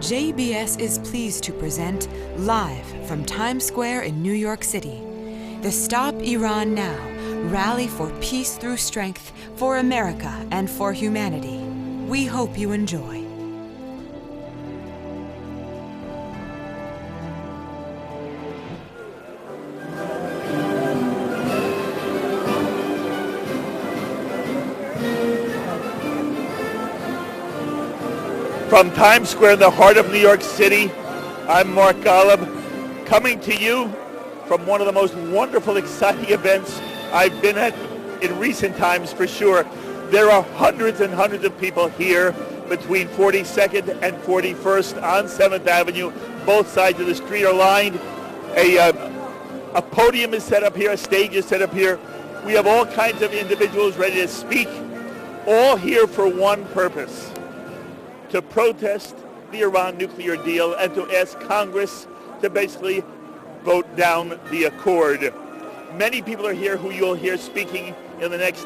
JBS is pleased to present, live from Times Square in New York City, the Stop Iran Now Rally for Peace Through Strength for America and for Humanity. We hope you enjoy. From Times Square in the heart of New York City, I'm McCullough, coming to you from one of the most wonderful, exciting events I've been at in recent times for sure. There are hundreds and hundreds of people here between 42nd and 41st on 7th Avenue. Both sides of the street are lined. A podium is set up here, a stage is set up here. We have all kinds of individuals ready to speak, all here for one purpose: to protest the Iran nuclear deal and to ask Congress to basically vote down the accord. Many people are here who you'll hear speaking in the next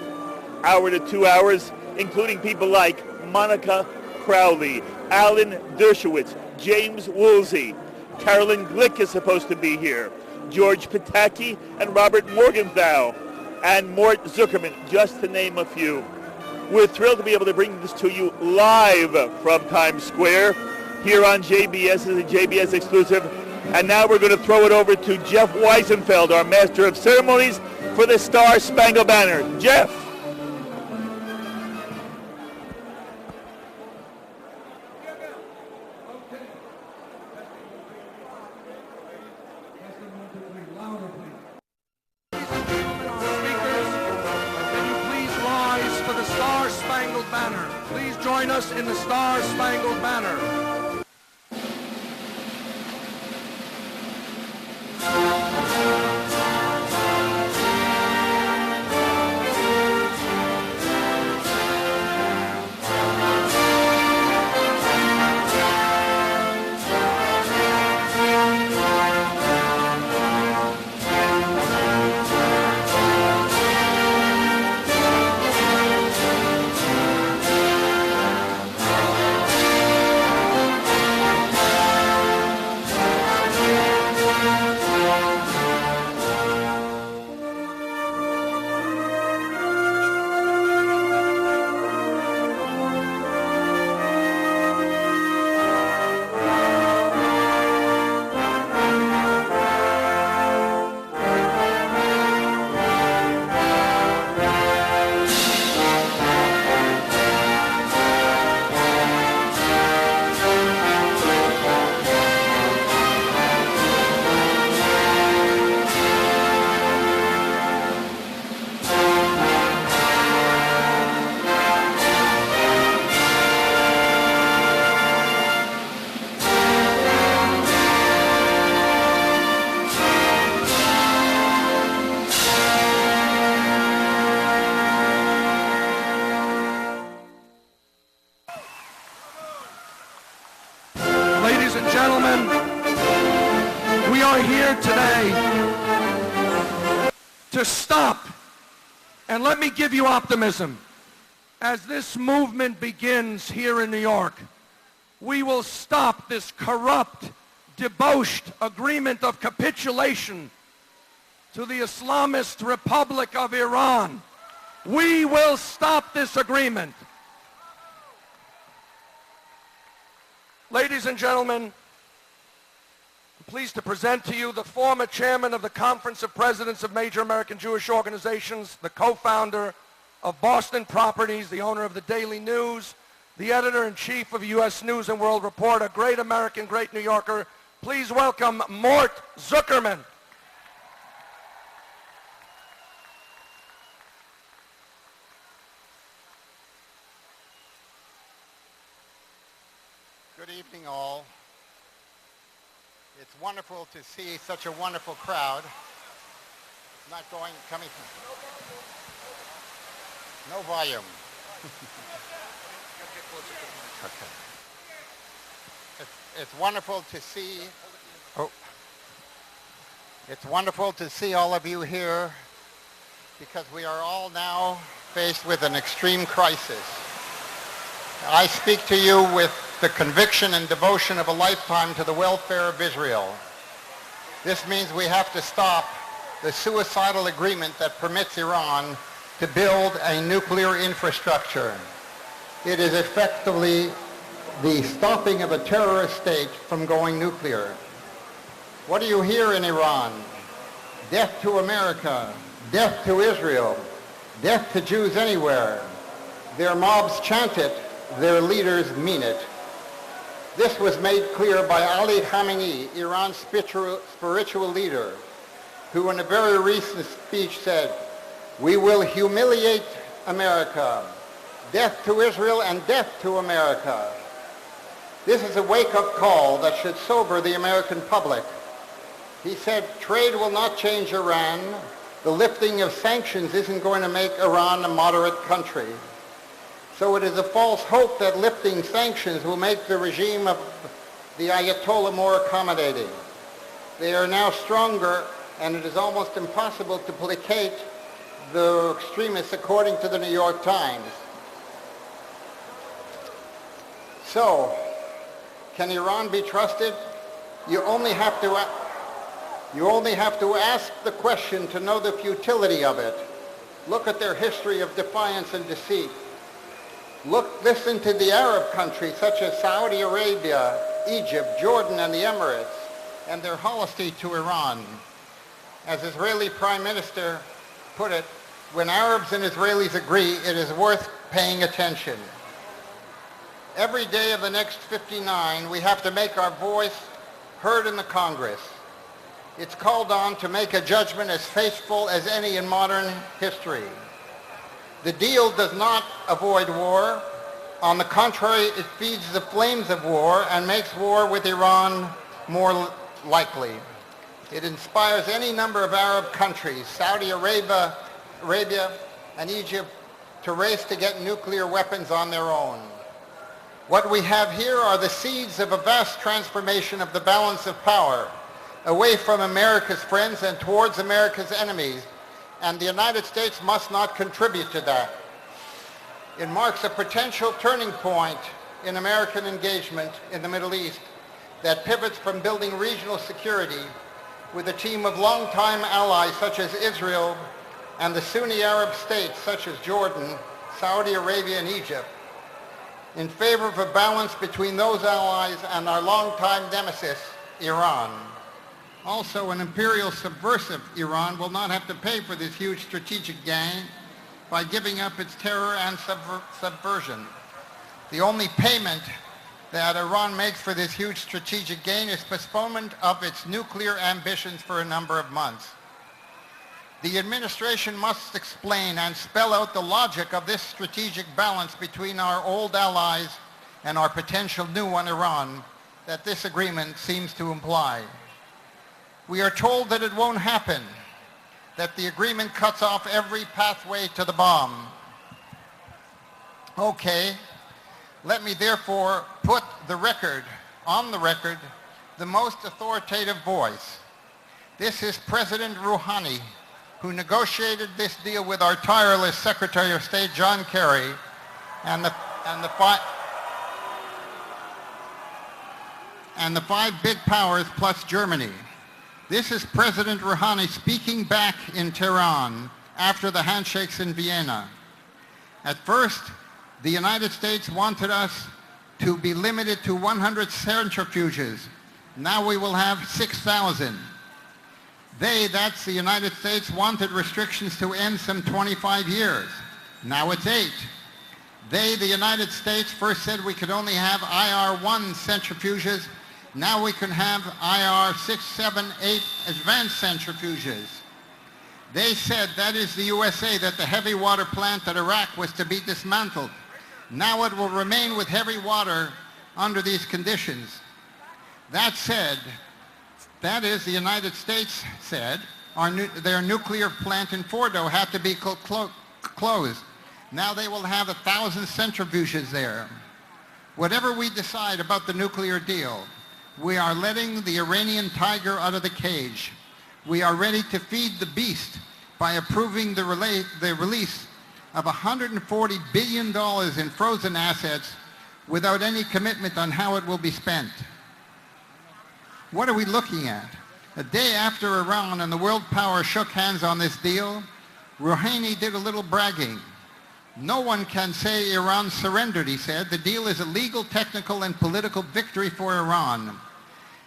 hour to 2 hours, including people like Monica Crowley, Alan Dershowitz, James Woolsey. Carolyn Glick is supposed to be here, George Pataki and Robert Morgenthau, and Mort Zuckerman, just to name a few. We're thrilled to be able to bring this to you live from Times Square here on JBS as a JBS exclusive. And now we're going to throw it over to Jeff Weisenfeld, our Master of Ceremonies, for the Star Spangled Banner. Jeff. Join us in the Star Spangled Banner. To stop, and let me give you optimism. As this movement begins here in New York, we will stop this corrupt, debauched agreement of capitulation to the Islamist Republic of Iran. We will stop this agreement. Ladies and gentlemen, I'm pleased to present to you the former chairman of the Conference of Presidents of Major American Jewish Organizations, the co-founder of Boston Properties, the owner of the Daily News, the editor-in-chief of U.S. News and World Report, a great American, great New Yorker. Please welcome Mort Zuckerman. Good evening, all. It's wonderful to see such a wonderful crowd. Coming from... No volume. Okay. It's wonderful to see... It's wonderful to see all of you here because we are all now faced with an extreme crisis. I speak to you with the conviction and devotion of a lifetime to the welfare of Israel. This means we have to stop the suicidal agreement that permits Iran to build a nuclear infrastructure. It is effectively the stopping of a terrorist state from going nuclear. What do you hear in Iran? Death to America, death to Israel, death to Jews anywhere. Their mobs chant it, their leaders mean it. This was made clear by Ali Khamenei, Iran's spiritual leader, who in a very recent speech said, "We will humiliate America. Death to Israel and death to America." This is a wake-up call that should sober the American public. He said, trade will not change Iran. The lifting of sanctions isn't going to make Iran a moderate country. So it is a false hope that lifting sanctions will make the regime of the Ayatollah more accommodating. They are now stronger, and it is almost impossible to placate the extremists, according to the New York Times. So, can Iran be trusted? You only have to ask the question to know the futility of it. Look at their history of defiance and deceit. Listen to the Arab countries such as Saudi Arabia, Egypt, Jordan, and the Emirates, and their hostility to Iran. As Israeli Prime Minister put it, when Arabs and Israelis agree, it is worth paying attention. Every day of the next 59, we have to make our voice heard in the Congress. It's called on to make a judgment as faithful as any in modern history. The deal does not avoid war. On the contrary, it feeds the flames of war and makes war with Iran more likely. It inspires any number of Arab countries, Saudi Arabia and Egypt, to race to get nuclear weapons on their own. What we have here are the seeds of a vast transformation of the balance of power, away from America's friends and towards America's enemies, and the United States must not contribute to that. It marks a potential turning point in American engagement in the Middle East that pivots from building regional security with a team of longtime allies such as Israel and the Sunni Arab states such as Jordan, Saudi Arabia, and Egypt, in favor of a balance between those allies and our longtime nemesis, Iran. Also, an imperial subversive Iran will not have to pay for this huge strategic gain by giving up its terror and subversion. The only payment that Iran makes for this huge strategic gain is postponement of its nuclear ambitions for a number of months. The administration must explain and spell out the logic of this strategic balance between our old allies and our potential new one, Iran, that this agreement seems to imply. We are told that it won't happen, that the agreement cuts off every pathway to the bomb. Okay, let me therefore put on the record, the most authoritative voice. This is President Rouhani, who negotiated this deal with our tireless Secretary of State, John Kerry, and the five big powers plus Germany. This is President Rouhani speaking back in Tehran after the handshakes in Vienna. At first, the United States wanted us to be limited to 100 centrifuges. Now we will have 6,000. That's the United States, wanted restrictions to end some 25 years. Now it's 8. The United States, first said we could only have IR-1 centrifuges. Now we can have IR-6, 7, 8 advanced centrifuges. They said, that is the USA, that the heavy water plant at Iraq was to be dismantled. Now it will remain with heavy water under these conditions. That said, that is the United States said, their nuclear plant in Fordo had to be closed. Now they will have 1,000 centrifuges there. Whatever we decide about the nuclear deal, we are letting the Iranian tiger out of the cage. We are ready to feed the beast by approving the release of $140 billion in frozen assets without any commitment on how it will be spent. What are we looking at? A day after Iran and the world power shook hands on this deal, Rouhani did a little bragging. No one can say Iran surrendered, he said. The deal is a legal, technical, and political victory for Iran.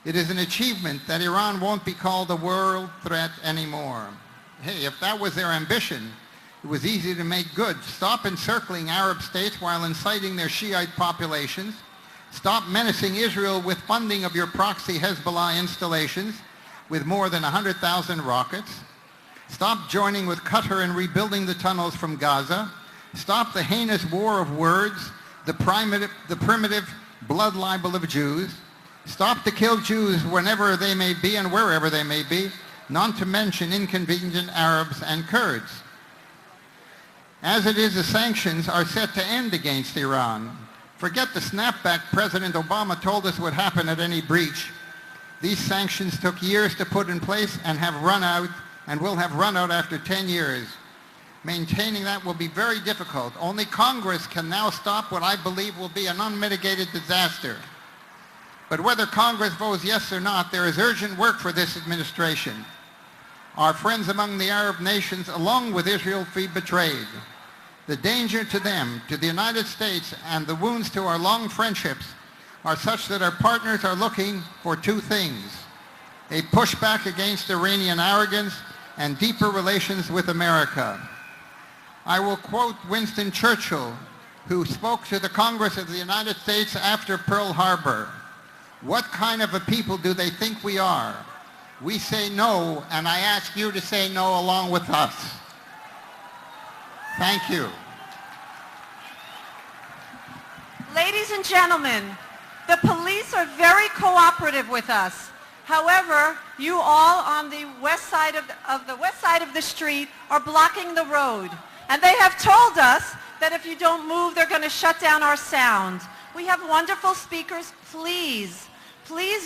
It is an achievement that Iran won't be called a world threat anymore. Hey, if that was their ambition, it was easy to make good. Stop encircling Arab states while inciting their Shiite populations. Stop menacing Israel with funding of your proxy Hezbollah installations with more than 100,000 rockets. Stop joining with Qatar in rebuilding the tunnels from Gaza. Stop the heinous war of words, the primitive blood libel of Jews. Stop to kill Jews whenever they may be and wherever they may be, not to mention inconvenient Arabs and Kurds. As it is, the sanctions are set to end against Iran. Forget the snapback President Obama told us would happen at any breach. These sanctions took years to put in place and have run out, and will have run out after 10 years. Maintaining that will be very difficult. Only Congress can now stop what I believe will be an unmitigated disaster. But whether Congress votes yes or not, there is urgent work for this administration. Our friends among the Arab nations, along with Israel, feel betrayed. The danger to them, to the United States, and the wounds to our long friendships are such that our partners are looking for two things: a pushback against Iranian arrogance and deeper relations with America. I will quote Winston Churchill, who spoke to the Congress of the United States after Pearl Harbor. What kind of a people do they think we are? We say no, and I ask you to say no along with us. Thank you. Ladies and gentlemen, the police are very cooperative with us. However, you all on the west side of the street are blocking the road. And they have told us that if you don't move, they're going to shut down our sound. We have wonderful speakers. Please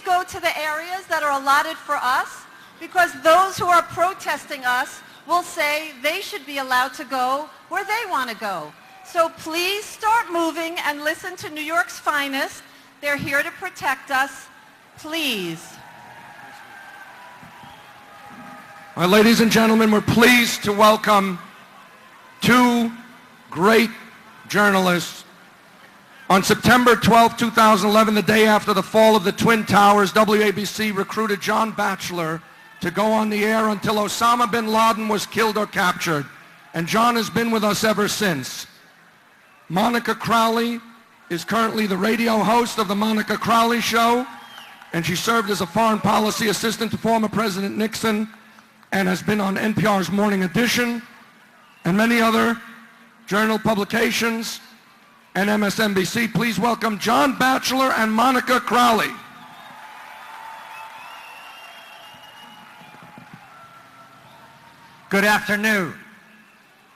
go to the areas that are allotted for us, because those who are protesting us will say they should be allowed to go where they want to go. So please start moving and listen to New York's finest. They're here to protect us. Please. All right, ladies and gentlemen, we're pleased to welcome two great journalists. On September 12, 2011, the day after the fall of the Twin Towers, WABC recruited John Batchelor to go on the air until Osama bin Laden was killed or captured. And John has been with us ever since. Monica Crowley is currently the radio host of the Monica Crowley Show, and she served as a foreign policy assistant to former President Nixon and has been on NPR's Morning Edition and many other journal publications and MSNBC. Please welcome John Batchelor and Monica Crowley. Good afternoon.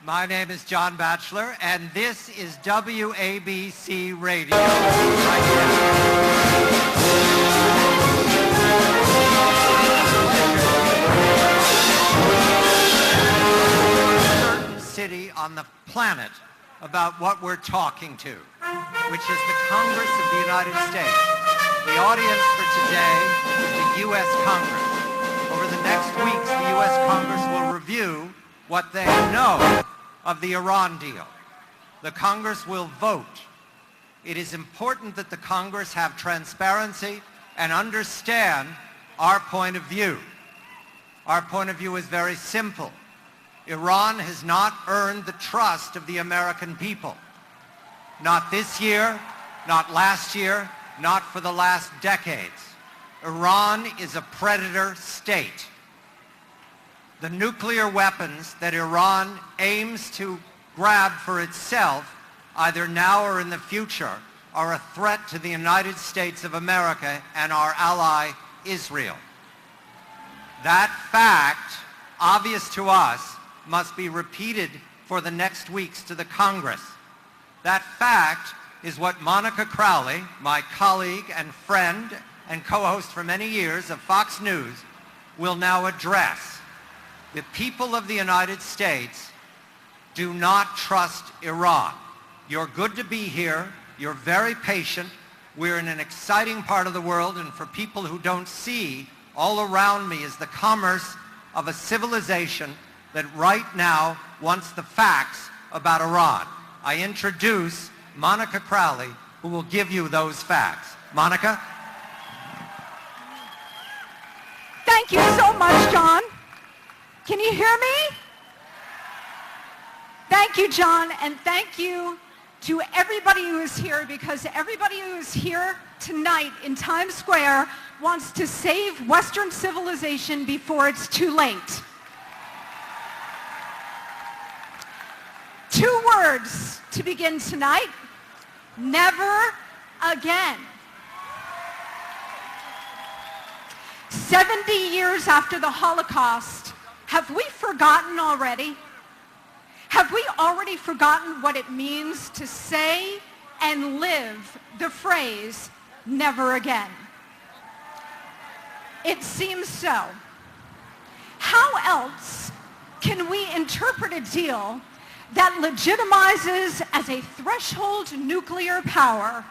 My name is John Batchelor, and this is WABC Radio. Certain city on the planet about what we're talking to, which is the Congress of the United States. The audience for today is the U.S. Congress. Over the next weeks, the U.S. Congress will review what they know of the Iran deal. The Congress will vote. It is important that the Congress have transparency and understand our point of view. Our point of view is very simple. Iran has not earned the trust of the American people. Not this year, not last year, not for the last decades. Iran is a predator state. The nuclear weapons that Iran aims to grab for itself, either now or in the future, are a threat to the United States of America and our ally, Israel. That fact, obvious to us, must be repeated for the next weeks to the Congress. That fact is what Monica Crowley, my colleague and friend and co-host for many years of Fox News, will now address. The people of the United States do not trust Iran. You're good to be here. You're very patient. We're in an exciting part of the world, and for people who don't see, all around me is the commerce of a civilization that right now wants the facts about Iran. I introduce Monica Crowley, who will give you those facts. Monica? Thank you so much, John. Can you hear me? Thank you, John, and thank you to everybody who is here, because everybody who is here tonight in Times Square wants to save Western civilization before it's too late. 2 words to begin tonight: never again. 70 years after the Holocaust, have we forgotten already? Have we already forgotten what it means to say and live the phrase, never again? It seems so. How else can we interpret a deal that legitimizes as a threshold nuclear power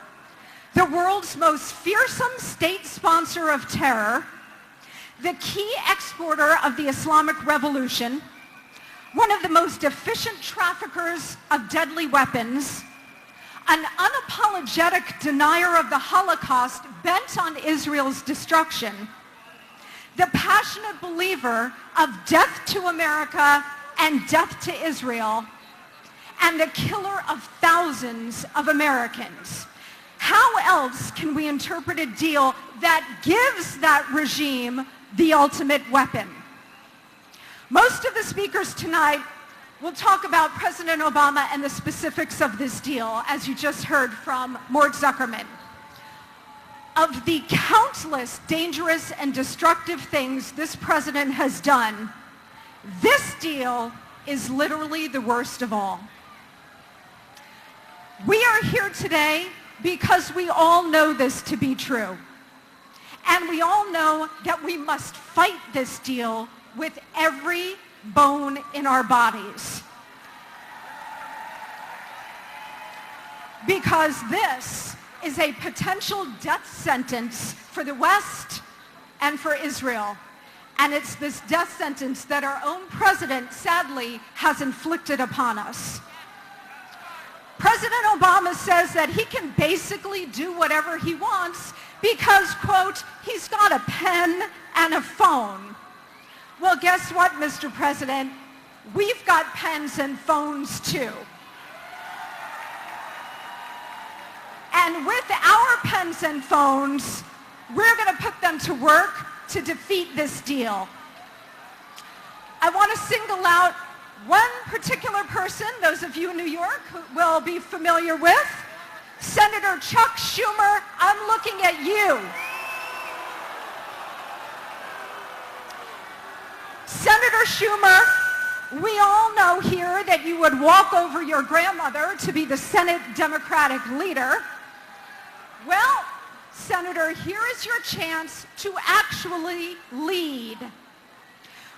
the world's most fearsome state sponsor of terror, the key exporter of the Islamic Revolution, one of the most efficient traffickers of deadly weapons, an unapologetic denier of the Holocaust bent on Israel's destruction, the passionate believer of death to America and death to Israel, and the killer of thousands of Americans? How else can we interpret a deal that gives that regime the ultimate weapon? Most of the speakers tonight will talk about President Obama and the specifics of this deal, as you just heard from Mort Zuckerman. Of the countless dangerous and destructive things this president has done, this deal is literally the worst of all. We are here today because we all know this to be true. And we all know that we must fight this deal with every bone in our bodies. Because this is a potential death sentence for the West and for Israel. And it's this death sentence that our own president, sadly, has inflicted upon us. President Obama says that he can basically do whatever he wants because, quote, he's got a pen and a phone. Well, guess what, Mr. President? We've got pens and phones, too. And with our pens and phones, we're going to put them to work to defeat this deal. I want to single out one particular person, those of you in New York who will be familiar with, Senator Chuck Schumer. I'm looking at you. Senator Schumer, we all know here that you would walk over your grandmother to be the Senate Democratic leader. Well, Senator, here is your chance to actually lead.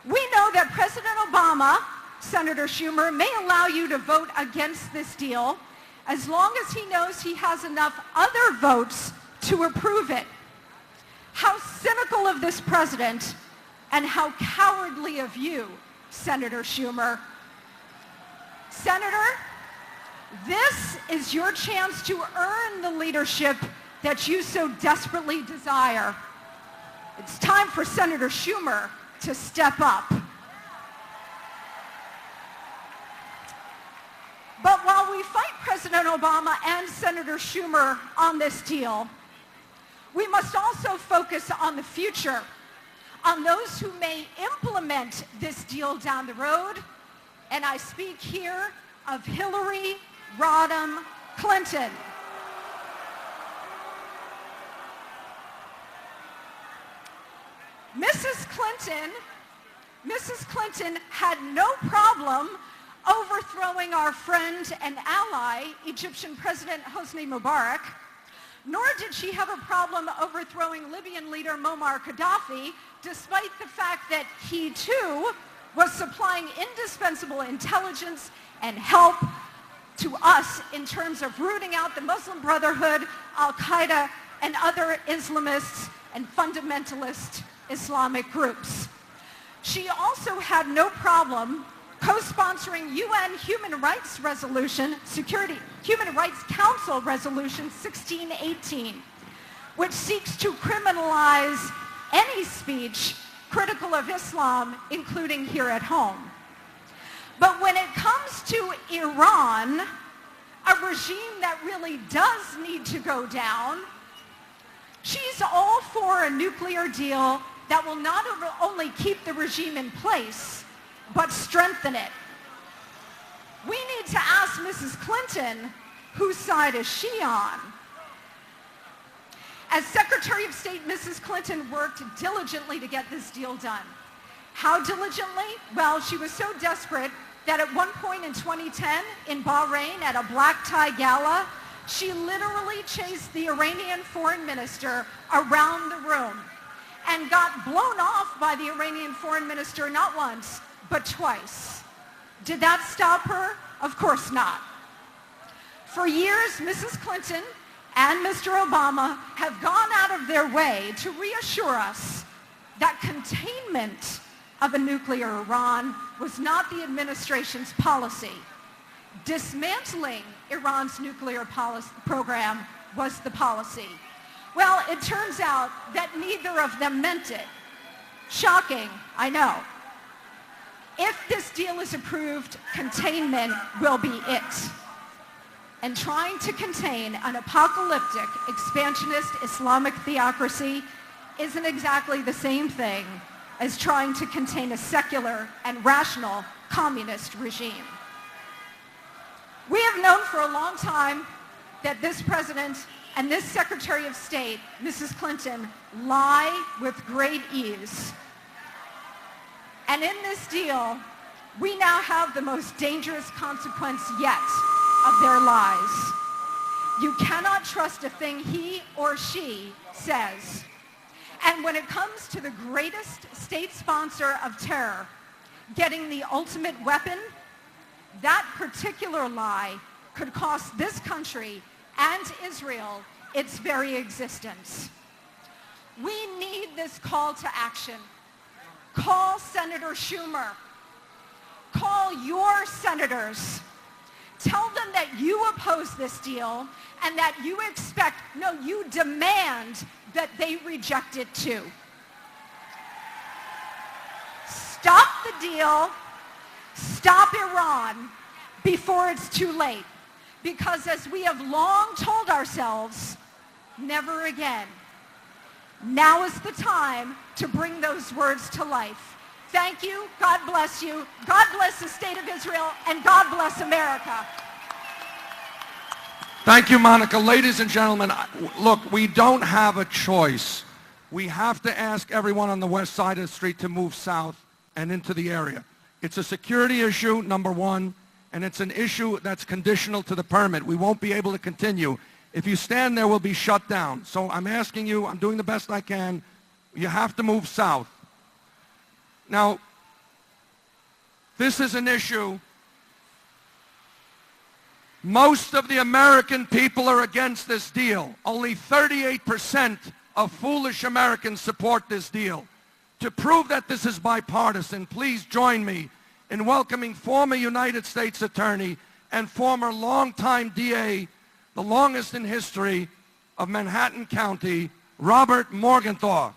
We know that President Obama, Senator Schumer, may allow you to vote against this deal as long as he knows he has enough other votes to approve it. How cynical of this president, and how cowardly of you, Senator Schumer. Senator, this is your chance to earn the leadership that you so desperately desire. It's time for Senator Schumer to step up. But while we fight President Obama and Senator Schumer on this deal, we must also focus on the future, on those who may implement this deal down the road, and I speak here of Hillary Rodham Clinton. Mrs. Clinton had no problem overthrowing our friend and ally, Egyptian President Hosni Mubarak, nor did she have a problem overthrowing Libyan leader Muammar Gaddafi, despite the fact that he too was supplying indispensable intelligence and help to us in terms of rooting out the Muslim Brotherhood, Al-Qaeda, and other Islamists and fundamentalist Islamic groups. She also had no problem co-sponsoring UN Human Rights Council Resolution 1618, which seeks to criminalize any speech critical of Islam, including here at home. But when it comes to Iran, a regime that really does need to go down, she's all for a nuclear deal that will not only keep the regime in place, but strengthen it. We need to ask Mrs. Clinton, whose side is she on? As Secretary of State, Mrs. Clinton worked diligently to get this deal done. How diligently? Well, she was so desperate that at one point in 2010 in Bahrain at a black tie gala, she literally chased the Iranian foreign minister around the room and got blown off by the Iranian foreign minister not once, but twice. Did that stop her? Of course not. For years, Mrs. Clinton and Mr. Obama have gone out of their way to reassure us that containment of a nuclear Iran was not the administration's policy. Dismantling Iran's nuclear program was the policy. Well, it turns out that neither of them meant it. Shocking, I know. If this deal is approved, containment will be it. And trying to contain an apocalyptic, expansionist Islamic theocracy isn't exactly the same thing as trying to contain a secular and rational communist regime. We have known for a long time that this president and this Secretary of State, Mrs. Clinton, lie with great ease. And in this deal, we now have the most dangerous consequence yet of their lies. You cannot trust a thing he or she says. And when it comes to the greatest state sponsor of terror getting the ultimate weapon, that particular lie could cost this country and Israel its very existence. We need this call to action. Call Senator Schumer. Call your senators. Tell them that you oppose this deal and that you expect, no, you demand that they reject it too. Stop the deal. Stop Iran before it's too late. Because as we have long told ourselves, never again. Now is the time to bring those words to life. Thank you. God bless you. God bless the state of Israel, and God bless America. Thank you, Monica. Ladies and gentlemen, look, we don't have a choice. We have to ask everyone on the west side of the street to move south and into the area. It's a security issue, number one, and it's an issue that's conditional to the permit. We won't be able to continue. If you stand there, we'll be shut down. So I'm asking you, I'm doing the best I can. You have to move south. Now, this is an issue. Most of the American people are against this deal. Only 38% of foolish Americans support this deal. To prove that this is bipartisan, please join me in welcoming former United States Attorney and former longtime DA, the longest in history of Manhattan County, Robert Morgenthau.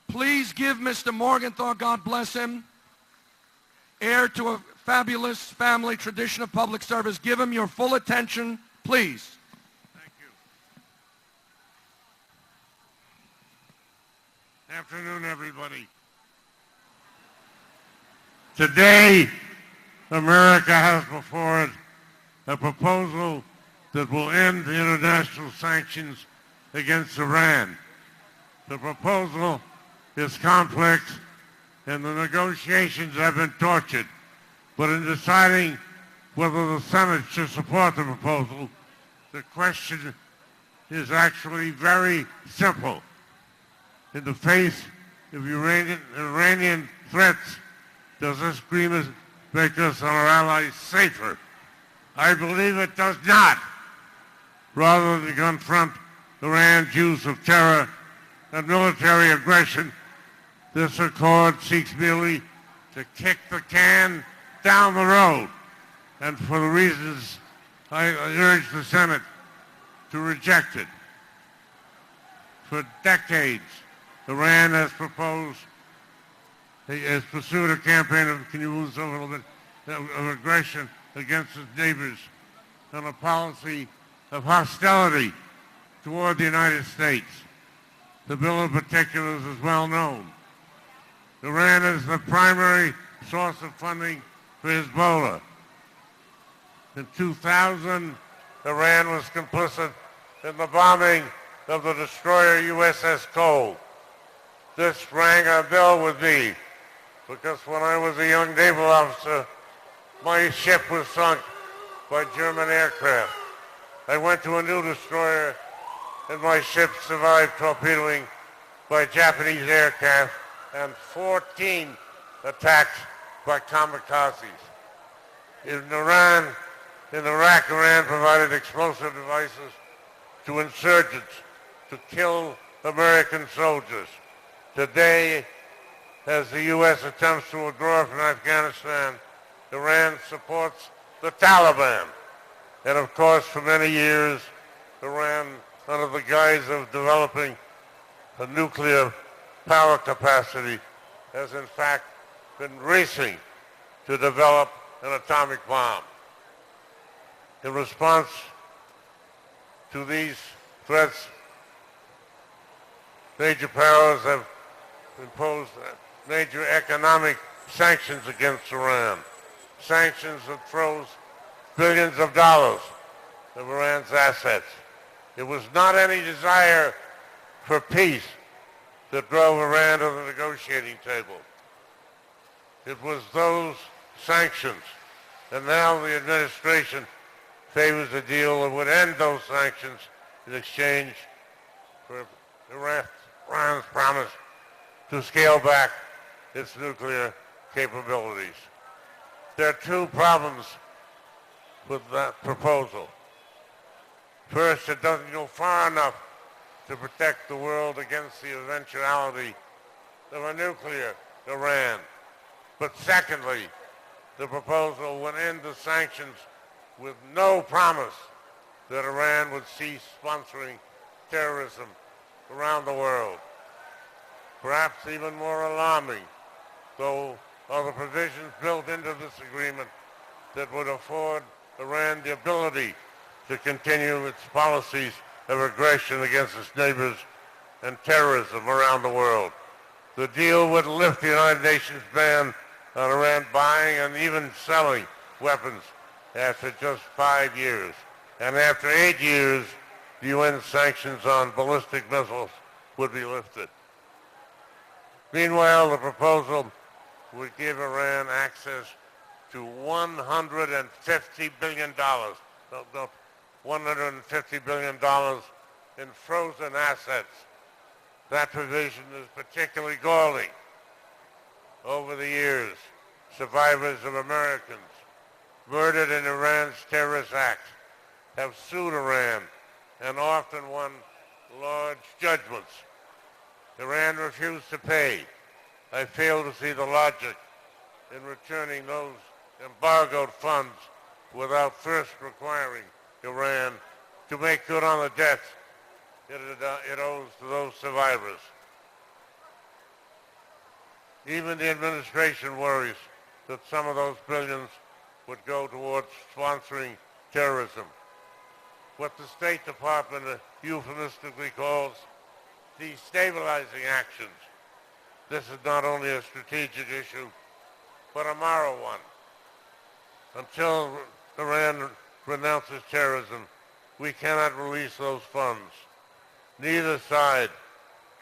Please give Mr. Morgenthau, God bless him, heir to a fabulous family tradition of public service. Give him your full attention, please. Thank you. Afternoon, everybody. Today, America has before it a proposal that will end the international sanctions against Iran. The proposal is complex, and the negotiations have been tortured. But in deciding whether the Senate should support the proposal, the question is actually very simple. In the face of Iranian threats, does this agreement make us and our allies safer? I believe it does not. Rather than confront Iran's use of terror and military aggression, this accord seeks merely to kick the can down the road. And for the reasons I urge the Senate to reject it. For decades, Iran has pursued a campaign of, can you move this over a little bit, of aggression against its neighbors and a policy of hostility toward the United States. The bill in particular is well known. Iran is the primary source of funding for Hezbollah. In 2000, Iran was complicit in the bombing of the destroyer USS Cole. This rang a bell with me because when I was a young naval officer, my ship was sunk by German aircraft. I went to a new destroyer and my ship survived torpedoing by Japanese aircraft and 14 attacks by kamikazes. In Iraq, Iran provided explosive devices to insurgents to kill American soldiers. Today, as the U.S. attempts to withdraw from Afghanistan, Iran supports the Taliban. And of course, for many years, Iran, under the guise of developing a nuclear power capacity, has in fact been racing to develop an atomic bomb. In response to these threats, major powers have imposed major economic sanctions against Iran. Sanctions that froze billions of dollars of Iran's assets. It was not any desire for peace that drove Iran to the negotiating table. It was those sanctions, and now the administration favors a deal that would end those sanctions in exchange for Iran's promise to scale back its nuclear capabilities. There are two problems with that proposal. First, it doesn't go far enough to protect the world against the eventuality of a nuclear Iran. But secondly, the proposal would end the sanctions with no promise that Iran would cease sponsoring terrorism around the world. Perhaps even more alarming, though, are the provisions built into this agreement that would afford Iran the ability to continue its policies of aggression against its neighbors and terrorism around the world. The deal would lift the United Nations ban on Iran buying and even selling weapons after just 5 years. And after 8 years, the UN sanctions on ballistic missiles would be lifted. Meanwhile, the proposal would give Iran access to $150 billion, $150 billion in frozen assets. That provision is particularly galling. Over the years, survivors of Americans murdered in Iran's terrorist acts have sued Iran and often won large judgments. Iran refused to pay. I fail to see the logic in returning those embargoed funds without first requiring Iran to make good on the debts it owes to those survivors. Even the administration worries that some of those billions would go towards sponsoring terrorism. What the State Department euphemistically calls destabilizing actions. This is not only a strategic issue, but a moral one. Until Iran renounces terrorism, we cannot release those funds. Neither side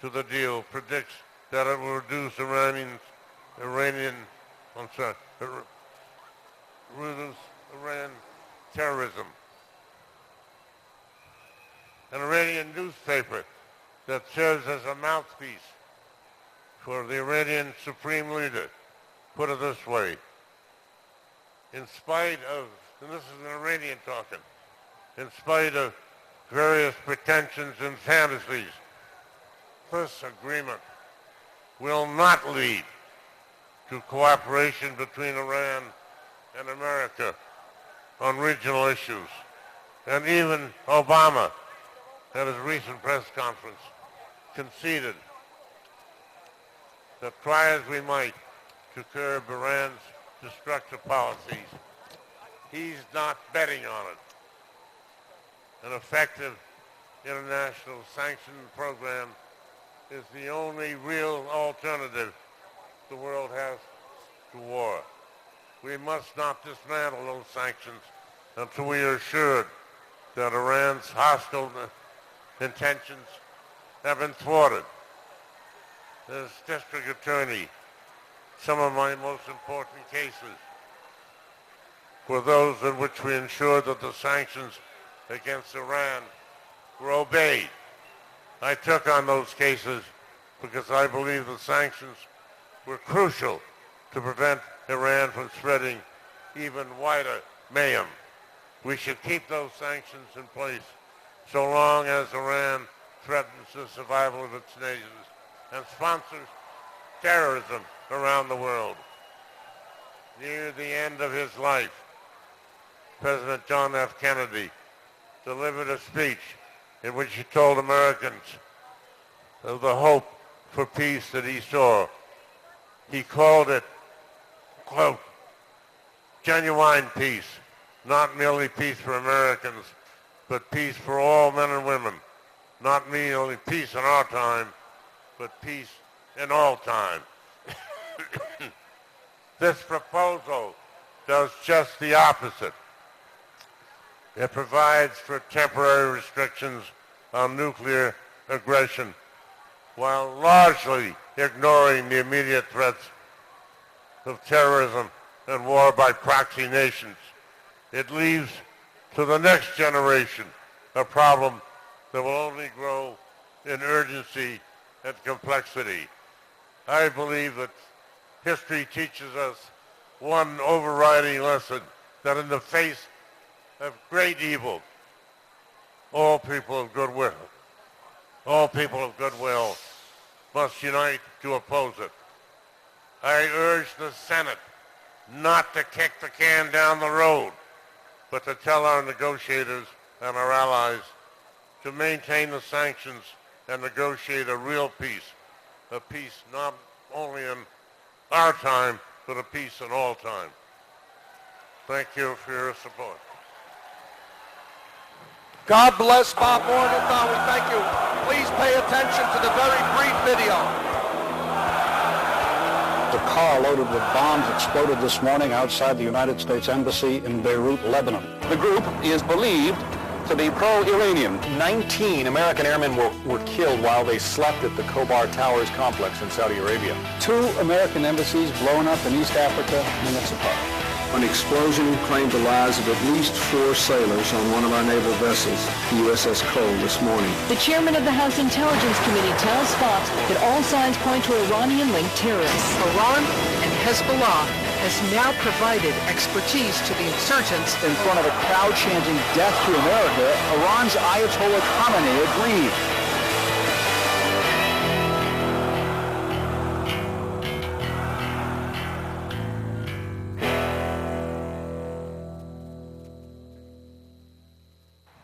to the deal predicts that it will reduce reduce Iran terrorism. an Iranian newspaper that serves as a mouthpiece for the Iranian supreme leader, put it this way: in spite of, and this is an Iranian talking, in spite of various pretensions and fantasies, this agreement will not lead to cooperation between Iran and America on regional issues. And even Obama, at his recent press conference, conceded that try as we might to curb Iran's destructive policies, he's not betting on it. An effective international sanction program is the only real alternative the world has to war. We must not dismantle those sanctions until we are assured that Iran's hostile intentions have been thwarted. As district attorney, some of my most important cases were those in which we ensured that the sanctions against Iran were obeyed. I took on those cases because I believe the sanctions were crucial to prevent Iran from spreading even wider mayhem. We should keep those sanctions in place so long as Iran threatens the survival of its nations and sponsors terrorism around the world. Near the end of his life, President John F. Kennedy delivered a speech in which he told Americans of the hope for peace that he saw. He called it, quote, genuine peace, not merely peace for Americans, but peace for all men and women, not merely peace in our time, but peace in all time. This proposal does just the opposite. It provides for temporary restrictions on nuclear aggression while largely ignoring the immediate threats of terrorism and war by proxy nations. It leaves to the next generation a problem that will only grow in urgency and complexity. I believe that history teaches us one overriding lesson, that in the face of great evil, all people of goodwill must unite to oppose it. I urge the Senate not to kick the can down the road, but to tell our negotiators and our allies to maintain the sanctions and negotiate a real peace, a peace not only in our time, but a peace in all time. Thank you for your support. God bless Bob Morgenthau. We thank you. Please pay attention to the very brief video. The car loaded with bombs exploded this morning outside the United States Embassy in Beirut, Lebanon. The group is believed to be pro-Iranian. 19 American airmen were killed while they slept at the Khobar Towers complex in Saudi Arabia. 2 American embassies blown up in East Africa minutes apart. An explosion claimed the lives of at least 4 sailors on one of our naval vessels, the USS Cole, this morning. The chairman of the House Intelligence Committee tells Fox that all signs point to Iranian-linked terrorists. Iran and Hezbollah has now provided expertise to the insurgents. In front of a crowd chanting death to America, Iran's Ayatollah Khamenei agreed.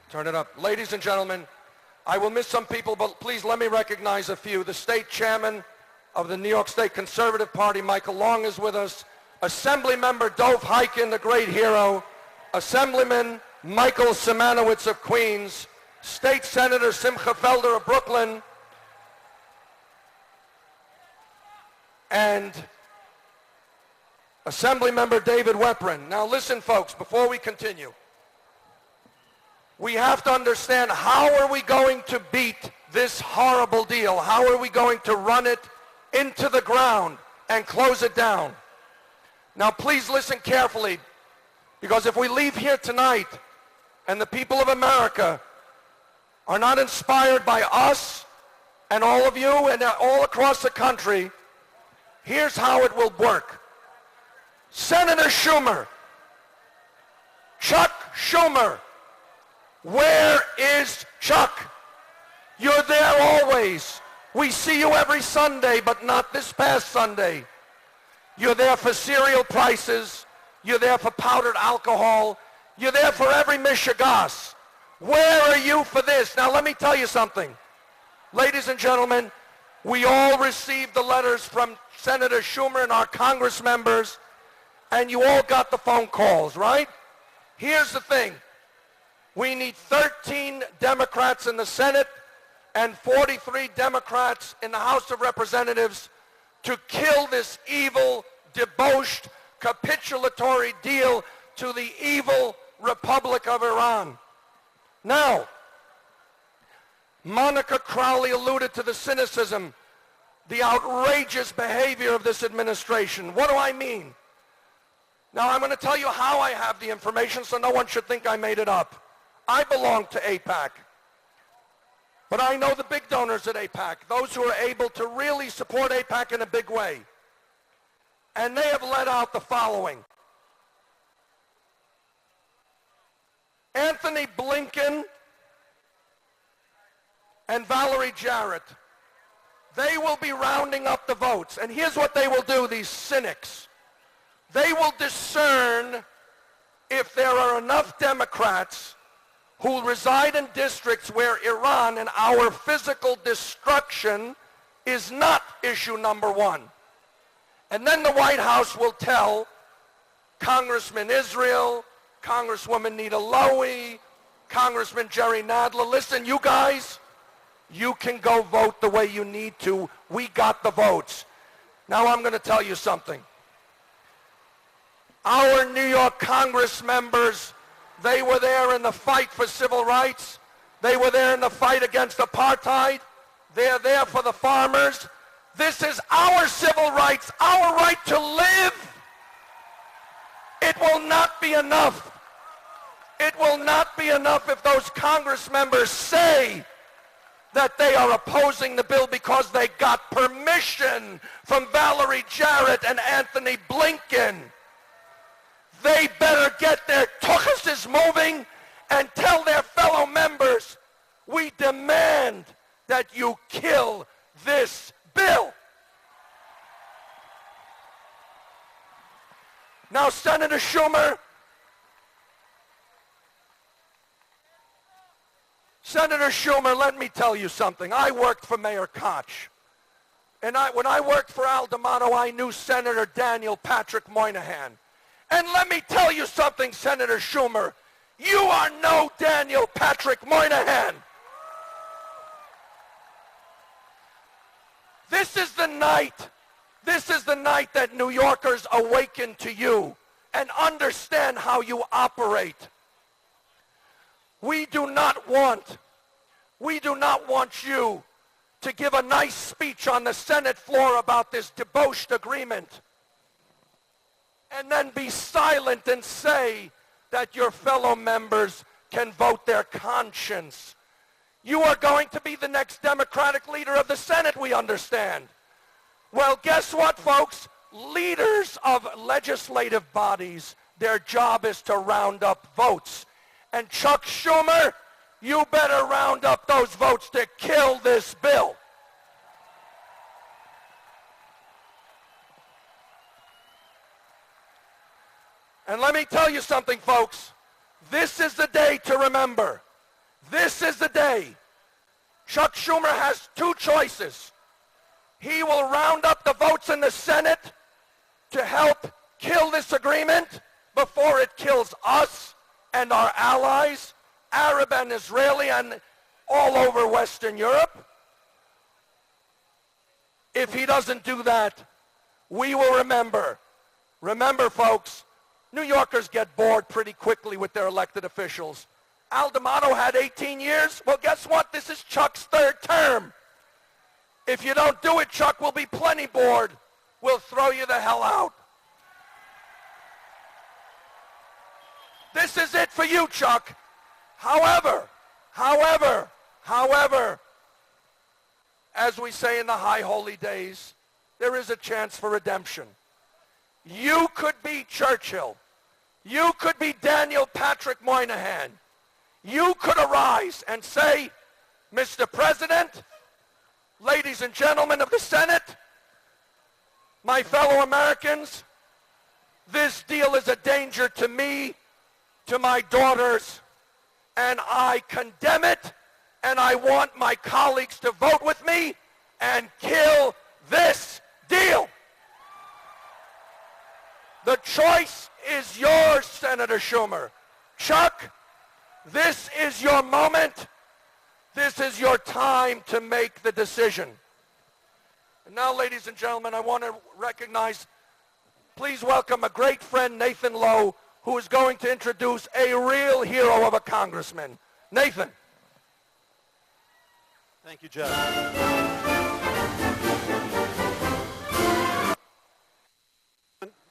Turn it up. Ladies and gentlemen, I will miss some people, but please let me recognize a few. The state chairman of the New York State Conservative Party, Michael Long, is with us. Assembly member Dov Hikind, the great hero. Assemblyman Michael Simanowitz of Queens. State Senator Simcha Felder of Brooklyn. And Assembly member David Weprin. Now listen, folks, before we continue. We have to understand, how are we going to beat this horrible deal? How are we going to run it into the ground and close it down? Now please listen carefully, because if we leave here tonight and the people of America are not inspired by us and all of you and all across the country, here's how it will work. Senator Schumer, Chuck Schumer, where is Chuck? You're there always. We see you every Sunday, but not this past Sunday. You're there for cereal prices. You're there for powdered alcohol. You're there for every mishegas. Where are you for this? Now let me tell you something. Ladies and gentlemen, we all received the letters from Senator Schumer and our Congress members, and you all got the phone calls, right? Here's the thing. We need 13 Democrats in the Senate and 43 Democrats in the House of Representatives to kill this evil, debauched, capitulatory deal to the evil Republic of Iran. Now, Monica Crowley alluded to the cynicism, the outrageous behavior of this administration. What do I mean? Now, I'm going to tell you how I have the information so no one should think I made it up. I belong to AIPAC. But I know the big donors at AIPAC, those who are able to really support AIPAC in a big way. And they have let out the following. Anthony Blinken and Valerie Jarrett, they will be rounding up the votes. And here's what they will do, these cynics. They will discern if there are enough Democrats who reside in districts where Iran and our physical destruction is not issue number one. And then the White House will tell Congressman Israel, Congresswoman Nita Lowey, Congressman Jerry Nadler, listen, you guys, you can go vote the way you need to. We got the votes. Now I'm going to tell you something. Our New York Congress members, they were there in the fight for civil rights. They were there in the fight against apartheid. They're there for the farmers. This is our civil rights, our right to live. It will not be enough. It will not be enough if those Congress members say that they are opposing the bill because they got permission from Valerie Jarrett and Anthony Blinken. They better get their tuchuses moving and tell their fellow members, we demand that you kill this bill. Now, Senator Schumer, let me tell you something. I worked for Mayor Koch. And when I worked for Al D'Amato, I knew Senator Daniel Patrick Moynihan. And let me tell you something, Senator Schumer. You are no Daniel Patrick Moynihan. This is the night that New Yorkers awaken to you and understand how you operate. We do not want you to give a nice speech on the Senate floor about this debauched agreement and then be silent and say that your fellow members can vote their conscience. You are going to be the next Democratic leader of the Senate, we understand. Well, guess what, folks? Leaders of legislative bodies, their job is to round up votes. And Chuck Schumer, you better round up those votes to kill this bill. And let me tell you something, folks. This is the day to remember. This is the day. Chuck Schumer has two choices. He will round up the votes in the Senate to help kill this agreement before it kills us and our allies, Arab and Israeli and all over Western Europe. If he doesn't do that, we will remember. Remember, folks, New Yorkers get bored pretty quickly with their elected officials. Al D'Amato had 18 years. Well, guess what? This is Chuck's third term. If you don't do it, Chuck will be plenty bored. We'll throw you the hell out. This is it for you, Chuck. However, However, as we say in the high holy days, there is a chance for redemption. You could be Churchill. You could be Daniel Patrick Moynihan. You could arise and say, Mr. President, ladies and gentlemen of the Senate, my fellow Americans, this deal is a danger to me, to my daughters, and I condemn it, and I want my colleagues to vote with me and kill this deal. The choice is yours, Senator Schumer. Chuck, this is your moment. This is your time to make the decision. And now, ladies and gentlemen, I want to recognize, please welcome a great friend, Nathan Lowe, who is going to introduce a real hero of a congressman. Nathan. Thank you, Jeff.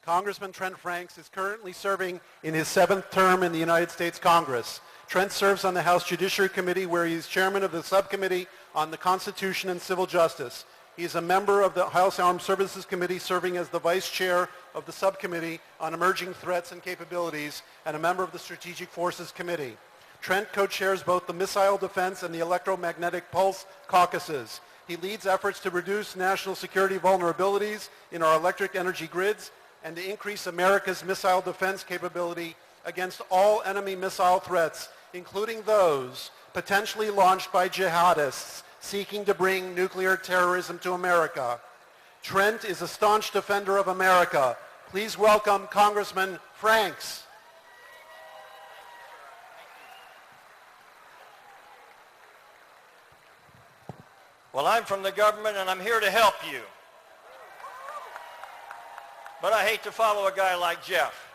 Congressman Trent Franks is currently serving in his 7th term in the United States Congress. Trent serves on the House Judiciary Committee, where he is chairman of the subcommittee on the Constitution and Civil Justice. He is a member of the House Armed Services Committee, serving as the vice chair of the subcommittee on emerging threats and capabilities, and a member of the Strategic Forces Committee. Trent co-chairs both the Missile Defense and the Electromagnetic Pulse Caucuses. He leads efforts to reduce national security vulnerabilities in our electric energy grids and to increase America's missile defense capability against all enemy missile threats, including those potentially launched by jihadists seeking to bring nuclear terrorism to America. Trent is a staunch defender of America. Please welcome Congressman Franks. Well, I'm from the government and I'm here to help you. But I hate to follow a guy like Jeff.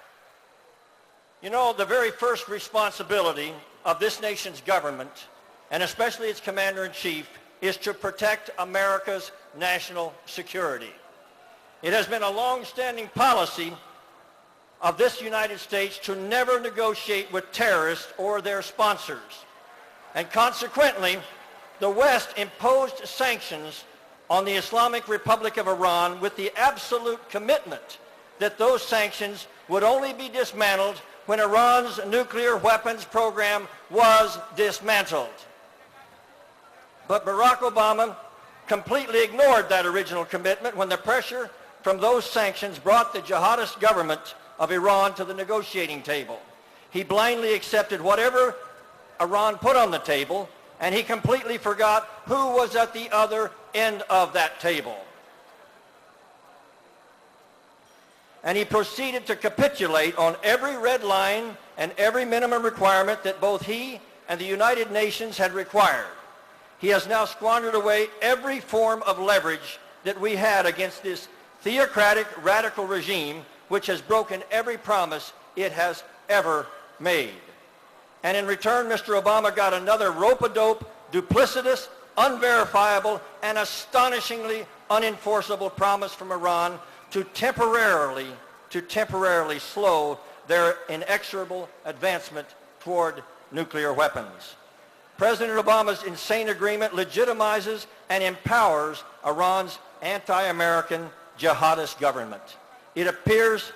You know, the very first responsibility of this nation's government, and especially its commander-in-chief, is to protect America's national security. It has been a long-standing policy of this United States to never negotiate with terrorists or their sponsors. And consequently, the West imposed sanctions on the Islamic Republic of Iran with the absolute commitment that those sanctions would only be dismantled when Iran's nuclear weapons program was dismantled. But Barack Obama completely ignored that original commitment when the pressure from those sanctions brought the jihadist government of Iran to the negotiating table. He blindly accepted whatever Iran put on the table, and he completely forgot who was at the other end of that table. And he proceeded to capitulate on every red line and every minimum requirement that both he and the United Nations had required. He has now squandered away every form of leverage that we had against this theocratic radical regime, which has broken every promise it has ever made. And in return, Mr. Obama got another rope-a-dope, duplicitous, unverifiable, and astonishingly unenforceable promise from Iran to temporarily slow their inexorable advancement toward nuclear weapons. President Obama's insane agreement legitimizes and empowers Iran's anti-American jihadist government. It appears,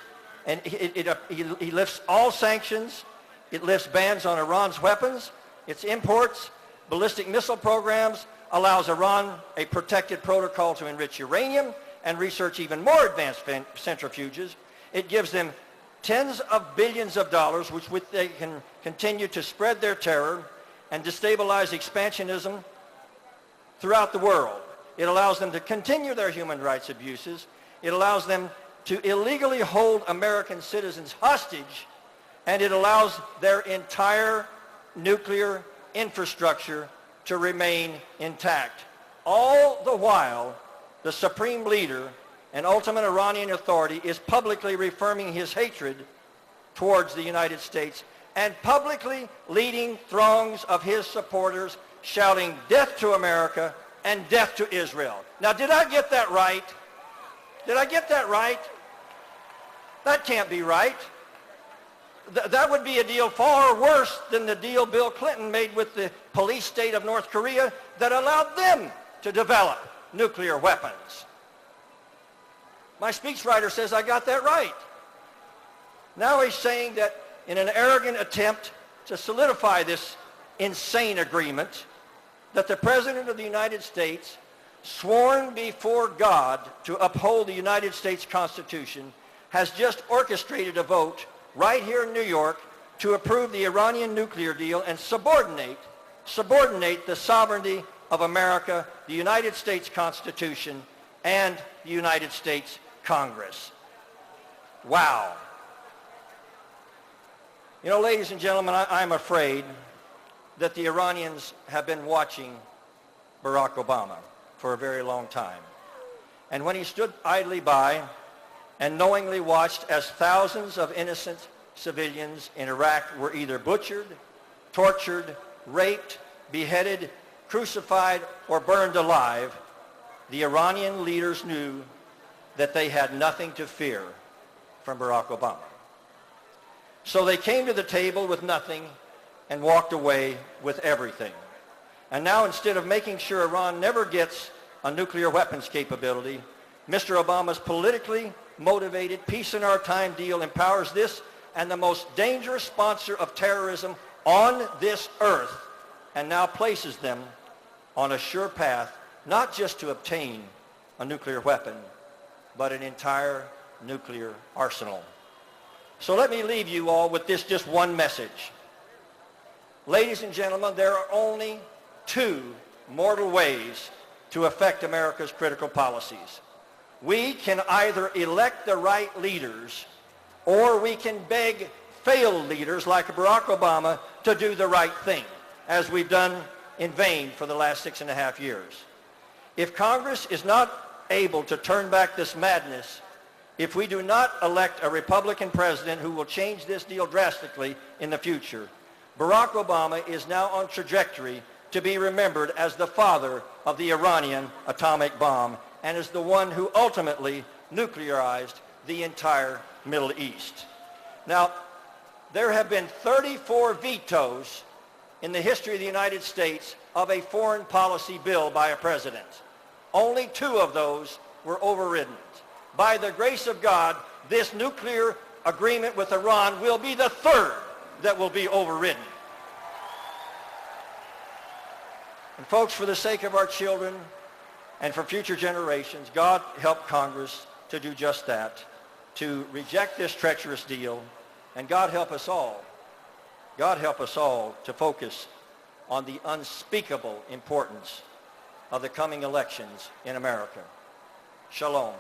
and he lifts all sanctions. It lifts bans on Iran's weapons, its imports, ballistic missile programs, allows Iran a protected protocol to enrich uranium and research even more advanced centrifuges. It gives them tens of billions of dollars with which they can continue to spread their terror and destabilize expansionism throughout the world. It allows them to continue their human rights abuses. It allows them to illegally hold American citizens hostage, and it allows their entire nuclear infrastructure to remain intact. All the while, the supreme leader and ultimate Iranian authority is publicly reaffirming his hatred towards the United States and publicly leading throngs of his supporters shouting death to America and death to Israel. Now, did I get that right? Did I get that right? That can't be right. That would be a deal far worse than the deal Bill Clinton made with the police state of North Korea that allowed them to develop nuclear weapons. My speechwriter says I got that right. Now he's saying that in an arrogant attempt to solidify this insane agreement, that the President of the United States, sworn before God to uphold the United States Constitution, has just orchestrated a vote right here in New York to approve the Iranian nuclear deal and subordinate the sovereignty of America, the United States Constitution, and the United States Congress. Wow. You know, ladies and gentlemen, I'm afraid that the Iranians have been watching Barack Obama for a very long time. And when he stood idly by and knowingly watched as thousands of innocent civilians in Iraq were either butchered, tortured, raped, beheaded, crucified, or burned alive, the Iranian leaders knew that they had nothing to fear from Barack Obama. So they came to the table with nothing and walked away with everything. And now, instead of making sure Iran never gets a nuclear weapons capability, Mr. Obama's politically motivated peace in our time deal empowers this and the most dangerous sponsor of terrorism on this earth, and now places them on a sure path not just to obtain a nuclear weapon, but an entire nuclear arsenal. So let me leave you all with this just one message. Ladies and gentlemen, there are only two mortal ways to affect America's critical policies. We can either elect the right leaders, or we can beg failed leaders like Barack Obama to do the right thing, as we've done in vain for the last 6.5 years. If Congress is not able to turn back this madness, if we do not elect a Republican president who will change this deal drastically in the future, Barack Obama is now on trajectory to be remembered as the father of the Iranian atomic bomb and as the one who ultimately nuclearized the entire Middle East. Now, there have been 34 vetoes in the history of the United States of a foreign policy bill by a president. Only 2 of those were overridden. By the grace of God, this nuclear agreement with Iran will be the 3rd that will be overridden. And folks, for the sake of our children and for future generations, God help Congress to do just that, to reject this treacherous deal, and God help us all to focus on the unspeakable importance of the coming elections in America. Shalom.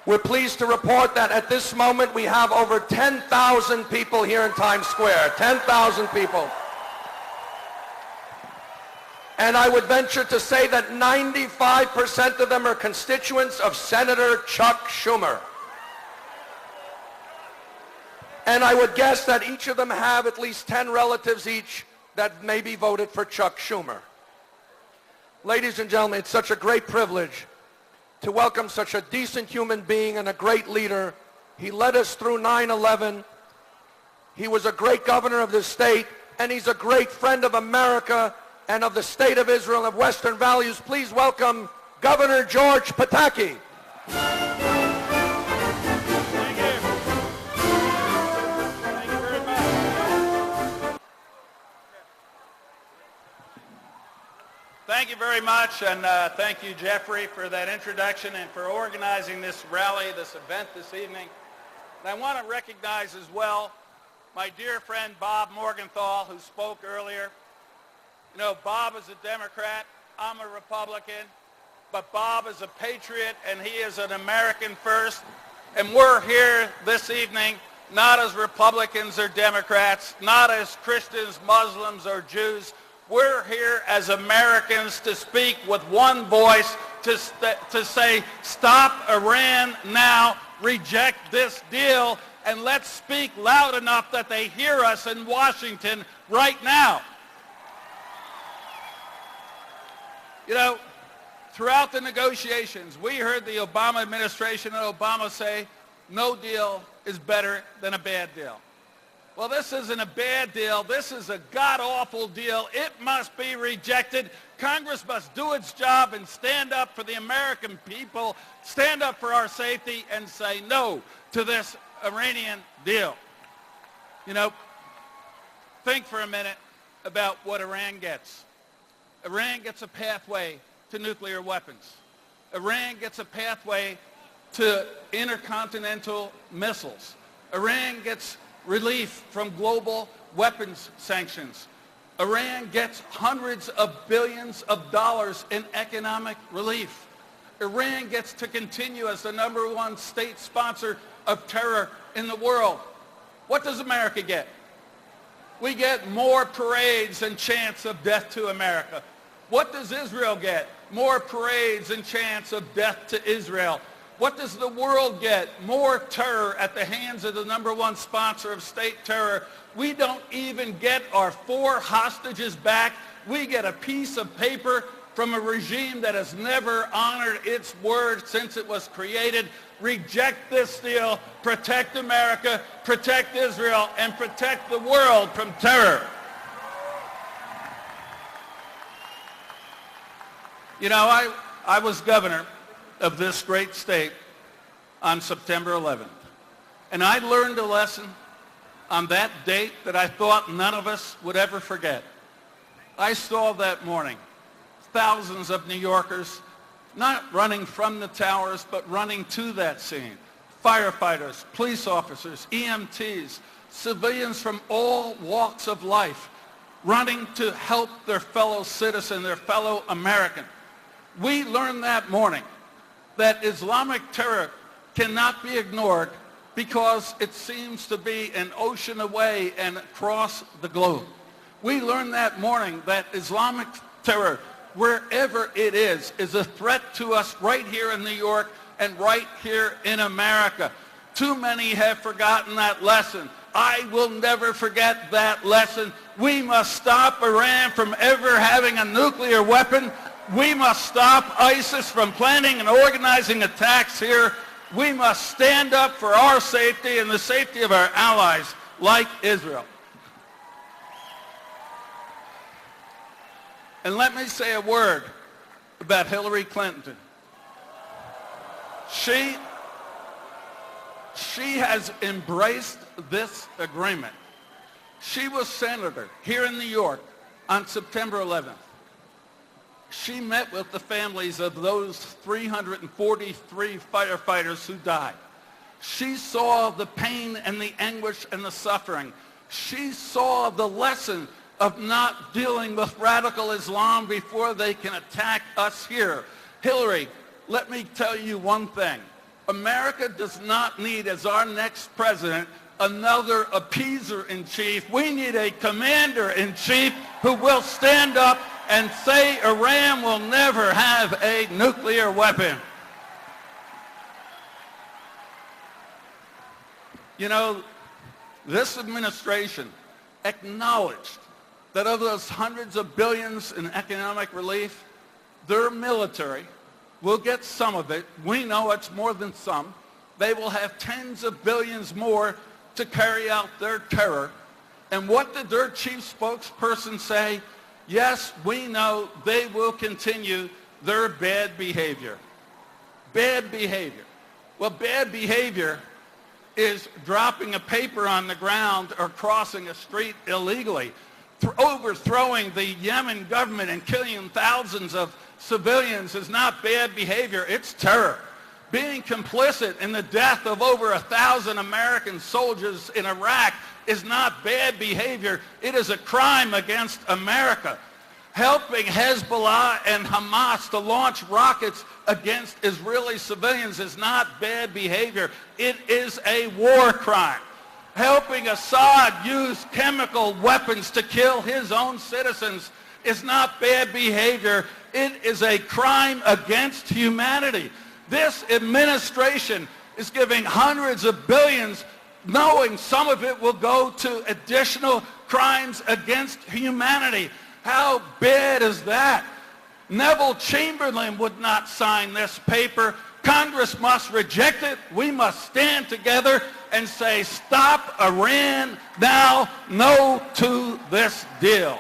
We're pleased to report that at this moment we have over 10,000 people here in Times Square. 10,000 people. And I would venture to say that 95% of them are constituents of Senator Chuck Schumer. And I would guess that each of them have at least 10 relatives each that maybe voted for Chuck Schumer. Ladies and gentlemen, it's such a great privilege to welcome such a decent human being and a great leader. He led us through 9/11. He was a great governor of this state, and he's a great friend of America and of the state of Israel and of Western values. Please welcome Governor George Pataki. Thank you very much, and thank you, Jeffrey, for that introduction and for organizing this rally, this event this evening. And I want to recognize as well my dear friend Bob Morgenthau, who spoke earlier. You know, Bob is a Democrat, I'm a Republican, but Bob is a patriot, and he is an American first. And we're here this evening not as Republicans or Democrats, not as Christians, Muslims, or Jews. We're here as Americans to speak with one voice, to say, stop Iran now, reject this deal, and let's speak loud enough that they hear us in Washington right now. You know, throughout the negotiations, we heard the Obama administration and Obama say, no deal is better than a bad deal. Well, this isn't a bad deal. This is a god-awful deal. It must be rejected. Congress must do its job and stand up for the American people, stand up for our safety, and say no to this Iranian deal. You know, think for a minute about what Iran gets. Iran gets a pathway to nuclear weapons. Iran gets a pathway to intercontinental missiles. Iran gets relief from global weapons sanctions. Iran gets hundreds of billions of dollars in economic relief. Iran gets to continue as the #1 state sponsor of terror in the world. What does America get? We get more parades and chants of death to America. What does Israel get? More parades and chants of death to Israel. What does the world get? More terror at the hands of the #1 sponsor of state terror. We don't even get our 4 hostages back. We get a piece of paper from a regime that has never honored its word since it was created. Reject this deal. Protect America, protect Israel, and protect the world from terror. You know, I was governor of this great state on September 11th. And I learned a lesson on that date that I thought none of us would ever forget. I saw that morning thousands of New Yorkers not running from the towers, but running to that scene. Firefighters, police officers, EMTs, civilians from all walks of life running to help their fellow citizen, their fellow American. We learned that morning that Islamic terror cannot be ignored because it seems to be an ocean away and across the globe. We learned that morning that Islamic terror, wherever it is a threat to us right here in New York and right here in America. Too many have forgotten that lesson. I will never forget that lesson. We must stop Iran from ever having a nuclear weapon. We must stop ISIS from planning and organizing attacks here. We must stand up for our safety and the safety of our allies, like Israel. And let me say a word about Hillary Clinton. She has embraced this agreement. She was senator here in New York on September 11th. She met with the families of those 343 firefighters who died. She saw the pain and the anguish and the suffering. She saw the lesson of not dealing with radical Islam before they can attack us here. Hillary, let me tell you one thing. America does not need, as our next president, another appeaser-in-chief. We need a commander-in-chief who will stand up and say Iran will never have a nuclear weapon. You know, this administration acknowledged that of those hundreds of billions in economic relief, their military will get some of it. We know it's more than some. They will have tens of billions more to carry out their terror. And what did their chief spokesperson say? Yes, we know they will continue their bad behavior. Bad behavior. Well, bad behavior is dropping a paper on the ground or crossing a street illegally, overthrowing the Yemen government and killing thousands of civilians is not bad behavior, it's terror. Being complicit in the death of over 1,000 American soldiers in Iraq is not bad behavior, it is a crime against America. Helping Hezbollah and Hamas to launch rockets against Israeli civilians is not bad behavior, it is a war crime. Helping Assad use chemical weapons to kill his own citizens is not bad behavior, it is a crime against humanity. This administration is giving hundreds of billions, knowing some of it will go to additional crimes against humanity. How bad is that? Neville Chamberlain would not sign this paper. Congress must reject it. We must stand together and say, stop Iran now, no to this deal.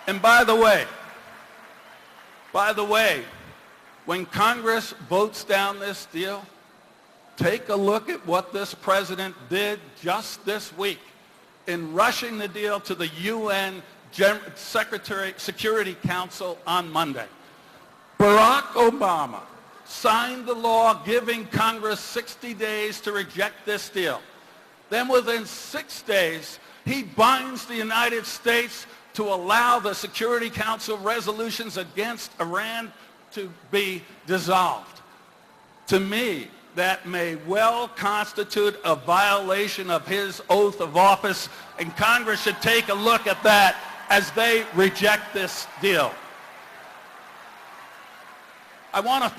And by the way, when Congress votes down this deal, take a look at what this president did just this week in rushing the deal to the UN Security Council on Monday. Barack Obama signed the law giving Congress 60 days to reject this deal. Then within 6 days, he binds the United States to allow the Security Council resolutions against Iran to be dissolved. To me, that may well constitute a violation of his oath of office, and Congress should take a look at that as they reject this deal. I want to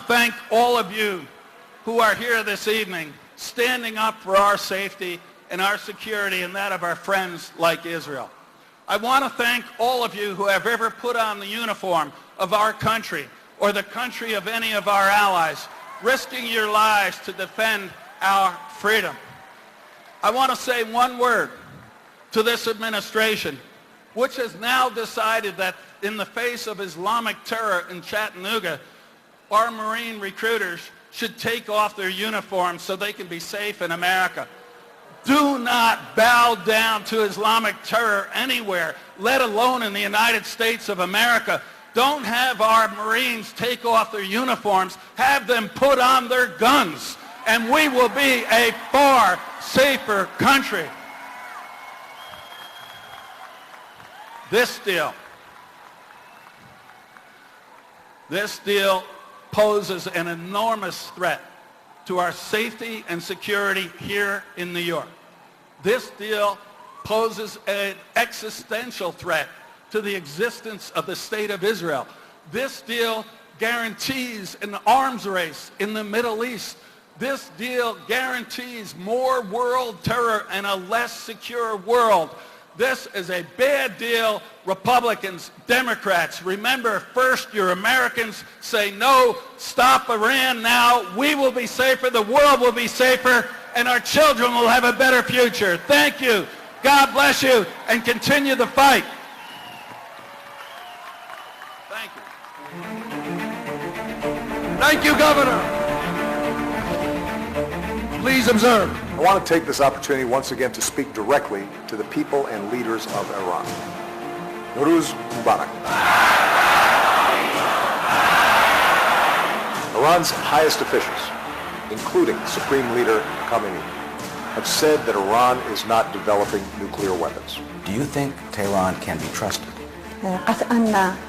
thank all of you who are here this evening standing up for our safety and our security and that of our friends like Israel. I want to thank all of you who have ever put on the uniform of our country or the country of any of our allies, risking your lives to defend our freedom. I want to say one word to this administration, which has now decided that in the face of Islamic terror in Chattanooga, our Marine recruiters should take off their uniforms so they can be safe in America. Do not bow down to Islamic terror anywhere, let alone in the United States of America. Don't have our Marines take off their uniforms. Have them put on their guns, and we will be a far safer country. This deal poses an enormous threat to our safety and security here in New York. This deal poses an existential threat to the existence of the state of Israel. This deal guarantees an arms race in the Middle East. This deal guarantees more world terror and a less secure world. This is a bad deal. Republicans, Democrats, remember first your Americans say no, stop Iran now. We will be safer, the world will be safer, and our children will have a better future. Thank you. God bless you, and continue the fight. Thank you. Thank you, Governor. Please observe. I want to take this opportunity once again to speak directly to the people and leaders of Iran. Nowruz Mubarak. Iran's highest officials, including Supreme Leader Khamenei, have said that Iran is not developing nuclear weapons. Do you think Tehran can be trusted?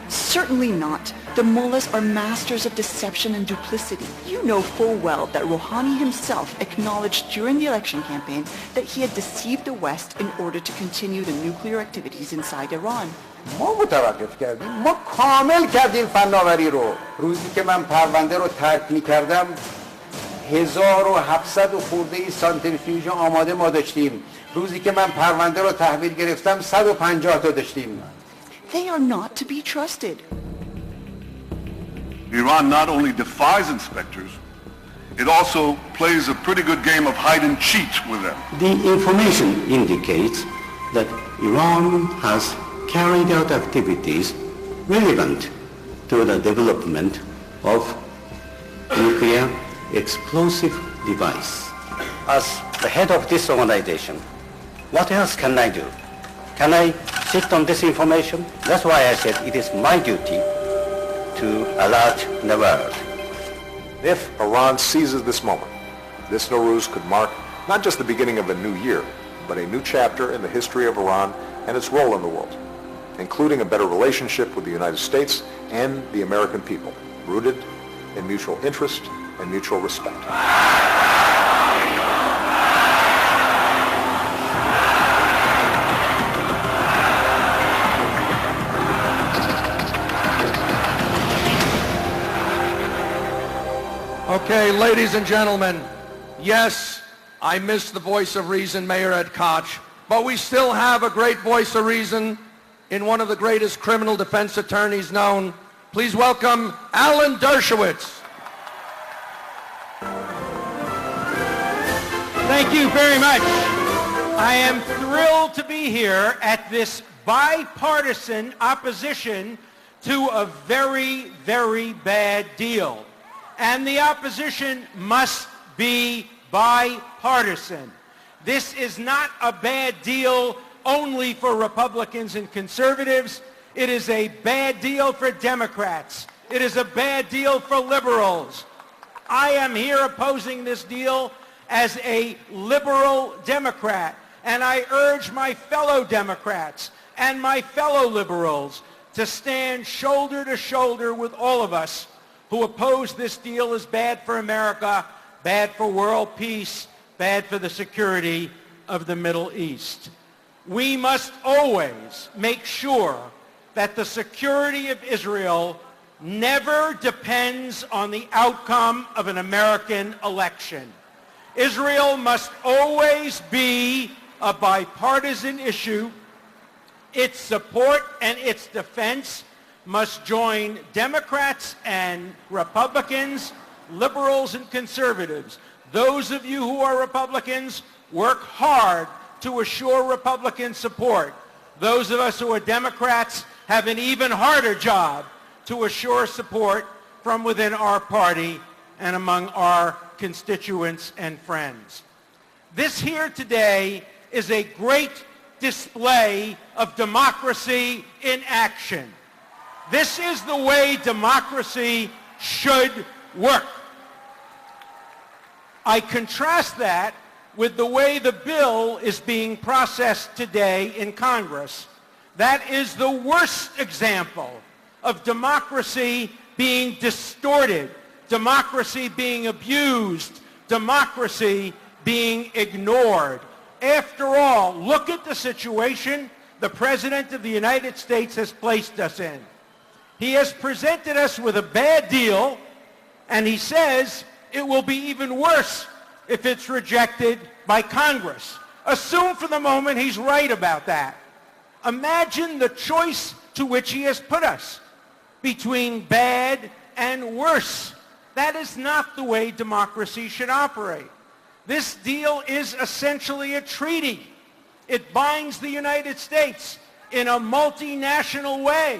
Certainly not. The mullahs are masters of deception and duplicity. You know full well that Rouhani himself acknowledged during the election campaign that he had deceived the West in order to continue the nuclear activities inside Iran. ما متوقف کردیم، ما کامل کردیم فناوری رو. روزی که من پرونده رو ترک می‌کردم 1700 خورده سانتریفیوژ آماده ما داشتیم. روزی که من پرونده رو تحویل گرفتم 150 تا داشتیم. They are not to be trusted. Iran not only defies inspectors, it also plays a pretty good game of hide and cheat with them. The information indicates that Iran has carried out activities relevant to the development of nuclear explosive device. As the head of this organization, what else can I do? Can I sit on this information? That's why I said it is my duty to alert the world. If Iran seizes this moment, this Nowruz could mark not just the beginning of a new year, but a new chapter in the history of Iran and its role in the world, including a better relationship with the United States and the American people, rooted in mutual interest and mutual respect. Okay, ladies and gentlemen, yes, I miss the voice of reason, Mayor Ed Koch, but we still have a great voice of reason in one of the greatest criminal defense attorneys known. Please welcome Alan Dershowitz. Thank you very much. I am thrilled to be here at this bipartisan opposition to a very, very bad deal. And the opposition must be bipartisan. This is not a bad deal only for Republicans and conservatives. It is a bad deal for Democrats. It is a bad deal for liberals. I am here opposing this deal as a liberal Democrat, and I urge my fellow Democrats and my fellow liberals to stand shoulder to shoulder with all of us who oppose this deal as bad for America, bad for world peace, bad for the security of the Middle East. We must always make sure that the security of Israel never depends on the outcome of an American election. Israel must always be a bipartisan issue. Its support and its defense must join Democrats and Republicans, liberals and conservatives. Those of you who are Republicans, work hard to assure Republican support. Those of us who are Democrats have an even harder job to assure support from within our party and among our constituents and friends. This here today is a great display of democracy in action. This is the way democracy should work. I contrast that with the way the bill is being processed today in Congress. That is the worst example of democracy being distorted, democracy being abused, democracy being ignored. After all, look at the situation the President of the United States has placed us in. He has presented us with a bad deal, and he says it will be even worse if it's rejected by Congress. Assume for the moment he's right about that. Imagine the choice to which he has put us between bad and worse. That is not the way democracy should operate. This deal is essentially a treaty. It binds the United States in a multinational way.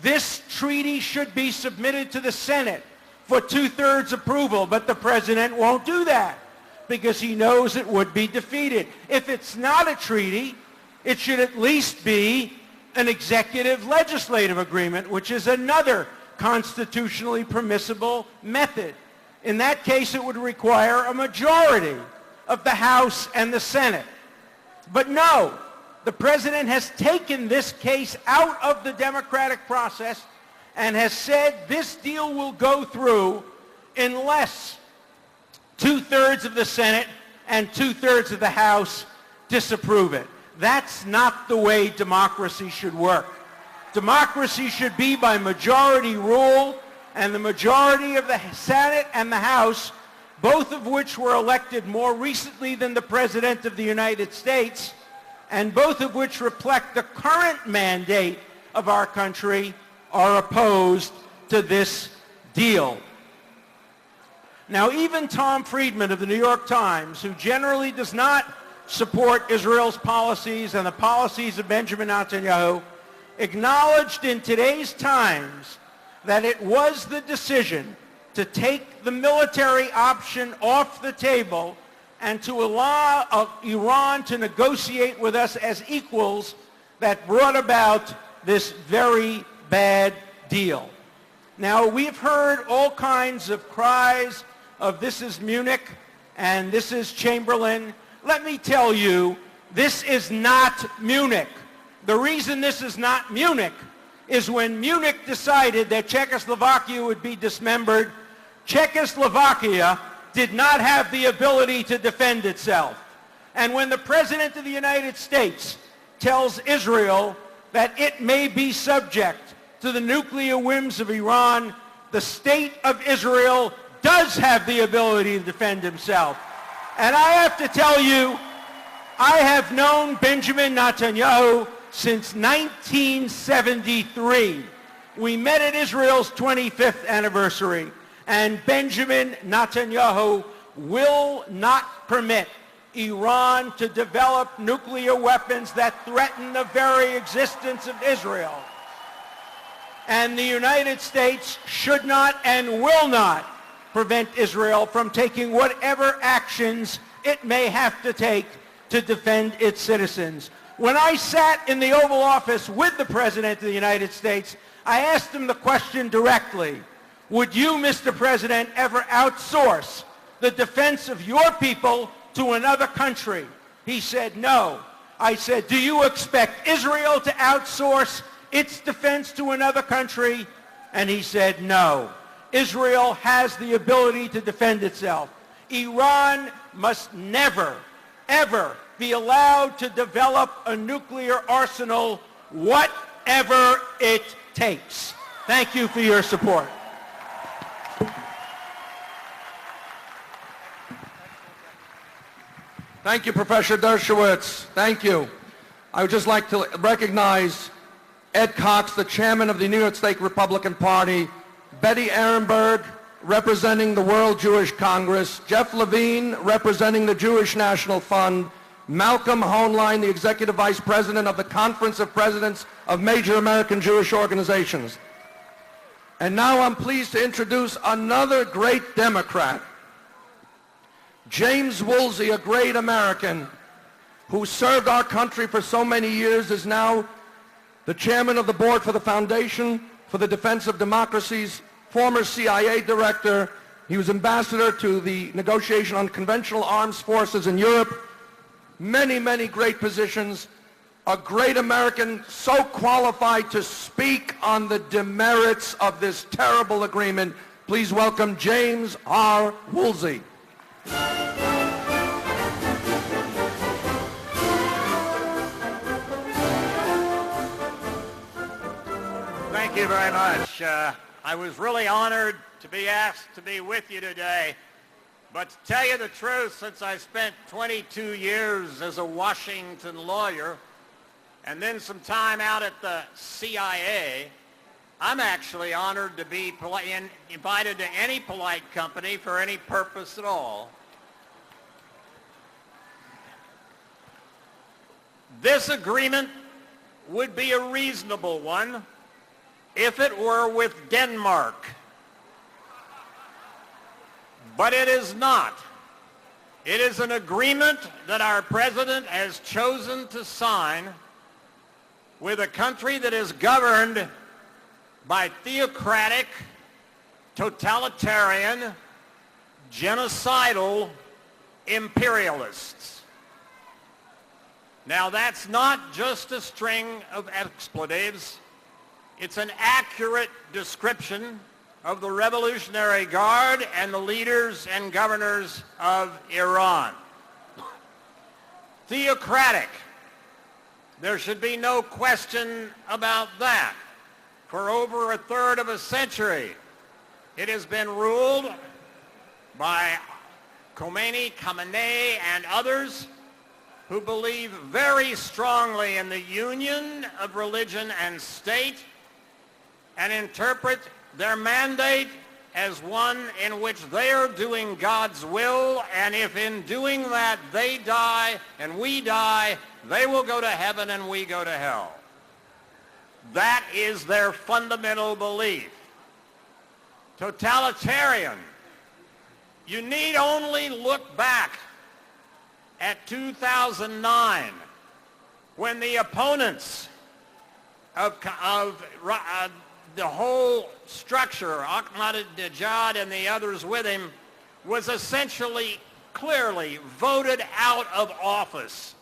This treaty should be submitted to the Senate for 2/3 approval, but the president won't do that because he knows it would be defeated. If it's not a treaty, it should at least be an executive legislative agreement, which is another constitutionally permissible method. In that case, it would require a majority of the House and the Senate. But no, the president has taken this case out of the democratic process and has said this deal will go through unless 2/3 of the Senate and 2/3 of the House disapprove it. That's not the way democracy should work. Democracy should be by majority rule, and the majority of the Senate and the House, both of which were elected more recently than the President of the United States, and both of which reflect the current mandate of our country, are opposed to this deal. Now, even Tom Friedman of the New York Times, who generally does not support Israel's policies and the policies of Benjamin Netanyahu, acknowledged in today's Times that it was the decision to take the military option off the table and to allow Iran to negotiate with us as equals that brought about this very bad deal. Now, we've heard all kinds of cries of this is Munich and this is Chamberlain. Let me tell you, this is not Munich. The reason this is not Munich is when Munich decided that Czechoslovakia would be dismembered, Czechoslovakia did not have the ability to defend itself. And when the President of the United States tells Israel that it may be subject to the nuclear whims of Iran, the state of Israel does have the ability to defend himself. And I have to tell you, I have known Benjamin Netanyahu since 1973. We met at Israel's 25th anniversary, and Benjamin Netanyahu will not permit Iran to develop nuclear weapons that threaten the very existence of Israel. And the United States should not and will not prevent Israel from taking whatever actions it may have to take to defend its citizens. When I sat in the Oval Office with the President of the United States, I asked him the question directly, would you, Mr. President, ever outsource the defense of your people to another country? He said no. I said, do you expect Israel to outsource its defense to another country? And he said no. Israel has the ability to defend itself. Iran must never, ever be allowed to develop a nuclear arsenal, whatever it takes. Thank you for your support. Thank you, Professor Dershowitz. Thank you. I would just like to recognize Ed Cox, the chairman of the New York State Republican Party, Betty Ehrenberg, representing the World Jewish Congress, Jeff Levine, representing the Jewish National Fund, Malcolm Hoenlein, the executive vice president of the Conference of Presidents of Major American Jewish Organizations. And now I'm pleased to introduce another great Democrat, James Woolsey, a great American who served our country for so many years, is now the chairman of the board for the Foundation for the Defense of Democracies, former CIA director. He was ambassador to the Negotiation on Conventional Arms Forces in Europe. Many, many great positions. A great American, so qualified to speak on the demerits of this terrible agreement. Please welcome James R. Woolsey. Thank you very much. I was really honored to be asked to be with you today. But to tell you the truth, since I spent 22 years as a Washington lawyer and then some time out at the CIA, I'm actually honored to be invited to any polite company for any purpose at all. This agreement would be a reasonable one if it were with Denmark. But it is not. It is an agreement that our president has chosen to sign with a country that is governed by theocratic, totalitarian, genocidal imperialists. Now, that's not just a string of expletives. It's an accurate description of the Revolutionary Guard and the leaders and governors of Iran. Theocratic. There should be no question about that. For over a third of a century, it has been ruled by Khamenei and others who believe very strongly in the union of religion and state and interpret their mandate as one in which they are doing God's will, and if in doing that they die and we die, they will go to heaven and we go to hell. That is their fundamental belief. Totalitarian. You need only look back at 2009 when the opponents of the whole structure, Ahmadinejad and the others with him, was essentially clearly voted out of office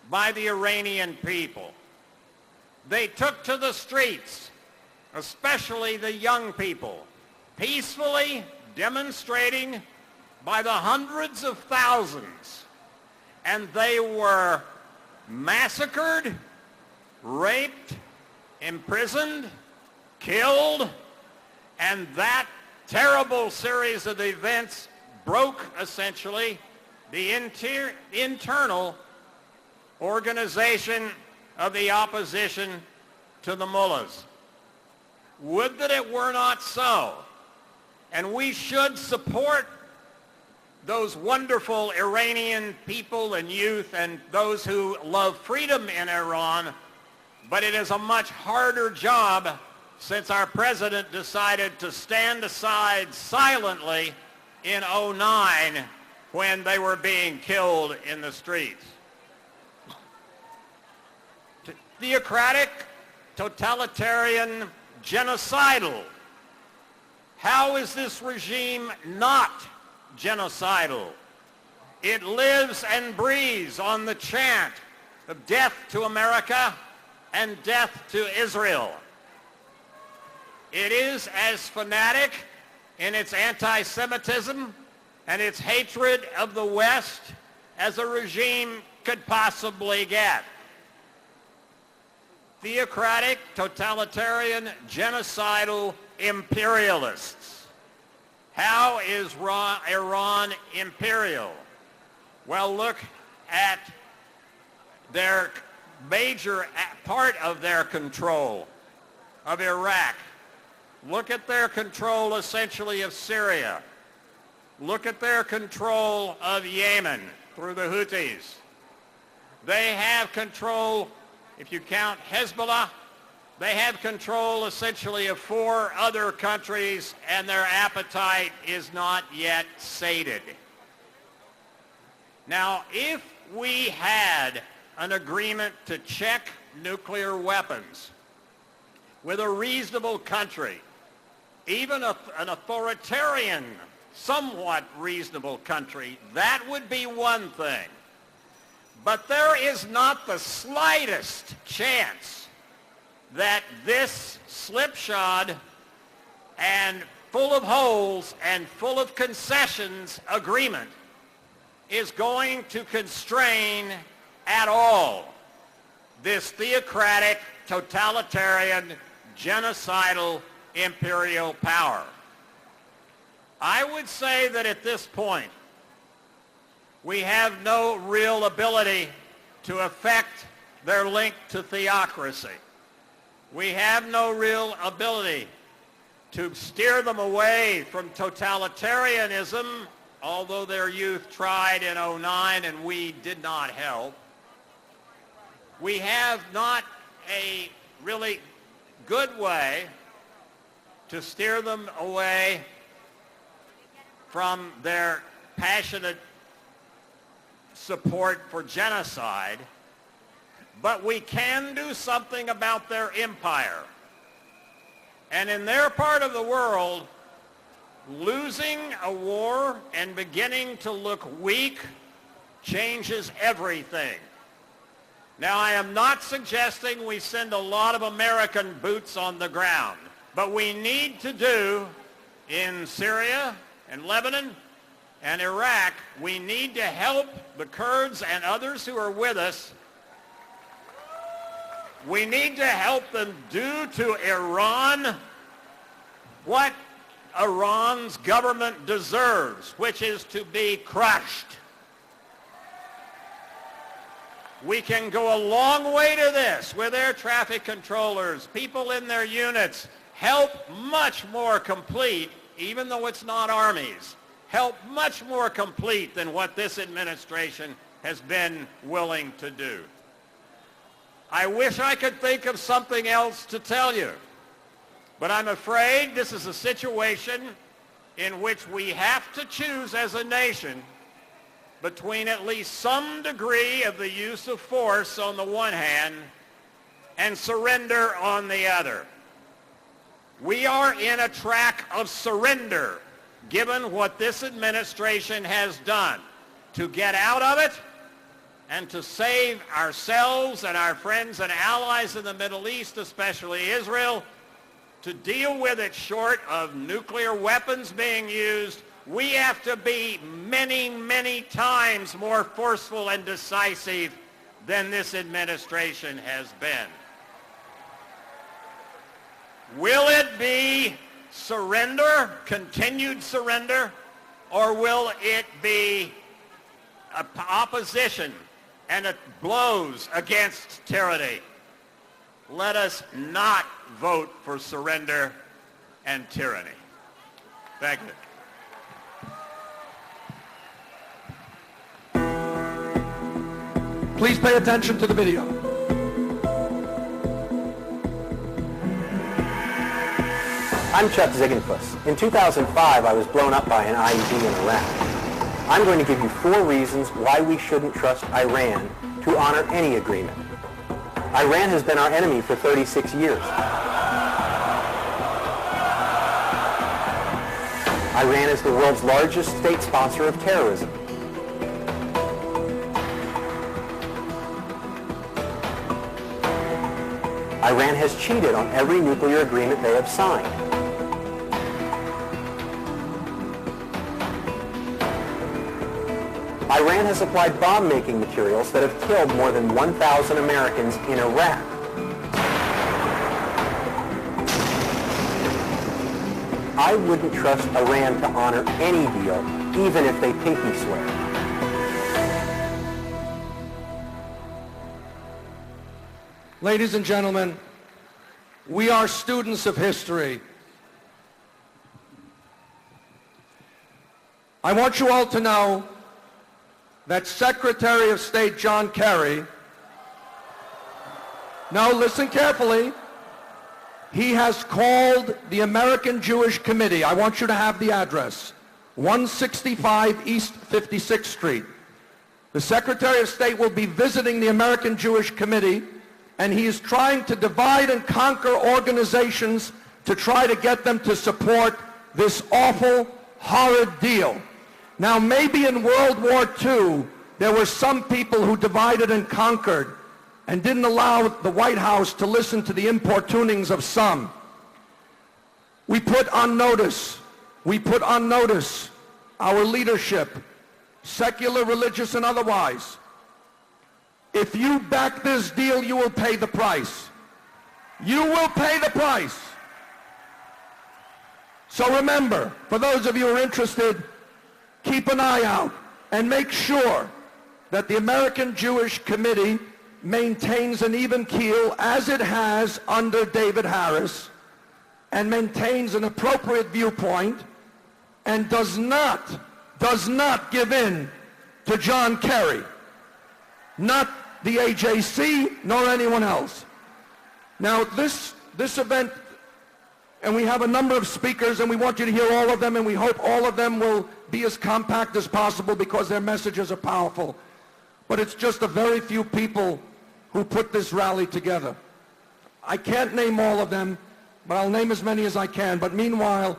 by the Iranian people. They took to the streets, especially the young people, peacefully demonstrating by the hundreds of thousands, and they were massacred, raped, imprisoned, killed, and that terrible series of events broke essentially the internal organization of the opposition to the mullahs. Would that it were not so. And we should support those wonderful Iranian people and youth and those who love freedom in Iran, but it is a much harder job since our president decided to stand aside silently in 2009 when they were being killed in the streets. Theocratic, totalitarian, genocidal. How is this regime not genocidal? It lives and breathes on the chant of death to America and death to Israel. It is as fanatic in its anti-Semitism and its hatred of the West as a regime could possibly get. Theocratic, totalitarian, genocidal imperialists. How is Iran imperial? Well, look at their major part of their control of Iraq. Look at their control essentially of Syria. Look at their control of Yemen through the Houthis. They have control, if you count Hezbollah, they have control essentially of 4 other countries, and their appetite is not yet sated. Now, if we had an agreement to check nuclear weapons with a reasonable country, even an authoritarian, somewhat reasonable country, that would be one thing. But there is not the slightest chance that this slipshod and full of holes and full of concessions agreement is going to constrain at all this theocratic, totalitarian, genocidal imperial power. I would say that at this point, we have no real ability to affect their link to theocracy. We have no real ability to steer them away from totalitarianism, although their youth tried in 2009 and we did not help. We have not a really good way to steer them away from their passionate support for genocide, but we can do something about their empire. And in their part of the world, losing a war and beginning to look weak changes everything. Now, I am not suggesting we send a lot of American boots on the ground, but we need to do in Syria and Lebanon and Iraq, we need to help the Kurds and others who are with us. We need to help them do to Iran what Iran's government deserves, which is to be crushed. We can go a long way to this with air traffic controllers, people in their units, help much more complete, even though it's not armies, help much more complete than what this administration has been willing to do. I wish I could think of something else to tell you, but I'm afraid this is a situation in which we have to choose as a nation between at least some degree of the use of force on the one hand and surrender on the other. We are in a track of surrender, given what this administration has done. To get out of it and to save ourselves and our friends and allies in the Middle East, especially Israel, to deal with it short of nuclear weapons being used, we have to be many, many times more forceful and decisive than this administration has been. Will it be surrender, continued surrender, or will it be opposition and it blows against tyranny. Let us not vote for surrender and tyranny. Thank you. Please pay attention to the video. I'm Chuck Ziegenfuss. In 2005, I was blown up by an IED in Iraq. I'm going to give you 4 reasons why we shouldn't trust Iran to honor any agreement. Iran has been our enemy for 36 years. Iran is the world's largest state sponsor of terrorism. Iran has cheated on every nuclear agreement they have signed. Iran has applied bomb-making materials that have killed more than 1,000 Americans in Iraq. I wouldn't trust Iran to honor any deal, even if they pinky swear. Ladies and gentlemen, we are students of history. I want you all to know that Secretary of State John Kerry, now listen carefully, he has called the American Jewish Committee. I want you to have the address, 165 East 56th Street. The Secretary of State will be visiting the American Jewish Committee, and he is trying to divide and conquer organizations to try to get them to support this awful, horrid deal. Now, maybe in World War II, there were some people who divided and conquered and didn't allow the White House to listen to the importunings of some. We put on notice our leadership, secular, religious, and otherwise. If you back this deal, you will pay the price. You will pay the price. So remember, for those of you who are interested, keep an eye out and make sure that the American Jewish Committee maintains an even keel, as it has under David Harris, and maintains an appropriate viewpoint, and does not give in to John Kerry. Not the AJC, nor anyone else. Now, this event, and we have a number of speakers, and we want you to hear all of them, and we hope all of them will be as compact as possible because their messages are powerful. But it's just a very few people who put this rally together. I can't name all of them, but I'll name as many as I can. But meanwhile,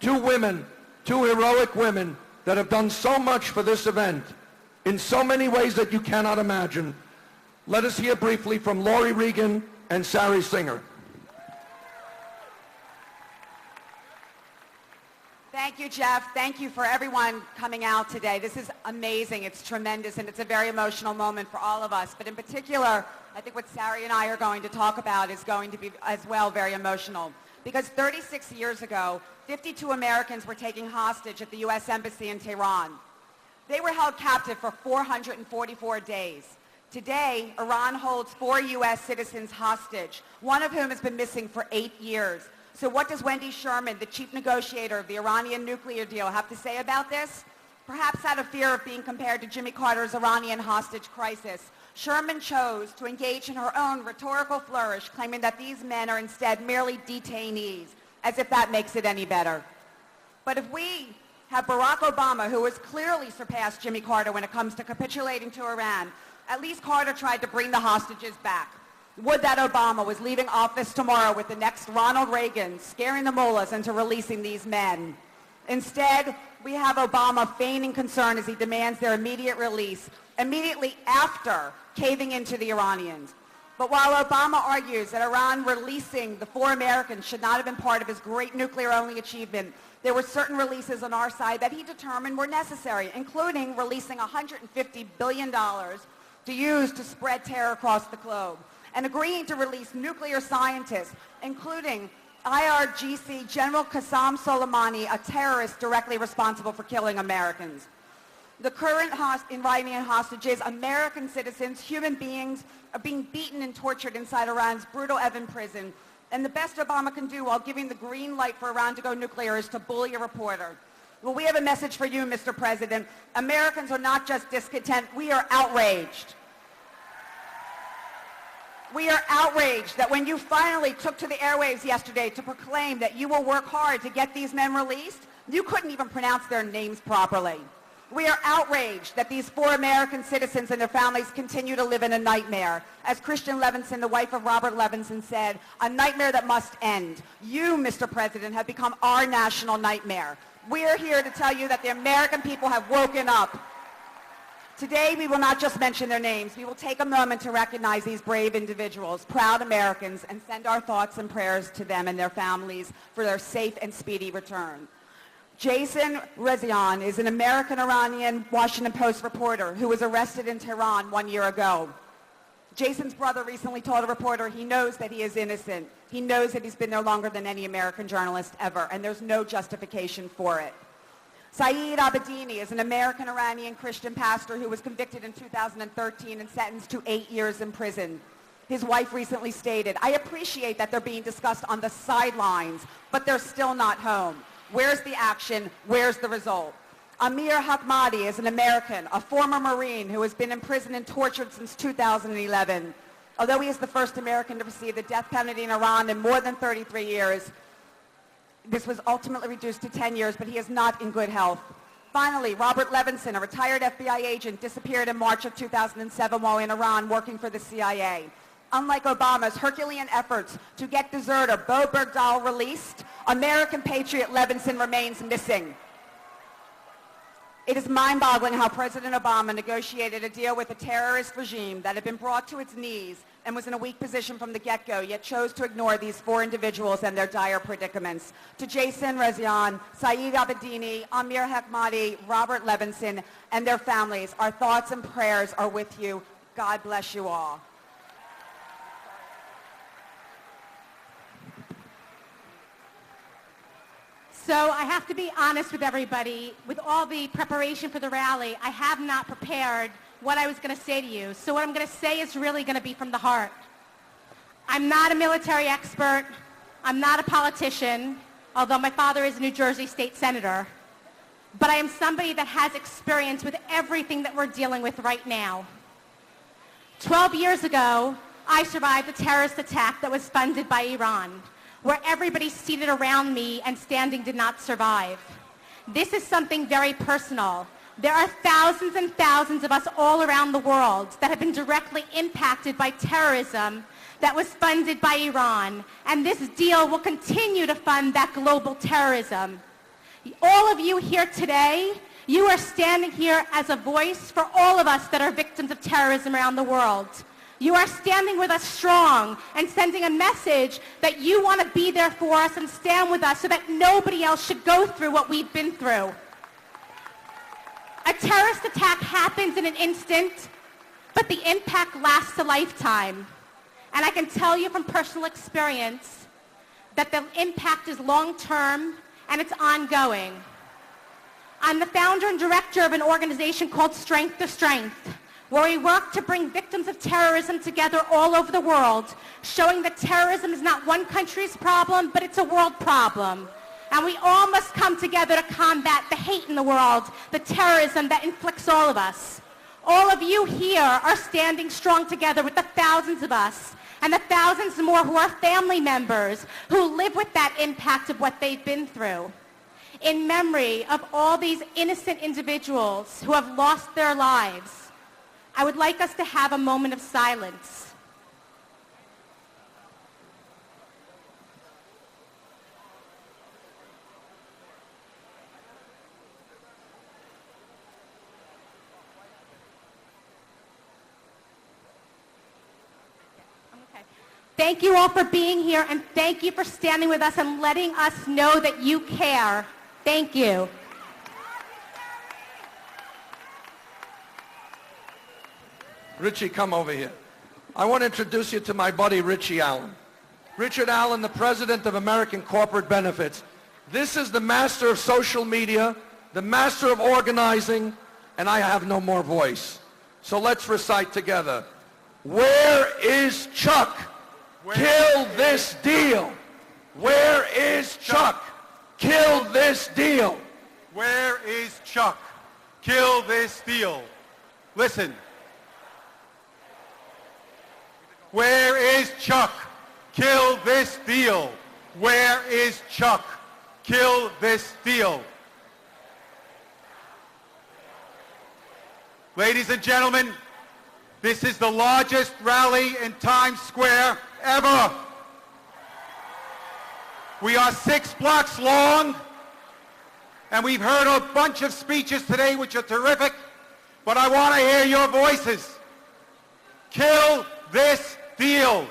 2 women, 2 heroic women that have done so much for this event, in so many ways that you cannot imagine. Let us hear briefly from Lori Regan and Sari Singer. Thank you, Jeff. Thank you for everyone coming out today. This is amazing. It's tremendous, and it's a very emotional moment for all of us. But in particular, I think what Sari and I are going to talk about is going to be as well very emotional. Because 36 years ago, 52 Americans were taken hostage at the U.S. Embassy in Tehran. They were held captive for 444 days. Today, Iran holds 4 U.S. citizens hostage, one of whom has been missing for 8 years. So what does Wendy Sherman, the chief negotiator of the Iranian nuclear deal, have to say about this? Perhaps out of fear of being compared to Jimmy Carter's Iranian hostage crisis, Sherman chose to engage in her own rhetorical flourish, claiming that these men are instead merely detainees, as if that makes it any better. But if we have Barack Obama, who has clearly surpassed Jimmy Carter when it comes to capitulating to Iran, at least Carter tried to bring the hostages back. Would that Obama was leaving office tomorrow with the next Ronald Reagan, scaring the mullahs into releasing these men. Instead, we have Obama feigning concern as he demands their immediate release, immediately after caving into the Iranians. But while Obama argues that Iran releasing the 4 Americans should not have been part of his great nuclear-only achievement, there were certain releases on our side that he determined were necessary, including releasing $150 billion to use to spread terror across the globe, and agreeing to release nuclear scientists, including IRGC General Qassem Soleimani, a terrorist directly responsible for killing Americans. The current Iranian hostages, American citizens, human beings, are being beaten and tortured inside Iran's brutal Evin prison. And the best Obama can do while giving the green light for Iran to go nuclear is to bully a reporter. Well, we have a message for you, Mr. President. Americans are not just discontent. We are outraged. We are outraged that when you finally took to the airwaves yesterday to proclaim that you will work hard to get these men released, you couldn't even pronounce their names properly. We are outraged that these 4 American citizens and their families continue to live in a nightmare. As Christian Levinson, the wife of Robert Levinson, said, a nightmare that must end. You, Mr. President, have become our national nightmare. We are here to tell you that the American people have woken up. Today, we will not just mention their names. We will take a moment to recognize these brave individuals, proud Americans, and send our thoughts and prayers to them and their families for their safe and speedy return. Jason Rezaian is an American-Iranian Washington Post reporter who was arrested in Tehran 1 year ago. Jason's brother recently told a reporter he knows that he is innocent. He knows that he's been there longer than any American journalist ever, and there's no justification for it. Saeed Abedini is an American-Iranian Christian pastor who was convicted in 2013 and sentenced to 8 years in prison. His wife recently stated, I appreciate that they're being discussed on the sidelines, but they're still not home. Where's the action? Where's the result? Amir Hakmadi is an American, a former Marine who has been in prison and tortured since 2011. Although he is the first American to receive the death penalty in Iran in more than 33 years, this was ultimately reduced to 10 years, but he is not in good health. Finally, Robert Levinson, a retired FBI agent, disappeared in March of 2007 while in Iran working for the CIA. Unlike Obama's Herculean efforts to get deserter Bo Bergdahl released, American patriot Levinson remains missing. It is mind-boggling how President Obama negotiated a deal with a terrorist regime that had been brought to its knees and was in a weak position from the get-go, yet chose to ignore these 4 individuals and their dire predicaments. To Jason Rezaian, Saeed Abedini, Amir Hakmadi, Robert Levinson, and their families, our thoughts and prayers are with you. God bless you all. So I have to be honest with everybody. With all the preparation for the rally, I have not prepared what I was going to say to you. So what I'm going to say is really going to be from the heart. I'm not a military expert. I'm not a politician, although my father is a New Jersey state senator. But I am somebody that has experience with everything that we're dealing with right now. 12 years ago, I survived a terrorist attack that was funded by Iran, where everybody seated around me and standing did not survive. This is something very personal. There are thousands and thousands of us all around the world that have been directly impacted by terrorism that was funded by Iran, and this deal will continue to fund that global terrorism. All of you here today, you are standing here as a voice for all of us that are victims of terrorism around the world. You are standing with us strong and sending a message that you want to be there for us and stand with us so that nobody else should go through what we've been through. A terrorist attack happens in an instant, but the impact lasts a lifetime. And I can tell you from personal experience that the impact is long-term and it's ongoing. I'm the founder and director of an organization called Strength to Strength, where we work to bring victims of terrorism together all over the world, showing that terrorism is not one country's problem, but it's a world problem. And we all must come together to combat the hate in the world, the terrorism that inflicts all of us. All of you here are standing strong together with the thousands of us and the thousands more who are family members who live with that impact of what they've been through. In memory of all these innocent individuals who have lost their lives, I would like us to have a moment of silence. Thank you all for being here, and thank you for standing with us and letting us know that you care. Thank you. Richie, come over here. I want to introduce you to my buddy, Richie Allen. Richard Allen, the president of American Corporate Benefits. This is the master of social media, the master of organizing, and I have no more voice. So let's recite together. Where is Chuck? Kill this deal. Where is Chuck? Kill this deal. Where is Chuck? Kill this deal. Listen. Where is Chuck? Kill this deal. Where is Chuck? Kill this deal. Ladies and gentlemen, this is the largest rally in Times Square ever. We are 6 blocks long, and we've heard a bunch of speeches today which are terrific, but I want to hear your voices. Kill this deal.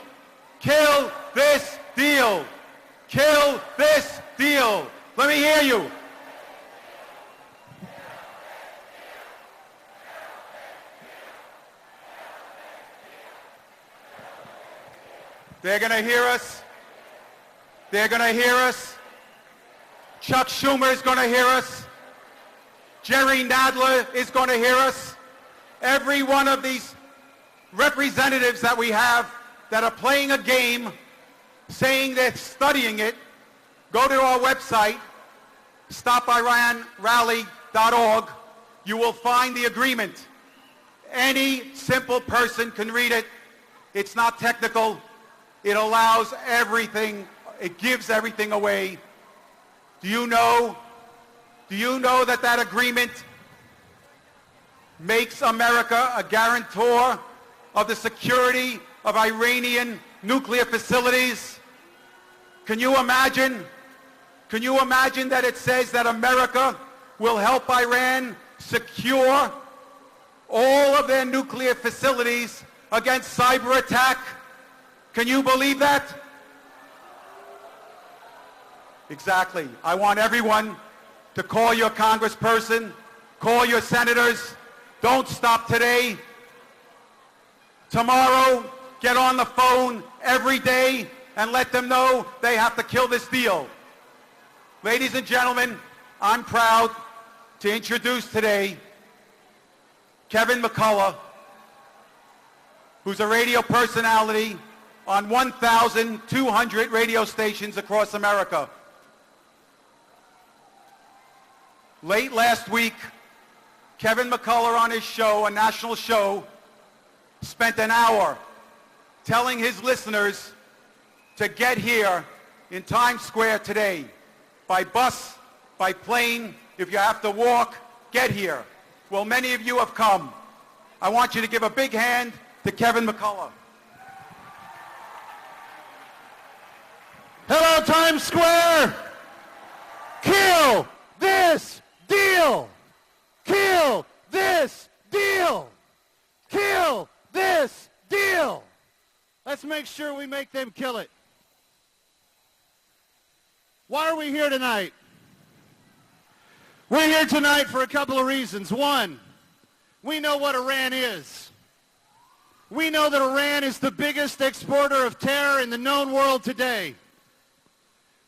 Kill this deal. Kill this deal. Let me hear you. They're going to hear us. They're going to hear us. Chuck Schumer is going to hear us. Jerry Nadler is going to hear us. Every one of these representatives that we have that are playing a game, saying they're studying it, go to our website, stopiranrally.org. You will find the agreement. Any simple person can read it. It's not technical. It allows everything. It gives everything away. Do you know that that agreement makes America a guarantor of the security of Iranian nuclear facilities? Can you imagine? Can you imagine that it says that America will help Iran secure all of their nuclear facilities against cyber attack? Can you believe that? Exactly. I want everyone to call your congressperson, call your senators. Don't stop today. Tomorrow, get on the phone every day and let them know they have to kill this deal. Ladies and gentlemen, I'm proud to introduce today Kevin McCullough, who's a radio personality on 1,200 radio stations across America. Late last week, Kevin McCullough on his show, a national show, spent an hour telling his listeners to get here in Times Square today. By bus, by plane, if you have to walk, get here. Well, many of you have come. I want you to give a big hand to Kevin McCullough. Hello, Times Square! Kill this deal! Kill this deal! Kill this deal! Let's make sure we make them kill it. Why are we here tonight? We're here tonight for a couple of reasons. One, we know what Iran is. We know that Iran is the biggest exporter of terror in the known world today.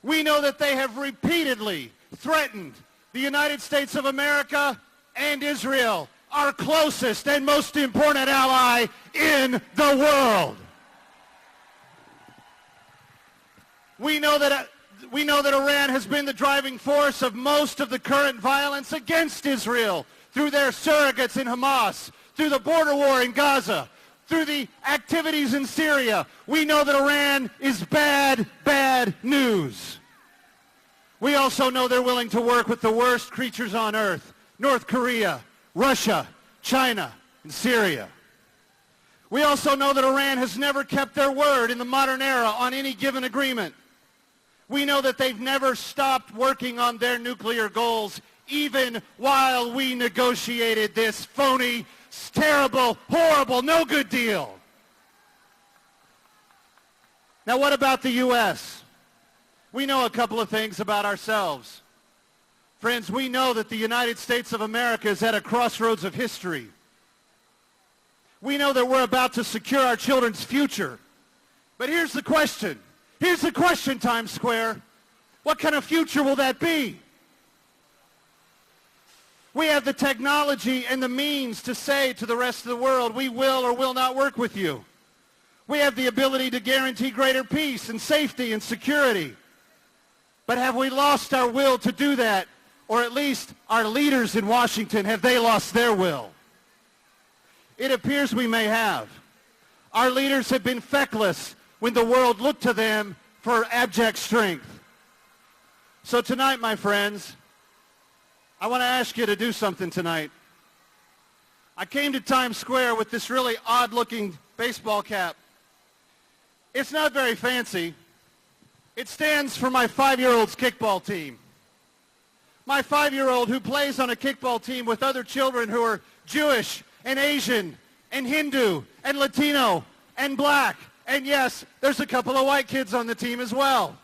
We know that they have repeatedly threatened the United States of America and Israel, our closest and most important ally in the world. We know that Iran has been the driving force of most of the current violence against Israel through their surrogates in Hamas, through the border war in Gaza, through the activities in Syria. We know that Iran is bad, bad news. We also know they're willing to work with the worst creatures on earth, North Korea, Russia, China, and Syria. We also know that Iran has never kept their word in the modern era on any given agreement. We know that they've never stopped working on their nuclear goals, even while we negotiated this phony, terrible, horrible, no good deal. Now, what about the U.S.? We know a couple of things about ourselves. Friends, we know that the United States of America is at a crossroads of history. We know that we're about to secure our children's future. But here's the question. Here's the question, Times Square. What kind of future will that be? We have the technology and the means to say to the rest of the world, we will or will not work with you. We have the ability to guarantee greater peace and safety and security. But have we lost our will to do that? Or at least our leaders in Washington, have they lost their will? It appears we may have. Our leaders have been feckless when the world looked to them for abject strength. So tonight, my friends, I want to ask you to do something tonight. I came to Times Square with this really odd-looking baseball cap. It's not very fancy. It stands for my 5-year-old's kickball team. My 5-year-old who plays on a kickball team with other children who are Jewish and Asian and Hindu and Latino and black. And yes, there's a couple of white kids on the team as well.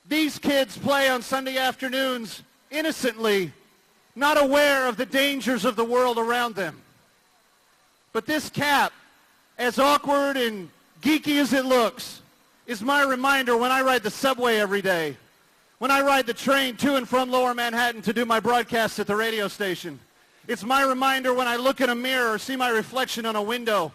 These kids play on Sunday afternoons innocently, not aware of the dangers of the world around them. But this cap, as awkward and geeky as it looks, is my reminder when I ride the subway every day, when I ride the train to and from Lower Manhattan to do my broadcast at the radio station. It's my reminder when I look in a mirror or see my reflection on a window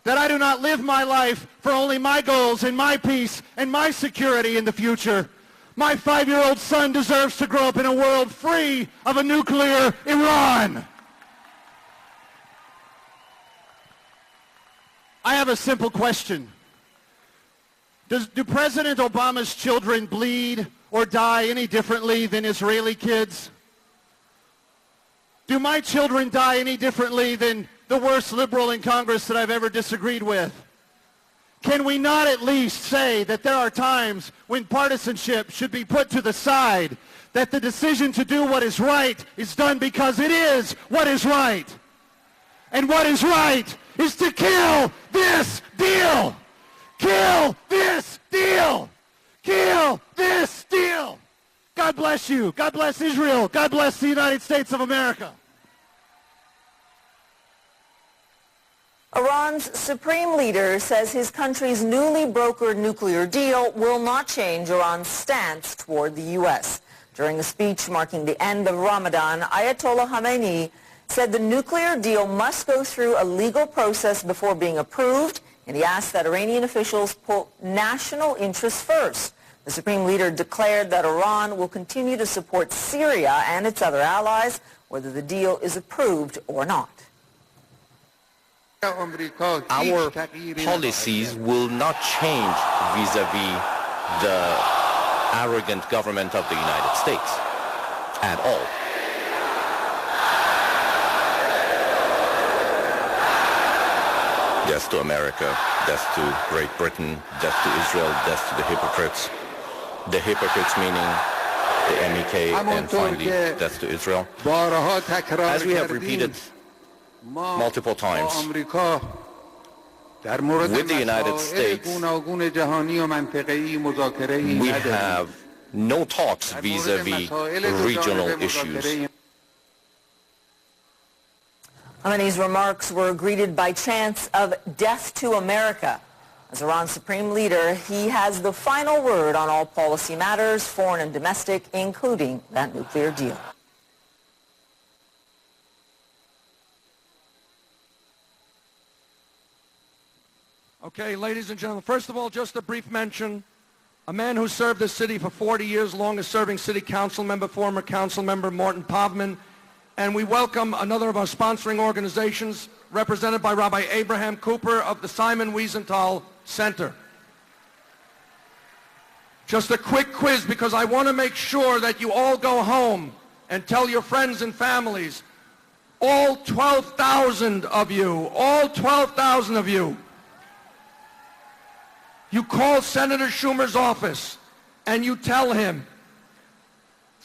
that I do not live my life for only my goals and my peace and my security in the future. My 5-year-old son deserves to grow up in a world free of a nuclear Iran. I have a simple question. Do President Obama's children bleed or die any differently than Israeli kids? Do my children die any differently than the worst liberal in Congress that I've ever disagreed with? Can we not at least say that there are times when partisanship should be put to the side, that the decision to do what is right is done because it is what is right? And what is right is to kill this deal. Kill this deal. Kill this deal. God bless you. God bless Israel. God bless the United States of America. Iran's supreme leader says his country's newly brokered nuclear deal will not change Iran's stance toward the U.S. During a speech marking the end of Ramadan, Ayatollah Khamenei said the nuclear deal must go through a legal process before being approved, and he asked that Iranian officials put national interests first. The supreme leader declared that Iran will continue to support Syria and its other allies, whether the deal is approved or not. Our policies will not change vis-à-vis the arrogant government of the United States at all. Death to America, death to Great Britain, death to Israel, death to the hypocrites. The hypocrites meaning the MEK, and finally death to Israel. As we have repeated multiple times, with the United States, we have no talks vis-à-vis regional issues. Khamenei's remarks were greeted by chants of death to America. As Iran's supreme leader, he has the final word on all policy matters, foreign and domestic, including that nuclear deal. Okay, ladies and gentlemen, first of all, just a brief mention. A man who served the city for 40 years, longest serving city council member, former council member Morton Povman. And we welcome another of our sponsoring organizations, represented by Rabbi Abraham Cooper of the Simon Wiesenthal Center. Just a quick quiz, because I want to make sure that you all go home and tell your friends and families, all 12,000 of you, you call Senator Schumer's office and you tell him,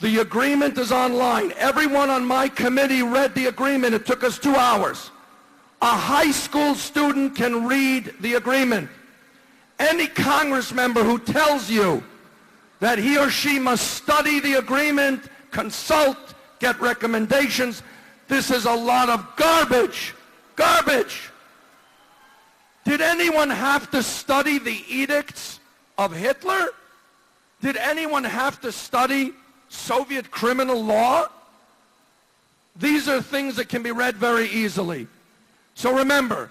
the agreement is online. Everyone on my committee read the agreement. It took us 2 hours. A high school student can read the agreement. Any Congress member who tells you that he or she must study the agreement, consult, get recommendations, this is a lot of garbage. Garbage. Did anyone have to study the edicts of Hitler? Did anyone have to study Soviet criminal law? These are things that can be read very easily. So remember,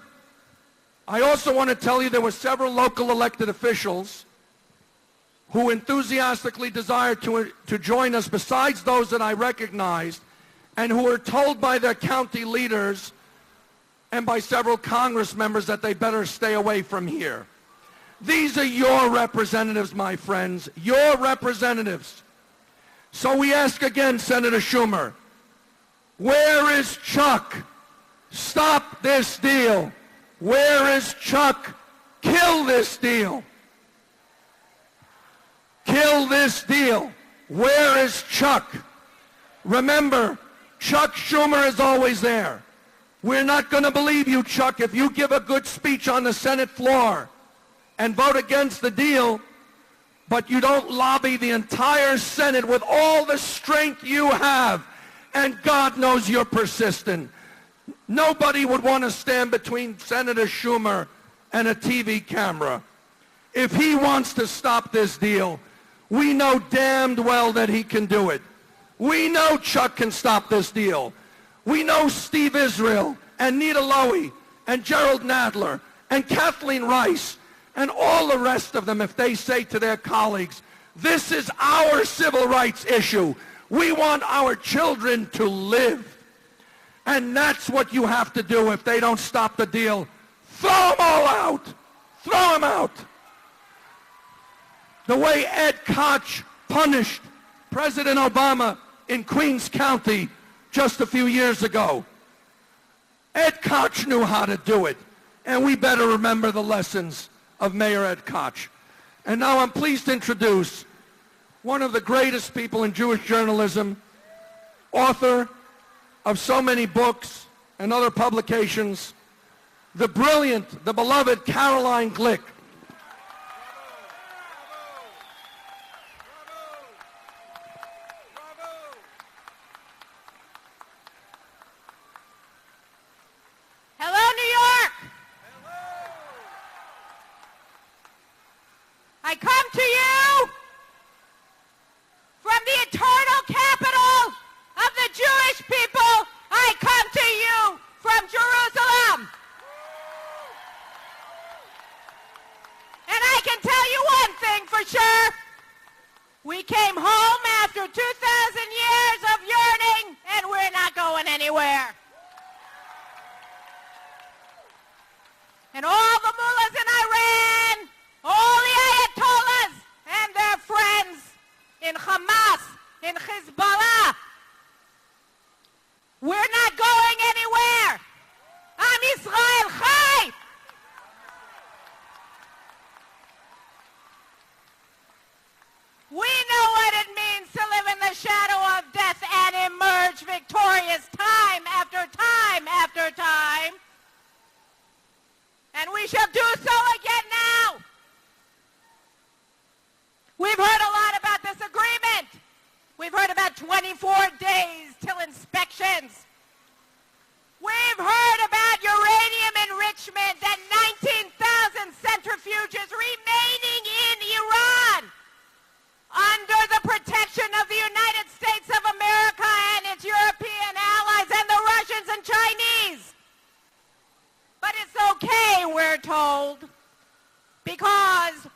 I also want to tell you there were several local elected officials who enthusiastically desired to join us besides those that I recognized, and who were told by their county leaders and by several Congress members that they better stay away from here. These are your representatives, my friends, your representatives. So we ask again, Senator Schumer, where is Chuck? Stop this deal. Where is Chuck? Kill this deal. Kill this deal. Where is Chuck? Remember, Chuck Schumer is always there. We're not going to believe you, Chuck, if you give a good speech on the Senate floor and vote against the deal, but you don't lobby the entire Senate with all the strength you have, and God knows you're persistent. Nobody would want to stand between Senator Schumer and a TV camera. If he wants to stop this deal, we know damned well that he can do it. We know Chuck can stop this deal. We know Steve Israel and Nita Lowey and Gerald Nadler and Kathleen Rice and all the rest of them, if they say to their colleagues, this is our civil rights issue. We want our children to live. And that's what you have to do if they don't stop the deal. Throw them all out. Throw them out. The way Ed Koch punished President Obama in Queens County just a few years ago. Ed Koch knew how to do it. And we better remember the lessons of Mayor Ed Koch. And now I'm pleased to introduce one of the greatest people in Jewish journalism, author of so many books and other publications, the brilliant, the beloved Caroline Glick. Hello, New York. I come to you from the eternal capital of the Jewish people. I come to you from Jerusalem. And I can tell you one thing for sure. We came home after 2,000 years of yearning, and we're not going anywhere. And all the mullahs in Iran, all the ayatollahs and their friends in Hamas, in Hezbollah, we're not going anywhere. Am Yisrael Chai. We know what it means to live in the shadow of death and emerge victorious time after time after time. And we shall do so again now. We've heard a lot about this agreement. We've heard about 24 days till inspections. We've heard about uranium enrichment and 19,000 centrifuges remaining in Iran under the protection of the United States of America and its European allies and the Russians and Chinese. But it's okay, we're told, because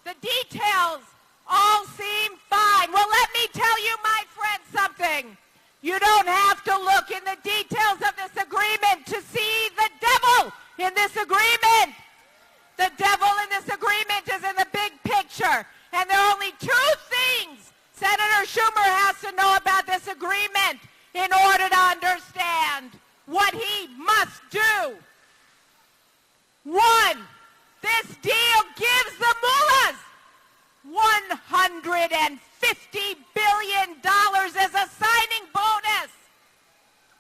the details all seem fine. Well, let me tell you, my friends, something. You don't have to look in the details of this agreement to see the devil in this agreement. The devil in this agreement is in the big picture. And there are only two things Senator Schumer has to know about this agreement in order to understand what he must do. One, this deal gives the mullahs $150 billion as a signing bonus.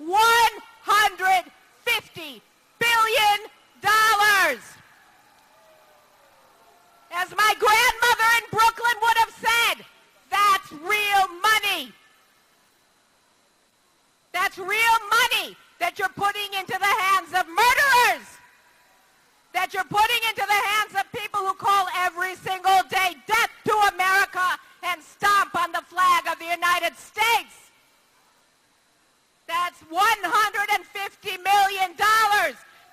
$150 billion. As my grandmother in Brooklyn would have said, that's real money. That's real money that you're putting into the hands of murderers, that you're putting into the hands of people who call every single day death to America and stomp on the flag of the United States. That's $150 million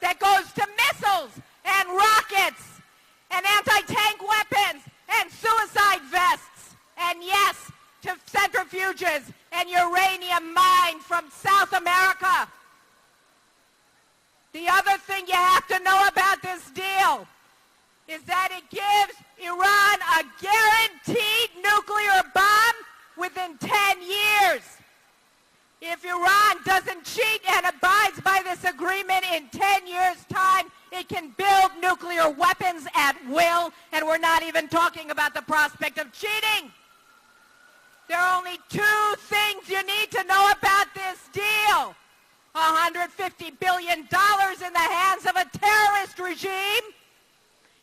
that goes to missiles and rockets and anti-tank weapons and suicide vests and, yes, to centrifuges and uranium mined from South America. The other thing you have to know about this deal is that it gives Iran a guaranteed nuclear bomb within 10 years. If Iran doesn't cheat and abides by this agreement in 10 years' time, it can build nuclear weapons at will, and we're not even talking about the prospect of cheating. There are only two things you need to know about this deal. $150 billion in the hands of a terrorist regime,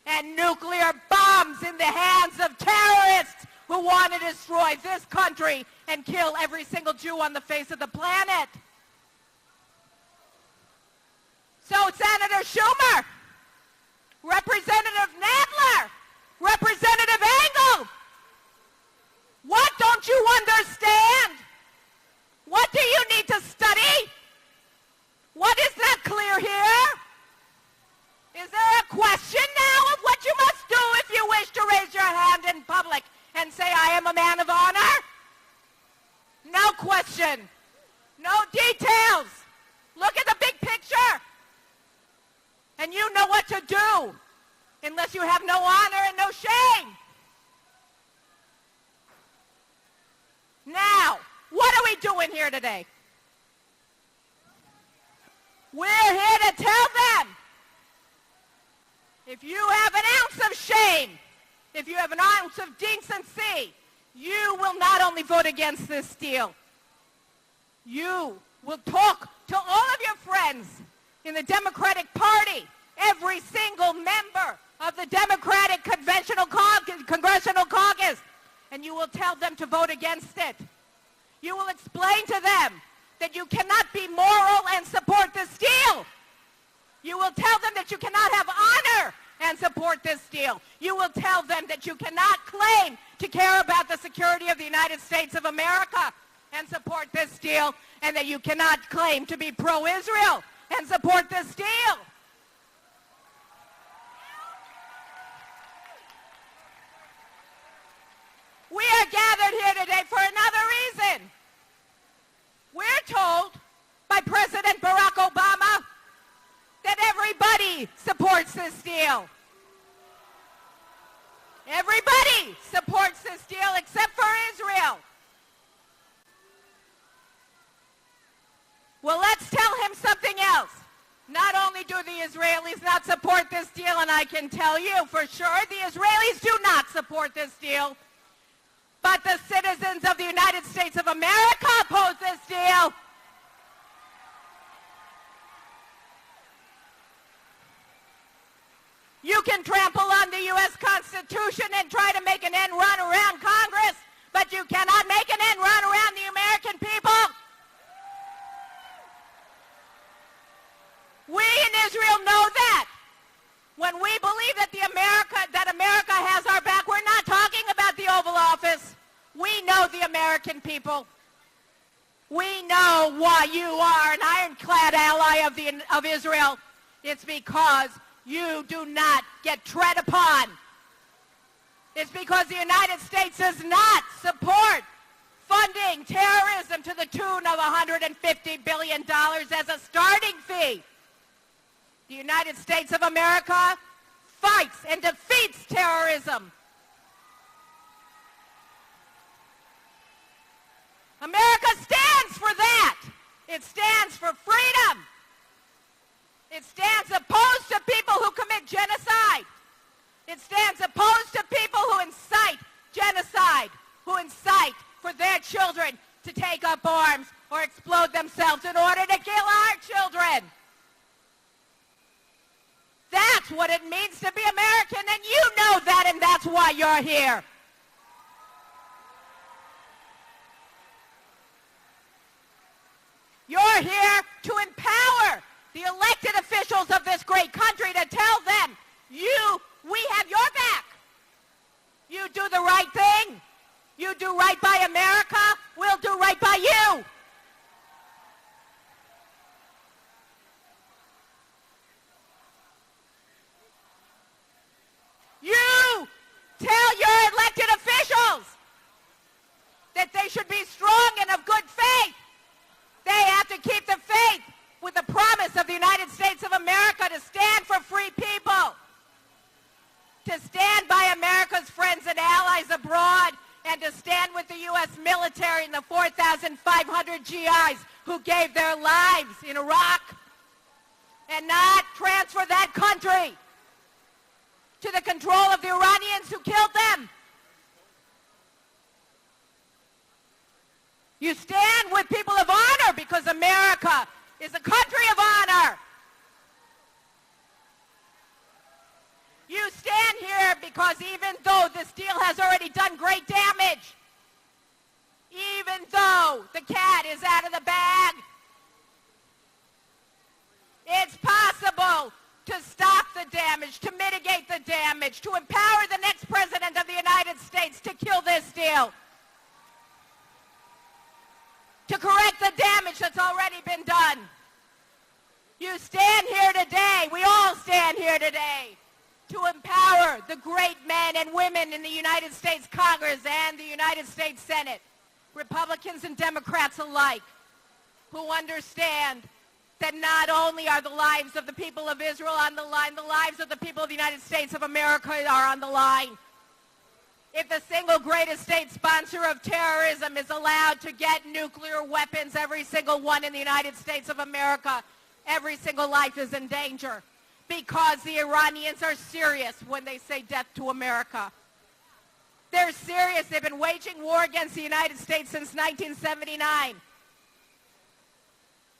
and nuclear bombs in the hands of terrorists who want to destroy this country and kill every single Jew on the face of the planet. So Senator Schumer, Representative Nadler, Representative Engel, what don't you understand? What do you need to study? What is not clear here? Is there a question now of what you must do if you wish to raise your hand in public and say, I am a man of honor? No question. No details. Look at the big picture. And you know what to do, unless you have no honor and no shame. Now, what are we doing here today? We're here to tell them, if you have an ounce of shame, if you have an ounce of decency, you will not only vote against this deal, you will talk to all of your friends in the Democratic Party, every single member of the Democratic Congressional Caucus, and you will tell them to vote against it. You will explain to them that you cannot be moral and support this deal. You will tell them that you cannot have honor and support this deal. You will tell them that you cannot claim to care about the security of the United States of America and support this deal, and that you cannot claim to be pro-Israel and support this deal. We are gathered here today for another reason. We're told by President Barack Obama that everybody supports this deal. Everybody supports this deal except for Israel. Well, let's tell him something else. Not only do the Israelis not support this deal, and I can tell you for sure the Israelis do not support this deal, but the citizens of the United States of America oppose this deal. You can trample on the U.S. Constitution and try to make an end run around Congress, but you cannot make an end run around the American people. We in Israel know that. When we believe that America has our back, we're not talking about the Oval Office. We know the American people. We know why you are an ironclad ally of Israel. It's because you do not get tread upon. It's because the United States does not support funding terrorism to the tune of $150 billion as a starting fee. The United States of America fights and defeats terrorism. America stands for that. It stands for freedom. It stands opposed to people who commit genocide. It stands opposed to people who incite genocide, who incite for their children to take up arms or explode themselves in order to kill our children. That's what it means to be American, and you know that, and that's why you're here. You're here to empower the elected officials of this great country to tell them, we have your back. You do the right thing. You do right by America. should be strong and of good faith. They have to keep the faith with the promise of the United States of America to stand for free people, to stand by America's friends and allies abroad, and to stand with the U.S. military and the 4,500 GIs who gave their lives in Iraq, and not transfer that country to the control of the Iranians who killed them. You stand with people of honor because America is a country of honor. You stand here because even though this deal has already done great damage, even though the cat is out of the bag, it's possible to stop the damage, to mitigate the damage, to empower the next president of the United States to kill this deal, to correct the damage that's already been done. You stand here today, we all stand here today, to empower the great men and women in the United States Congress and the United States Senate, Republicans and Democrats alike, who understand that not only are the lives of the people of Israel on the line, the lives of the people of the United States of America are on the line. If the single greatest state sponsor of terrorism is allowed to get nuclear weapons, every single one in the United States of America, every single life is in danger, because the Iranians are serious when they say death to America. They're serious. They've been waging war against the United States since 1979.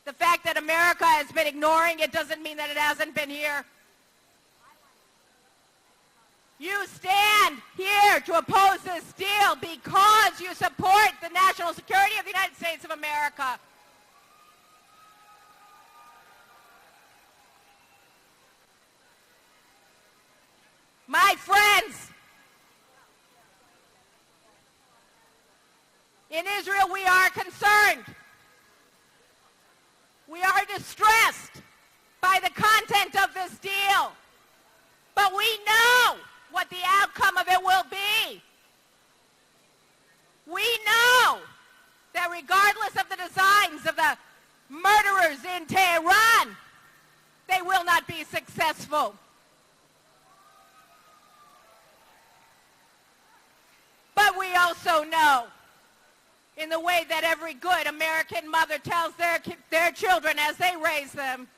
The fact that America has been ignoring it doesn't mean that it hasn't been here. You stand here to oppose this deal because you support the national security of the United States of America. My friends, in Israel we are concerned. We are distressed by the content of this deal, but we know what the outcome of it will be. We know that regardless of the designs of the murderers in Tehran, they will not be successful. But we also know, in the way that every good American mother tells their children as they raise them,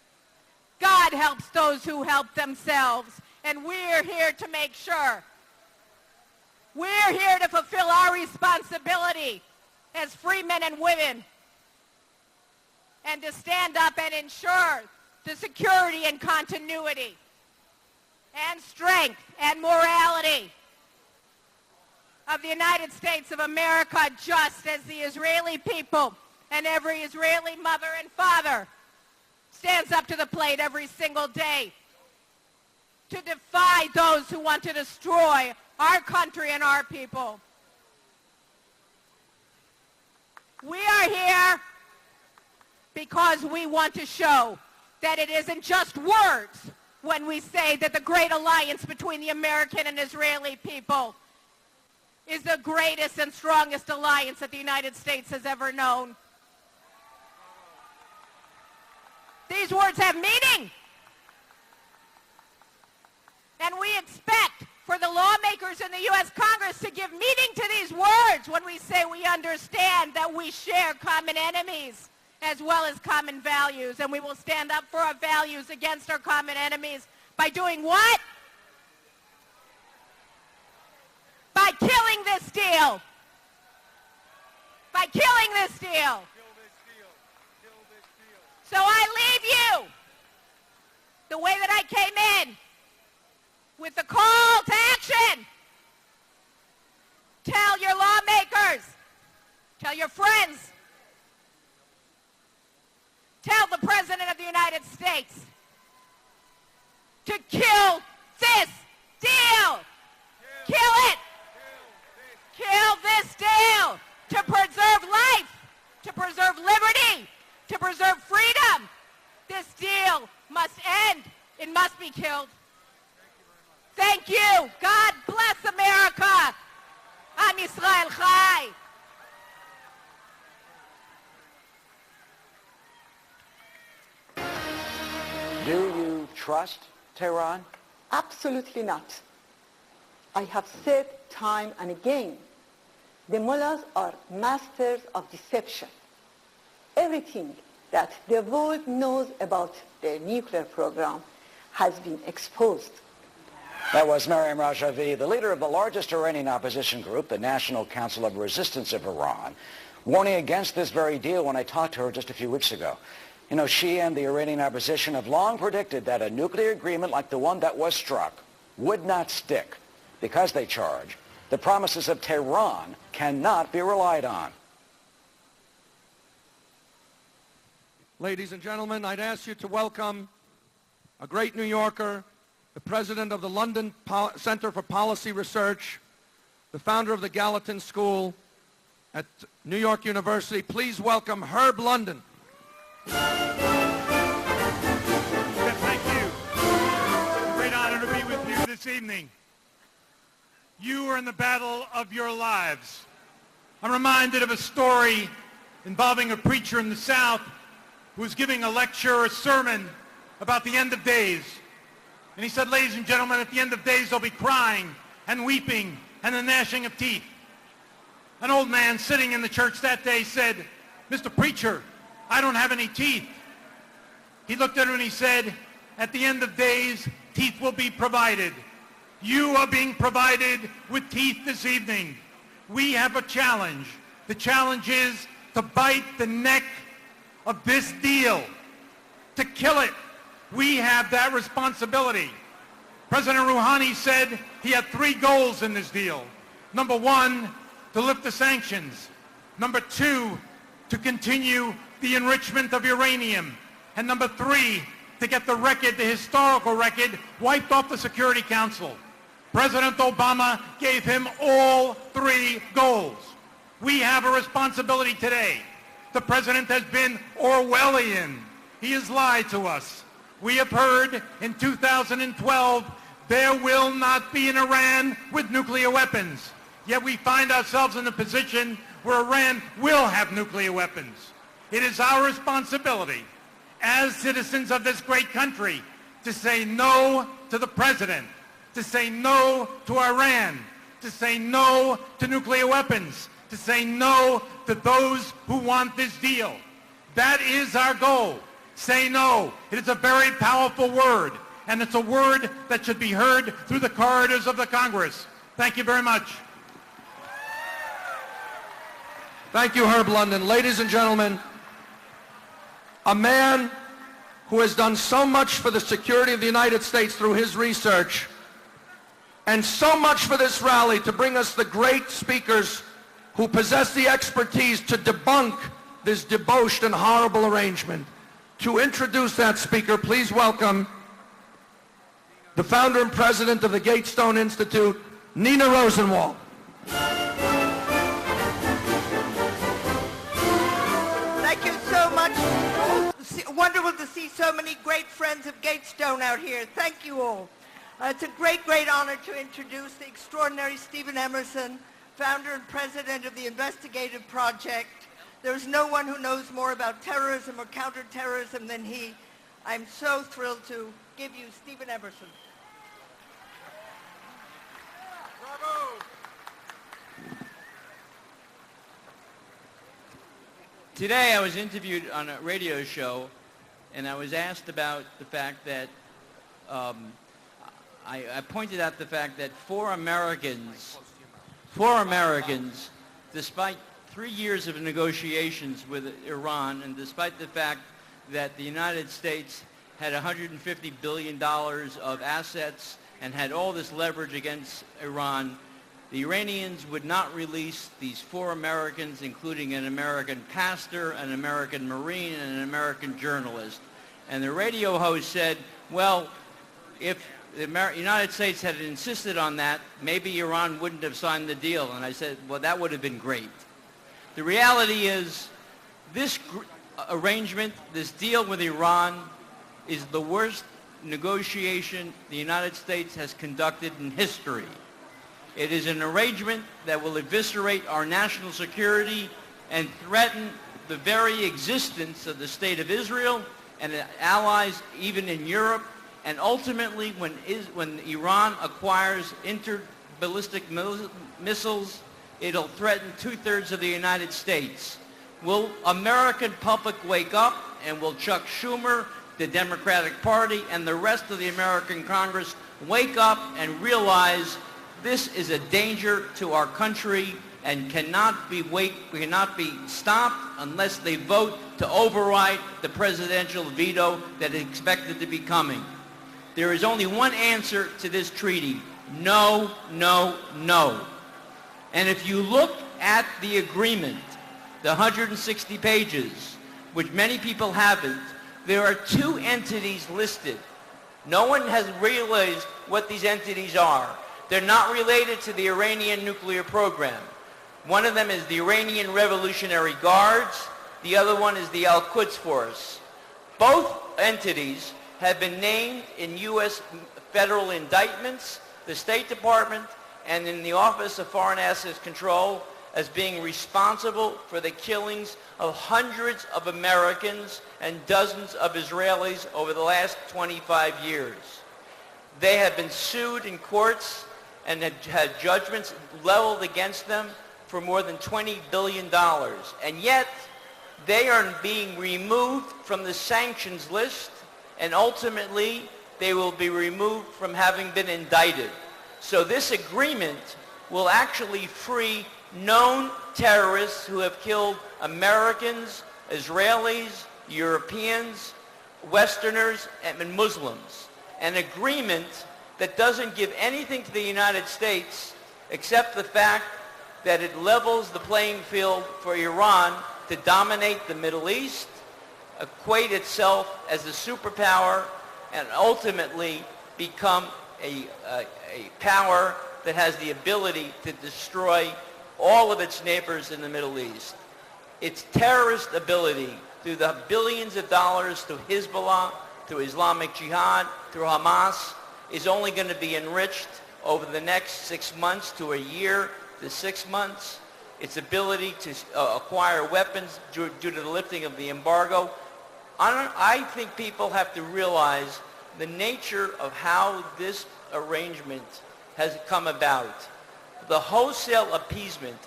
God helps those who help themselves. And we're here to make sure. We're here to fulfill our responsibility as free men and women, and to stand up and ensure the security and continuity and strength and morality of the United States of America, just as the Israeli people and every Israeli mother and father stands up to the plate every single day to defy those who want to destroy our country and our people. We are here because we want to show that it isn't just words when we say that the great alliance between the American and Israeli people is the greatest and strongest alliance that the United States has ever known. These words have meaning. And we expect for the lawmakers in the U.S. Congress to give meaning to these words when we say we understand that we share common enemies as well as common values. And we will stand up for our values against our common enemies by doing what? By killing this deal. By killing this deal. So I leave you the way that I came in, with the call to action. Tell your lawmakers, tell your friends, tell the President of the United States to kill this deal. Kill it. Kill this deal to preserve life, to preserve liberty, to preserve freedom. This deal must end. It must be killed. Thank you. God bless America. Am Yisrael Chai. trust Tehran? Absolutely not. I have said time and again, the mullahs are masters of deception. Everything that the world knows about their nuclear program has been exposed. That was Maryam Rajavi, the leader of the largest Iranian opposition group, the National Council of Resistance of Iran, warning against this very deal when I talked to her just a few weeks ago. You know, she and the Iranian opposition have long predicted that a nuclear agreement like the one that was struck would not stick because, they charge, the promises of Tehran cannot be relied on. Ladies and gentlemen, I'd ask you to welcome a great New Yorker, the president of the London Center for Policy Research, the founder of the Gallatin School at New York University. Please welcome Herb London. Thank you. It's a great honor to be with you this evening. You are in the battle of your lives. I'm reminded of a story involving a preacher in the South who was giving a lecture or a sermon about the end of days. And he said, ladies and gentlemen, at the end of days there'll be crying and weeping and the gnashing of teeth. An old man sitting in the church that day said, Mr. Preacher, I don't have any teeth. He looked at him and he said, at the end of days, teeth will be provided. You are being provided with teeth this evening. We have a challenge. The challenge is to bite the neck of this deal, to kill it. We have that responsibility. President Rouhani said he had 3 goals in this deal. Number 1, to lift the sanctions. Number 2, to continue the enrichment of uranium. And number 3, to get the record, the historical record, wiped off the Security Council. President Obama gave him all 3 goals. We have a responsibility today. The president has been Orwellian. He has lied to us. We have heard in 2012 there will not be an Iran with nuclear weapons. Yet we find ourselves in a position where Iran will have nuclear weapons. It is our responsibility as citizens of this great country to say no to the president, to say no to Iran, to say no to nuclear weapons, to say no to those who want this deal. That is our goal. Say no. It is a very powerful word, and it's a word that should be heard through the corridors of the Congress. Thank you very much. Thank you, Herb London. Ladies and gentlemen, a man who has done so much for the security of the United States through his research, and so much for this rally to bring us the great speakers who possess the expertise to debunk this debauched and horrible arrangement. To introduce that speaker, please welcome the founder and president of the Gatestone Institute, Nina Rosenwald. Thank you so much. Wonderful to see so many great friends of Gatestone out here. Thank you all. It's a great, great honor to introduce the extraordinary Stephen Emerson, founder and president of the Investigative Project. There's no one who knows more about terrorism or counterterrorism than he. I'm so thrilled to give you Stephen Emerson. Bravo! Today I was interviewed on a radio show, and I was asked about the fact that I pointed out the fact that four Americans, despite 3 years of negotiations with Iran, and despite the fact that the United States had $150 billion of assets and had all this leverage against Iran, the Iranians would not release these 4 Americans, including an American pastor, an American Marine, and an American journalist. And the radio host said, well, if the United States had insisted on that, maybe Iran wouldn't have signed the deal. And I said, well, that would have been great. The reality is this arrangement, this deal with Iran, is the worst negotiation the United States has conducted in history. It is an arrangement that will eviscerate our national security and threaten the very existence of the State of Israel and allies even in Europe, And ultimately, when Iran acquires ballistic missiles, it'll threaten 2/3 of the United States. Will American public wake up, and will Chuck Schumer, the Democratic Party, and the rest of the American Congress wake up and realize this is a danger to our country and cannot be stopped unless they vote to override the presidential veto that is expected to be coming? There is only one answer to this treaty: no, no, no. And if you look at the agreement, the 160 pages, which many people haven't, there are two entities listed. No one has realized what these entities are. They're not related to the Iranian nuclear program. One of them is the Iranian Revolutionary Guards. The other one is the Al-Quds Force. Both entities have been named in U.S. federal indictments, the State Department, and in the Office of Foreign Assets Control as being responsible for the killings of hundreds of Americans and dozens of Israelis over the last 25 years. They have been sued in courts and have had judgments leveled against them for more than $20 billion. And yet, they are being removed from the sanctions list, and ultimately, they will be removed from having been indicted. So this agreement will actually free known terrorists who have killed Americans, Israelis, Europeans, Westerners, and Muslims. An agreement that doesn't give anything to the United States except the fact that it levels the playing field for Iran to dominate the Middle East, equate itself as a superpower, and ultimately become a power that has the ability to destroy all of its neighbors in the Middle East. Its terrorist ability, through the billions of dollars to Hezbollah, to Islamic Jihad, through Hamas, is only going to be enriched over the next 6 months to a year to 6 months. Its ability to acquire weapons due to the lifting of the embargo. I think people have to realize the nature of how this arrangement has come about. The wholesale appeasement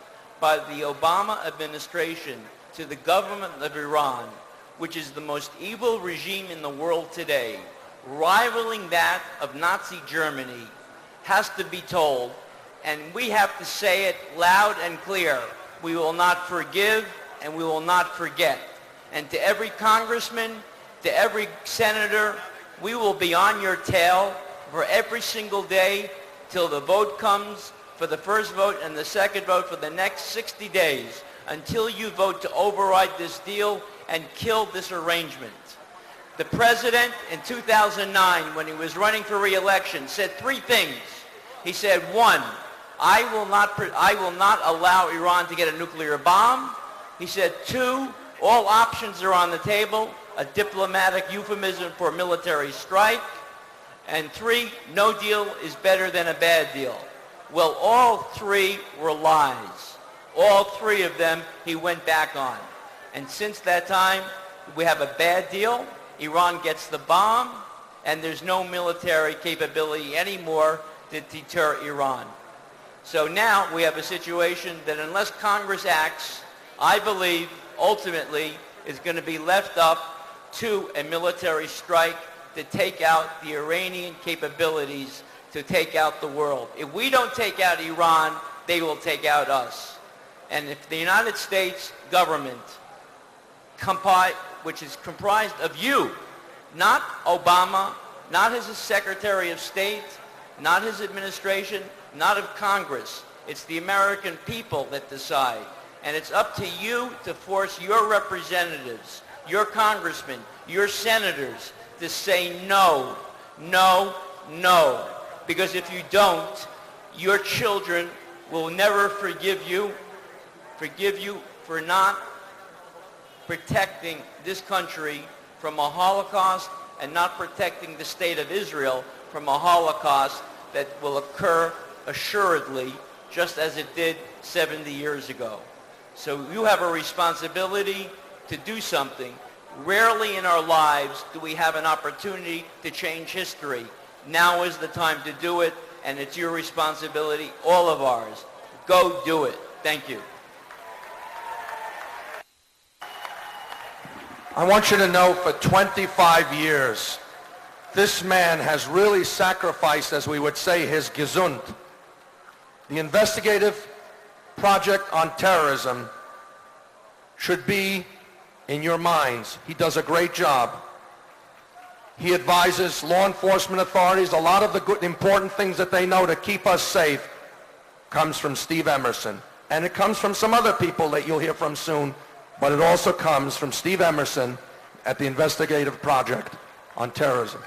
by the Obama administration to the government of Iran, which is the most evil regime in the world today, rivaling that of Nazi Germany, has to be told, and we have to say it loud and clear. We will not forgive and we will not forget. And to every congressman, to every senator, we will be on your tail for every single day till the vote comes, for the first vote and the second vote for the next 60 days, until you vote to override this deal and kill this arrangement. The president in 2009, when he was running for re-election, said three things. He said, one, I will not allow Iran to get a nuclear bomb. He said, two, all options are on the table, a diplomatic euphemism for a military strike. And three, no deal is better than a bad deal. Well, all three were lies. All three of them he went back on. And since that time, we have a bad deal. Iran gets the bomb, and there's no military capability anymore to deter Iran. So now we have a situation that unless Congress acts, I believe ultimately is going to be left up to a military strike to take out the Iranian capabilities to take out the world. If we don't take out Iran, they will take out us. And if the United States government, which is comprised of you, not Obama, not his Secretary of State, not his administration, not of Congress. It's the American people that decide. And it's up to you to force your representatives, your congressmen, your senators to say no, no, no. Because if you don't, your children will never forgive you for not protecting this country from a Holocaust and not protecting the state of Israel from a Holocaust that will occur assuredly just as it did 70 years ago. So you have a responsibility to do something. Rarely in our lives do we have an opportunity to change history. Now is the time to do it, and it's your responsibility, all of ours. Go do it. Thank you. I want you to know for 25 years, this man has really sacrificed, as we would say, his gesund. The investigative project on terrorism should be in your minds. He does a great job. He advises law enforcement authorities. A lot of the good, important things that they know to keep us safe comes from Steve Emerson. And it comes from some other people that you'll hear from soon, but it also comes from Steve Emerson at the investigative project on terrorism.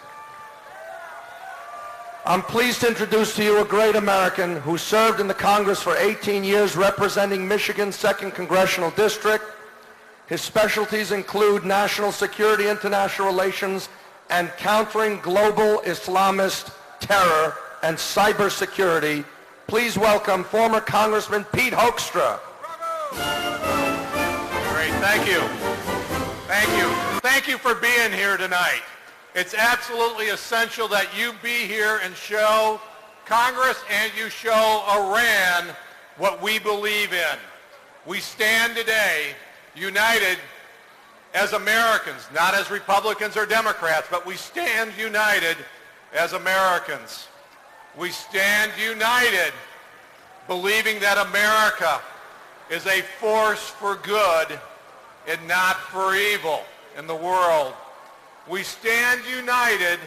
I'm pleased to introduce to you a great American who served in the Congress for 18 years representing Michigan's 2nd Congressional District. His specialties include national security, international relations, and countering global Islamist terror and cybersecurity. Please welcome former Congressman Pete Hoekstra. Great, thank you. Thank you. Thank you for being here tonight. It's absolutely essential that you be here and show Congress and you show Iran what we believe in. We stand today united as Americans, not as Republicans or Democrats, but we stand united as Americans. We stand united believing that America is a force for good and not for evil in the world. We stand united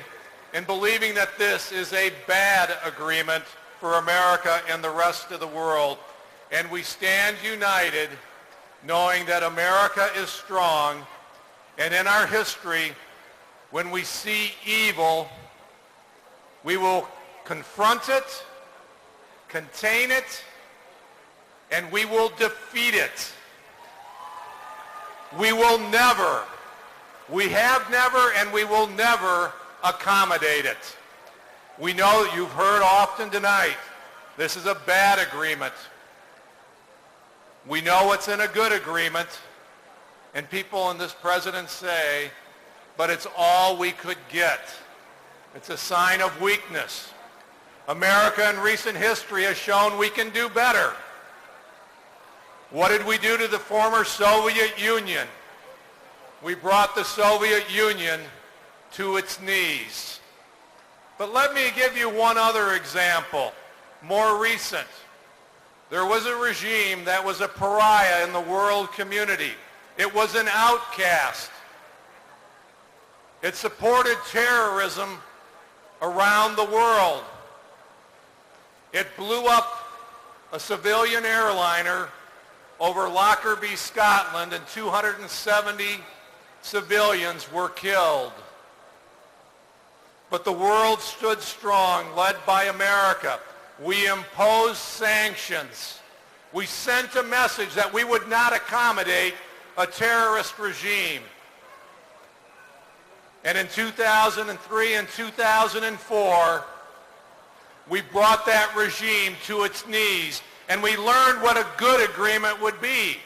in believing that this is a bad agreement for America and the rest of the world. And we stand united knowing that America is strong, and in our history, when we see evil, we will confront it, contain it, and we will defeat it. We will never, we have never, and we will never accommodate it. We know you've heard often tonight, this is a bad agreement. We know it's in a good agreement, and people in this president say, but it's all we could get. It's a sign of weakness. America in recent history has shown we can do better. What did we do to the former Soviet Union? We brought the Soviet Union to its knees. But let me give you one other example, more recent. There was a regime that was a pariah in the world community. It was an outcast. It supported terrorism around the world. It blew up a civilian airliner over Lockerbie, Scotland, and 270 civilians were killed. But the world stood strong, led by America. We imposed sanctions. We sent a message that we would not accommodate a terrorist regime. And in 2003 and 2004, we brought that regime to its knees, and we learned what a good agreement would be.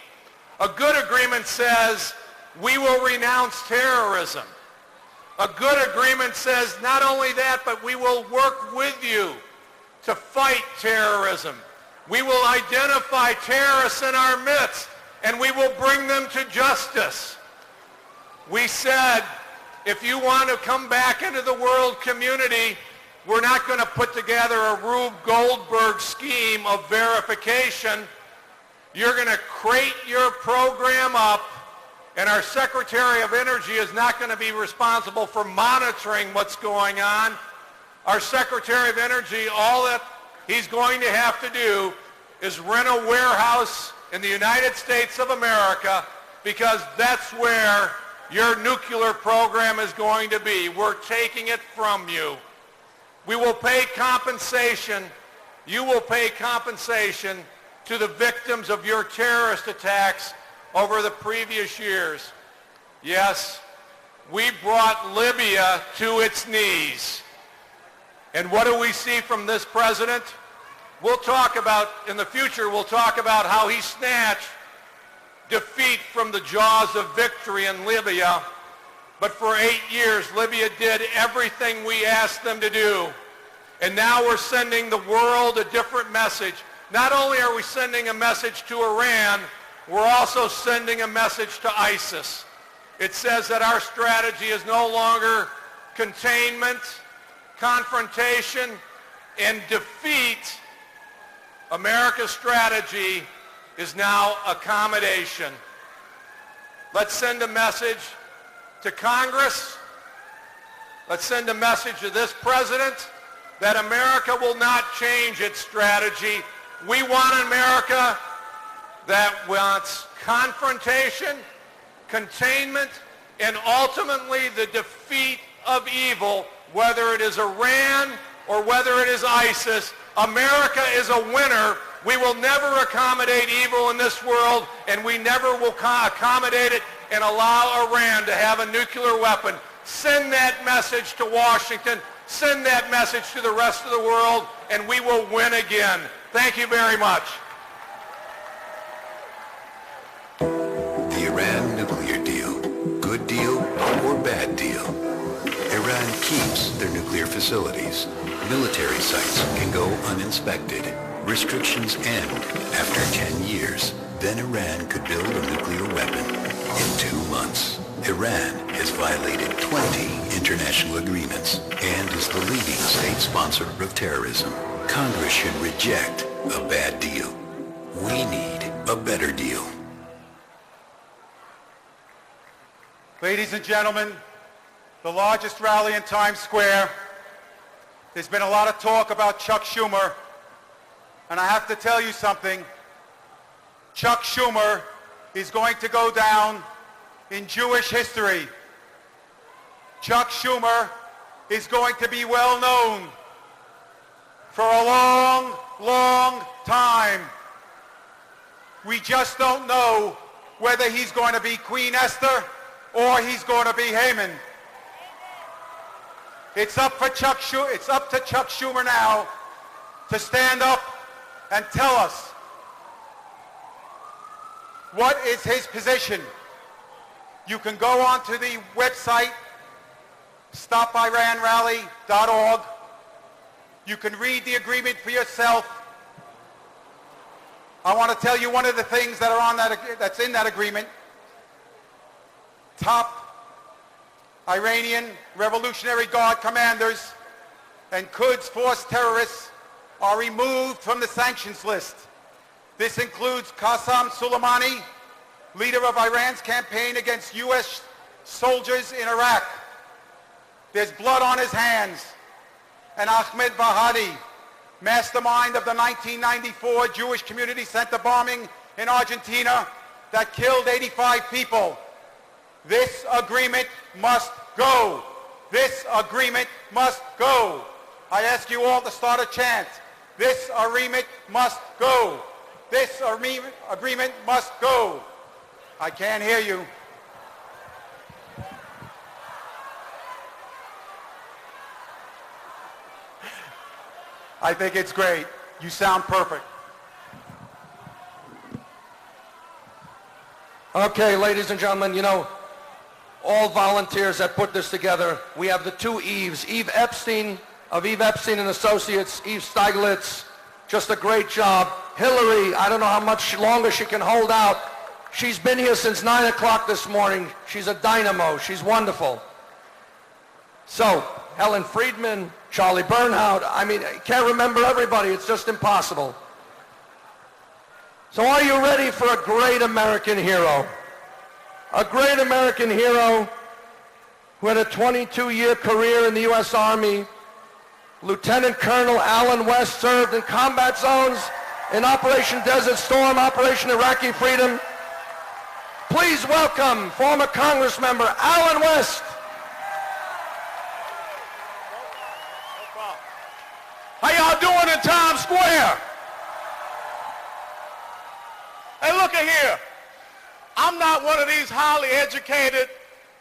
A good agreement says, we will renounce terrorism. A good agreement says not only that, but we will work with you to fight terrorism. We will identify terrorists in our midst, and we will bring them to justice. We said, if you want to come back into the world community, we're not going to put together a Rube Goldberg scheme of verification. You're going to crate your program up, and our Secretary of Energy is not going to be responsible for monitoring what's going on. Our Secretary of Energy, all that he's going to have to do is rent a warehouse in the United States of America, because that's where your nuclear program is going to be. We're taking it from you. We will pay compensation. You will pay compensation to the victims of your terrorist attacks over the previous years. Yes, we brought Libya to its knees. And what do we see from this president? We'll talk about, in the future, we'll talk about how he snatched defeat from the jaws of victory in Libya But for 8 years, Libya did everything we asked them to do. And now we're sending the world a different message. Not only are we sending a message to Iran, we're also sending a message to ISIS. It says that our strategy is no longer containment, confrontation, and defeat. America's strategy is now accommodation. Let's send a message to Congress. Let's send a message to this president that America will not change its strategy. We want an America that wants confrontation, containment, and ultimately the defeat of evil, whether it is Iran or whether it is ISIS. America is a winner. We will never accommodate evil in this world, and we never will accommodate it and allow Iran to have a nuclear weapon. Send that message to Washington. Send that message to the rest of the world, and we will win again. Thank you very much. The Iran nuclear deal. Good deal or bad deal? Iran keeps their nuclear facilities. Military sites can go uninspected. Restrictions end after 10 years. Then Iran could build a nuclear weapon in 2 months. Iran has violated 20 international agreements and is the leading state sponsor of terrorism. Congress should reject a bad deal. We need a better deal. Ladies and gentlemen, the largest rally in Times Square. There's been a lot of talk about Chuck Schumer, and I have to tell you something. Chuck Schumer is going to go down in Jewish history. Chuck Schumer is going to be well known for a long, long time. We just don't know whether he's going to be Queen Esther or he's going to be Haman. It's up to Chuck Schumer now to stand up and tell us what is his position. You can go onto the website stopiranrally.org. You can read the agreement for yourself. I want to tell you one of the things that are on that's in that agreement. Top Iranian Revolutionary Guard commanders and Quds Force terrorists are removed from the sanctions list. This includes Qassem Soleimani, leader of Iran's campaign against U.S. soldiers in Iraq. There's blood on his hands. And Ahmed Vahadi, mastermind of the 1994 Jewish Community Center bombing in Argentina that killed 85 people. This agreement must go. This agreement must go. I ask you all to start a chant. This agreement must go. This agreement must go. I can't hear you. I think it's great. You sound perfect. Okay, ladies and gentlemen, you know, all volunteers that put this together, we have the two Eves. Eve Epstein of Eve Epstein and Associates, Eve Steiglitz, just a great job. Hillary, I don't know how much longer she can hold out. She's been here since 9 o'clock this morning. She's a dynamo. She's wonderful. So, Helen Friedman, Charlie Bernhardt, I mean, I can't remember everybody. It's just impossible. So are you ready for a great American hero? A great American hero who had a 22-year career in the U.S. Army. Lieutenant Colonel Alan West served in combat zones in Operation Desert Storm, Operation Iraqi Freedom. Please welcome former Congressman Alan West. How y'all doing in Times Square? Hey, look at here. I'm not one of these highly educated,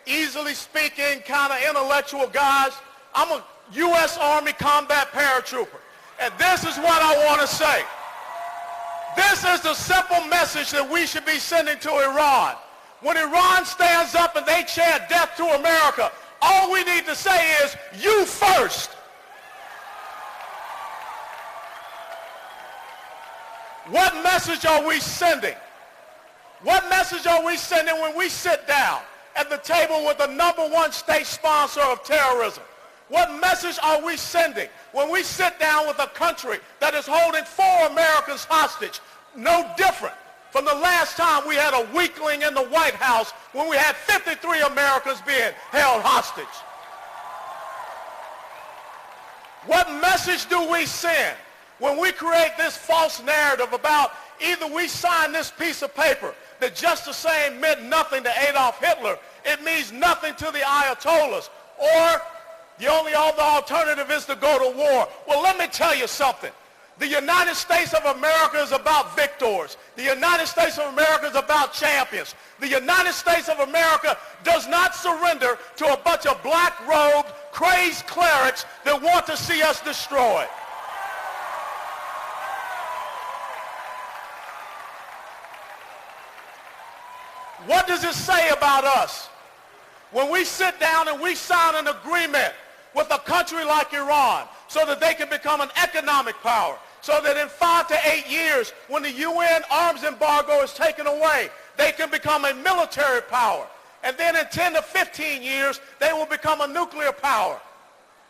easily speaking, kind of intellectual guys. I'm a U.S. Army combat paratrooper. And this is what I want to say. This is the simple message that we should be sending to Iran. When Iran stands up and they chant death to America, all we need to say is, you first. What message are we sending? What message are we sending when we sit down at the table with the #1 state sponsor of terrorism? What message are we sending when we sit down with a country that is holding 4 Americans hostage? No different from the last time we had a weakling in the White House when we had 53 Americans being held hostage. What message do we send when we create this false narrative about either we sign this piece of paper that just the same meant nothing to Adolf Hitler, it means nothing to the Ayatollahs, or the only other alternative is to go to war? Well, let me tell you something. The United States of America is about victors. The United States of America is about champions. The United States of America does not surrender to a bunch of black-robed, crazed clerics that want to see us destroyed. What does it say about us when we sit down and we sign an agreement with a country like Iran so that they can become an economic power, so that in 5 to 8 years, when the UN arms embargo is taken away, they can become a military power, and then in 10 to 15 years, they will become a nuclear power.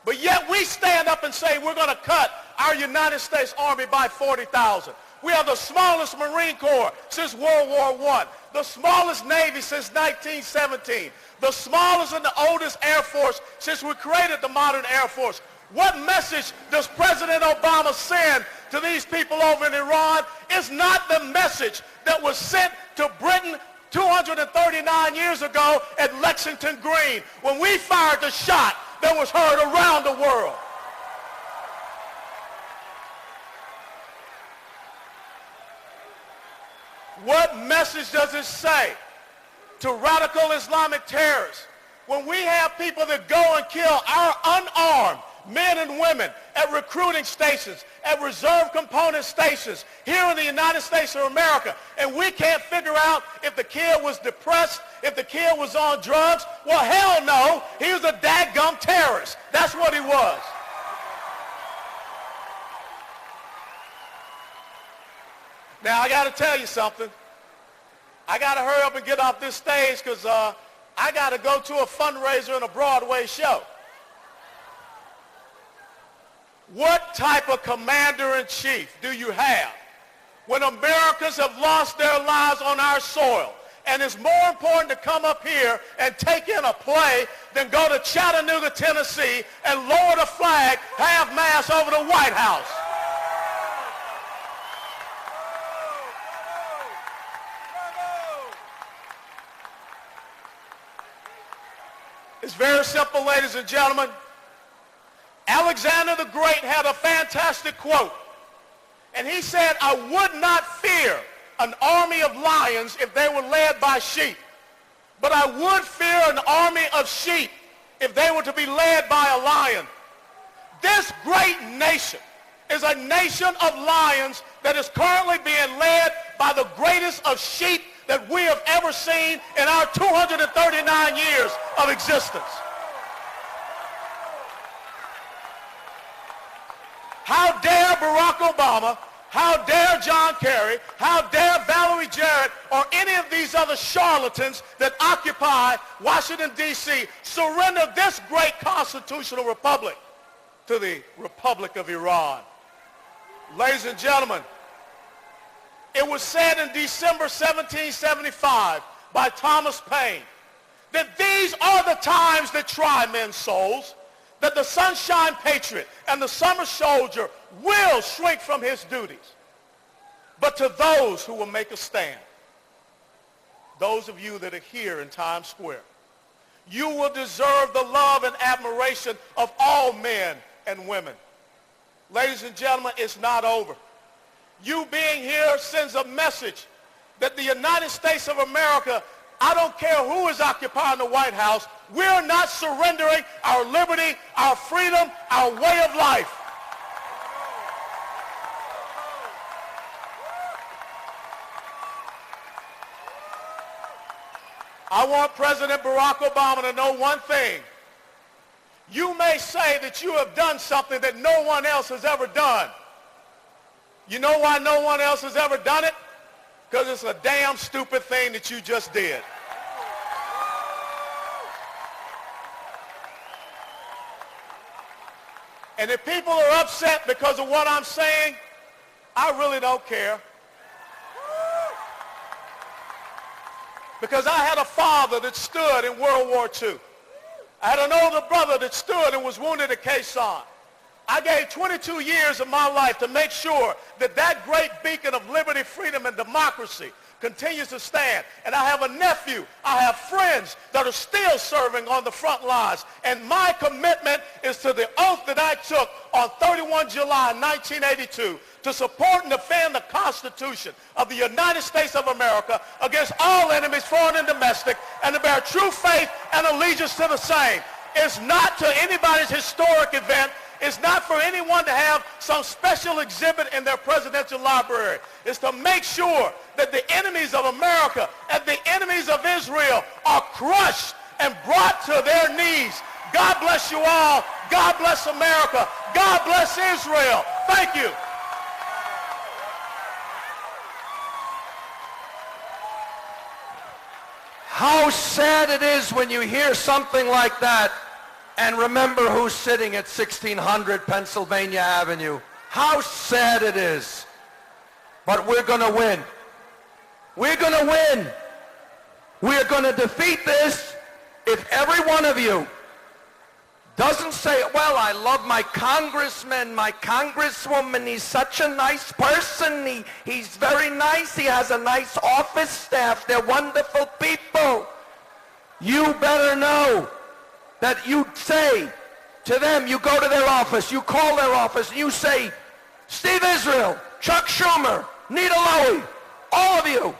But yet we stand up and say we're going to cut our United States Army by 40,000. We are the smallest Marine Corps since World War I, the smallest Navy since 1917, the smallest and the oldest Air Force since we created the modern Air Force. What message does President Obama send to these people over in Iran? It's not the message that was sent to Britain 239 years ago at Lexington Green when we fired the shot that was heard around the world. What message does it say to radical Islamic terrorists when we have people that go and kill our unarmed men and women at recruiting stations, at reserve component stations here in the United States of America, and we can't figure out if the kid was depressed, if the kid was on drugs? Well, hell no, he was a dadgum terrorist. That's what he was. Now, I got to tell you something. I got to hurry up and get off this stage because I got to go to a fundraiser and a Broadway show. What type of commander-in-chief do you have when Americans have lost their lives on our soil, and it's more important to come up here and take in a play than go to Chattanooga, Tennessee and lower the flag half-mast over the White House? It's very simple, ladies and gentlemen. Alexander the Great had a fantastic quote, and he said, "I would not fear an army of lions if they were led by sheep, but I would fear an army of sheep if they were to be led by a lion." This great nation is a nation of lions that is currently being led by the greatest of sheep that we have ever seen in our 239 years of existence. How dare Barack Obama, how dare John Kerry, how dare Vallely Jarrett, or any of these other charlatans that occupy Washington, D.C., surrender this great constitutional republic to the Republic of Iran. Ladies and gentlemen, it was said in December 1775 by Thomas Paine that these are the times that try men's souls, that the sunshine patriot and the summer soldier will shrink from his duties. But to those who will make a stand, those of you that are here in Times Square, you will deserve the love and admiration of all men and women. Ladies and gentlemen, it's not over. You being here sends a message that the United States of America, I don't care who is occupying the White House, we're not surrendering our liberty, our freedom, our way of life. I want President Barack Obama to know one thing. You may say that you have done something that no one else has ever done. You know why no one else has ever done it? Because it's a damn stupid thing that you just did. And if people are upset because of what I'm saying, I really don't care. Because I had a father that stood in World War II. I had an older brother that stood and was wounded at Quezon. I gave 22 years of my life to make sure that that great beacon of liberty, freedom, and democracy continues to stand. And I have a nephew, I have friends that are still serving on the front lines. And my commitment is to the oath that I took on 31 July 1982 to support and defend the Constitution of the United States of America against all enemies, foreign and domestic, and to bear true faith and allegiance to the same. It's not to anybody's historic event. It's not for anyone to have some special exhibit in their presidential library. It's to make sure that the enemies of America and the enemies of Israel are crushed and brought to their knees. God bless you all. God bless America. God bless Israel. Thank you. How sad it is when you hear something like that and remember who's sitting at 1600 Pennsylvania Avenue. How sad it is. But we're going to win. We're going to win. We're going to defeat this if every one of you doesn't say, well, I love my congressman, my congresswoman, he's such a nice person, he's very nice, he has a nice office staff, they're wonderful people. You better know that you say to them, you go to their office, you call their office, and you say, Steve Israel, Chuck Schumer, Nita Lowey, all of you,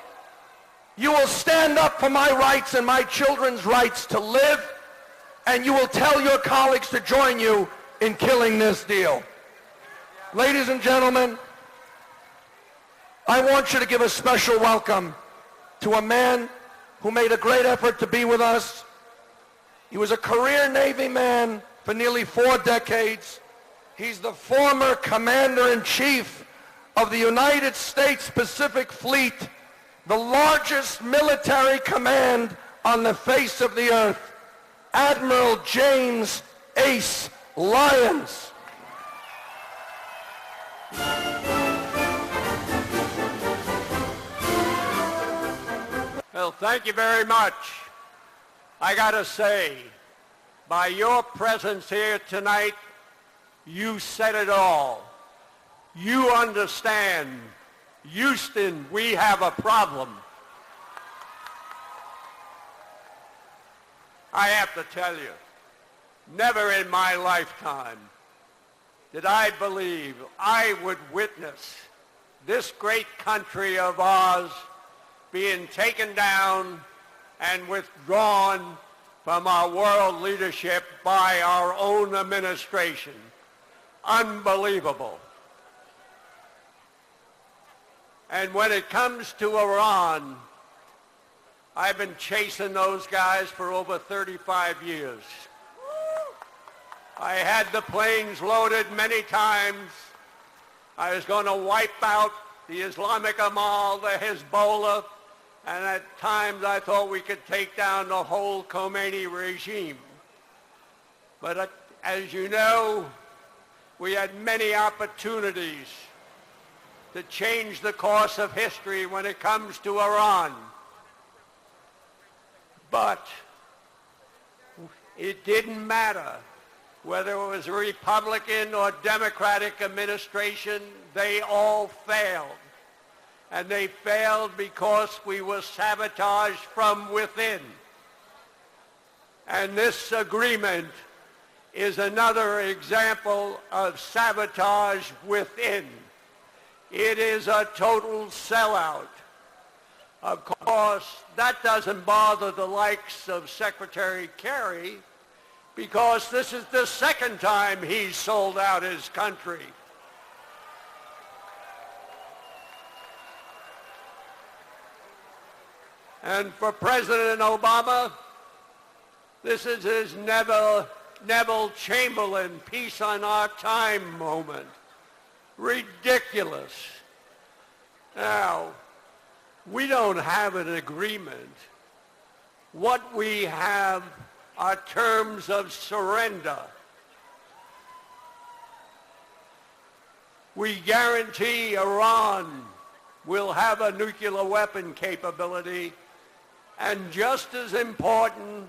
you will stand up for my rights and my children's rights to live, and you will tell your colleagues to join you in killing this deal. Ladies and gentlemen, I want you to give a special welcome to a man who made a great effort to be with us. He was a career Navy man for nearly 4 decades. He's the former Commander-in-Chief of the United States Pacific Fleet, the largest military command on the face of the earth. Admiral James Ace Lyons. Well, thank you very much. I got to say, by your presence here tonight, you said it all. You understand. Houston, we have a problem. I have to tell you, never in my lifetime did I believe I would witness this great country of ours being taken down and withdrawn from our world leadership by our own administration. Unbelievable. And when it comes to Iran, I've been chasing those guys for over 35 years. I had the planes loaded many times. I was going to wipe out the Islamic Amal, the Hezbollah, and at times I thought we could take down the whole Khomeini regime. But as you know, we had many opportunities to change the course of history when it comes to Iran. But it didn't matter whether it was a Republican or Democratic administration, they all failed. And they failed because we were sabotaged from within. And this agreement is another example of sabotage within. It is a total sellout. Of course, that doesn't bother the likes of Secretary Kerry because this is the second time he's sold out his country. And for President Obama, this is his Neville Chamberlain peace on our time moment. Ridiculous. Now, we don't have an agreement. What we have are terms of surrender. We guarantee Iran will have a nuclear weapon capability, and just as important,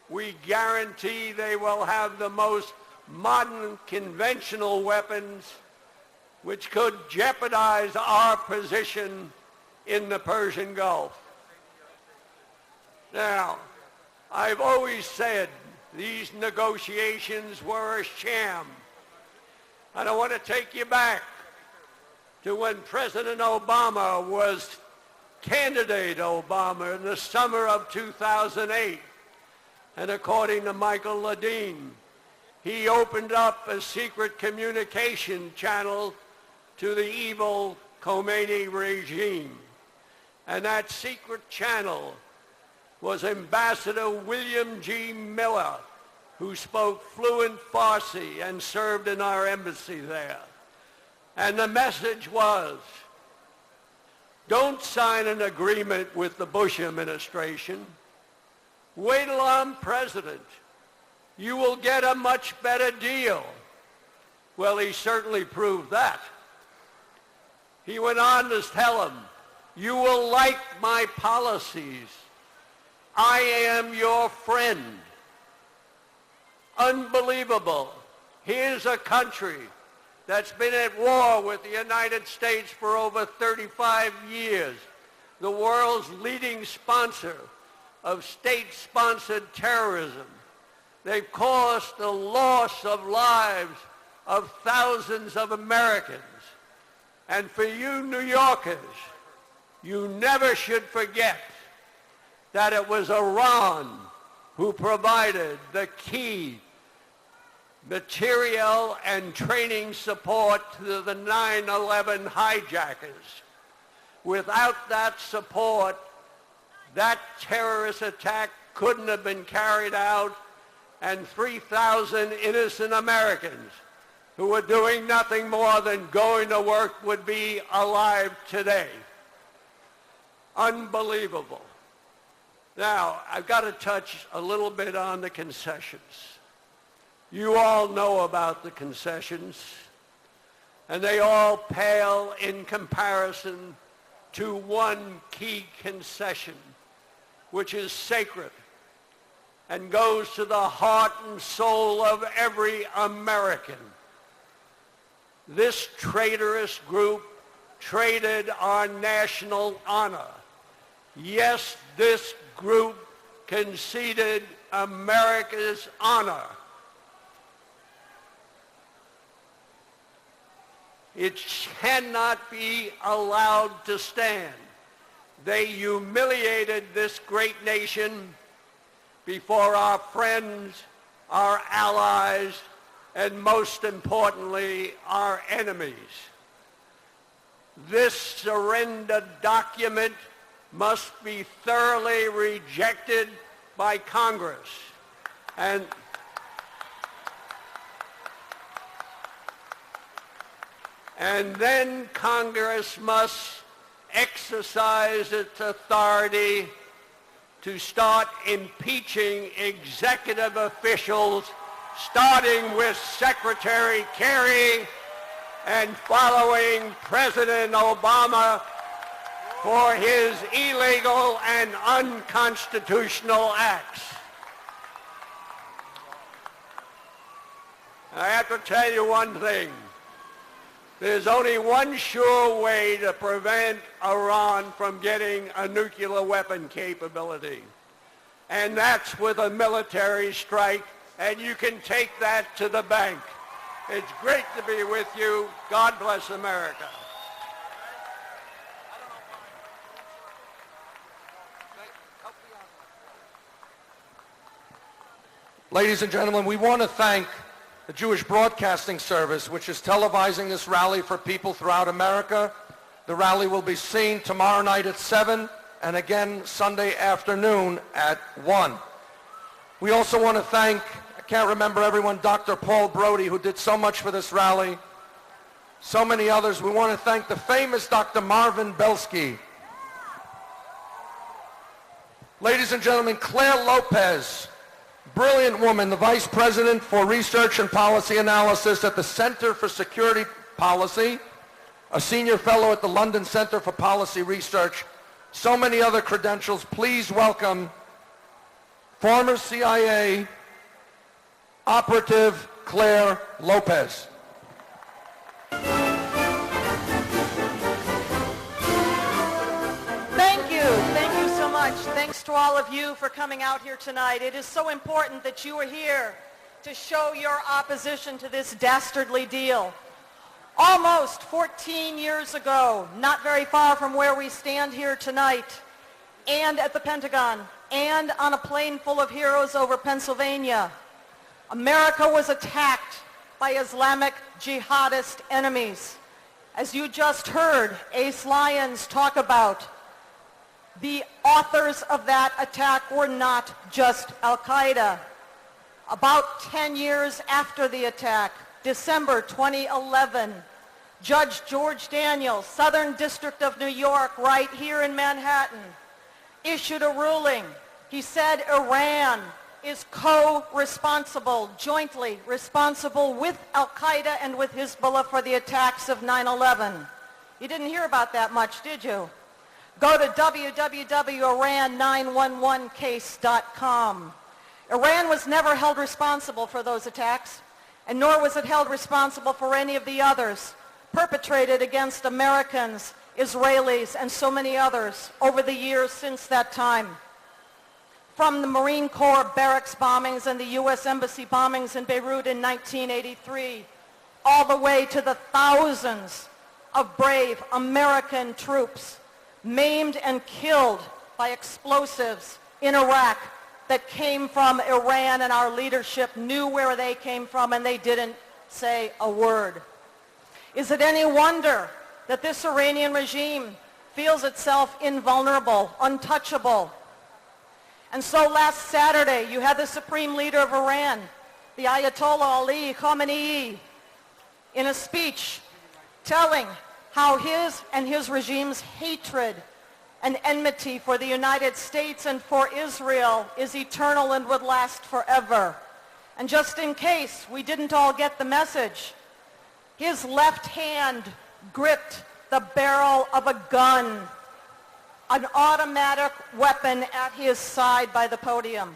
we guarantee they will have the most modern conventional weapons which could jeopardize our position in the Persian Gulf. Now, I've always said these negotiations were a sham. And I want to take you back to when President Obama was candidate Obama in the summer of 2008. And according to Michael Ledeen, he opened up a secret communication channel to the evil Khomeini regime. And that secret channel was Ambassador William G. Miller, who spoke fluent Farsi and served in our embassy there. And the message was, don't sign an agreement with the Bush administration. Wait till I'm president. You will get a much better deal. Well, he certainly proved that. He went on to tell him, you will like my policies. I am your friend. Unbelievable. Here's a country that's been at war with the United States for over 35 years, the world's leading sponsor of state-sponsored terrorism. They've caused the loss of lives of thousands of Americans. And for you New Yorkers, you never should forget that it was Iran who provided the key material and training support to the 9/11 hijackers. Without that support, that terrorist attack couldn't have been carried out, and 3,000 innocent Americans who were doing nothing more than going to work would be alive today. Unbelievable. Now, I've got to touch a little bit on the concessions. You all know about the concessions, and they all pale in comparison to one key concession, which is sacred and goes to the heart and soul of every American. This traitorous group traded our national honor. Yes, this group conceded America's honor. It cannot be allowed to stand. They humiliated this great nation before our friends, our allies, and most importantly, our enemies. This surrender document must be thoroughly rejected by Congress. And then Congress must exercise its authority to start impeaching executive officials, starting with Secretary Kerry and following President Obama for his illegal and unconstitutional acts. I have to tell you one thing. There's only one sure way to prevent Iran from getting a nuclear weapon capability, and that's with a military strike, and you can take that to the bank. It's great to be with you. God bless America. Ladies and gentlemen, we want to thank the Jewish Broadcasting Service, which is televising this rally for people throughout America. The rally will be seen tomorrow night at 7 and again Sunday afternoon at 1. We also want to thank, I can't remember everyone, Dr. Paul Brody, who did so much for this rally, so many others. We want to thank the famous Dr. Marvin Belsky. Ladies and gentlemen, Claire Lopez, brilliant woman, the Vice President for Research and Policy Analysis at the Center for Security Policy, a senior fellow at the London Center for Policy Research, so many other credentials. Please welcome former CIA operative Claire Lopez. Thank you so much. Thanks to all of you for coming out here tonight. It is so important that you are here to show your opposition to this dastardly deal. Almost 14 years ago, not very far from where we stand here tonight, and at the Pentagon, and on a plane full of heroes over Pennsylvania, America was attacked by Islamic jihadist enemies. As you just heard Ace Lyons talk about, the authors of that attack were not just Al-Qaeda. About 10 years after the attack, December 2011, Judge George Daniels, Southern District of New York, right here in Manhattan, issued a ruling. He said Iran is co-responsible, jointly responsible with Al-Qaeda and with Hezbollah for the attacks of 9/11. You didn't hear about that much, did you? Go to www.iran911case.com. Iran was never held responsible for those attacks, and nor was it held responsible for any of the others perpetrated against Americans, Israelis, and so many others over the years since that time. From the Marine Corps barracks bombings and the U.S. Embassy bombings in Beirut in 1983, all the way to the thousands of brave American troops maimed and killed by explosives in Iraq that came from Iran, and our leadership knew where they came from and they didn't say a word. Is it any wonder that this Iranian regime feels itself invulnerable, untouchable? And so last Saturday, you had the supreme leader of Iran, the Ayatollah Ali Khamenei, in a speech telling how his and his regime's hatred and enmity for the United States and for Israel is eternal and would last forever. And just in case we didn't all get the message, his left hand gripped the barrel of a gun, an automatic weapon at his side by the podium.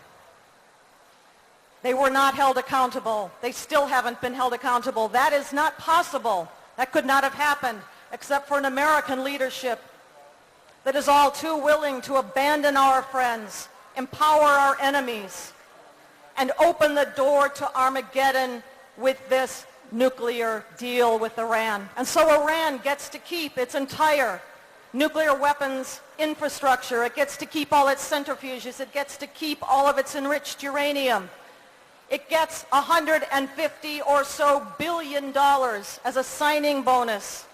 They were not held accountable. They still haven't been held accountable. That is not possible. That could not have happened except for an American leadership that is all too willing to abandon our friends, empower our enemies, and open the door to Armageddon with this nuclear deal with Iran. And so Iran gets to keep its entire nuclear weapons infrastructure. It gets to keep all its centrifuges. It gets to keep all of its enriched uranium. It gets $150 or so billion as a signing bonus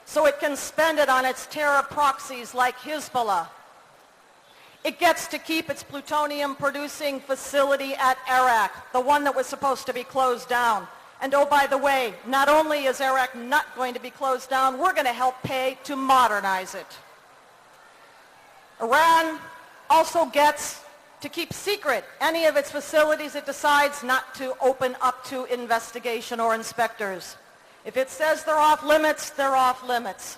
so it can spend it on its terror proxies like Hezbollah. It gets to keep its plutonium-producing facility at Arak, the one that was supposed to be closed down. And oh, by the way, not only is Arak not going to be closed down, we're going to help pay to modernize it. Iran also gets to keep secret any of its facilities it decides not to open up to investigation or inspectors. If it says they're off limits, they're off limits.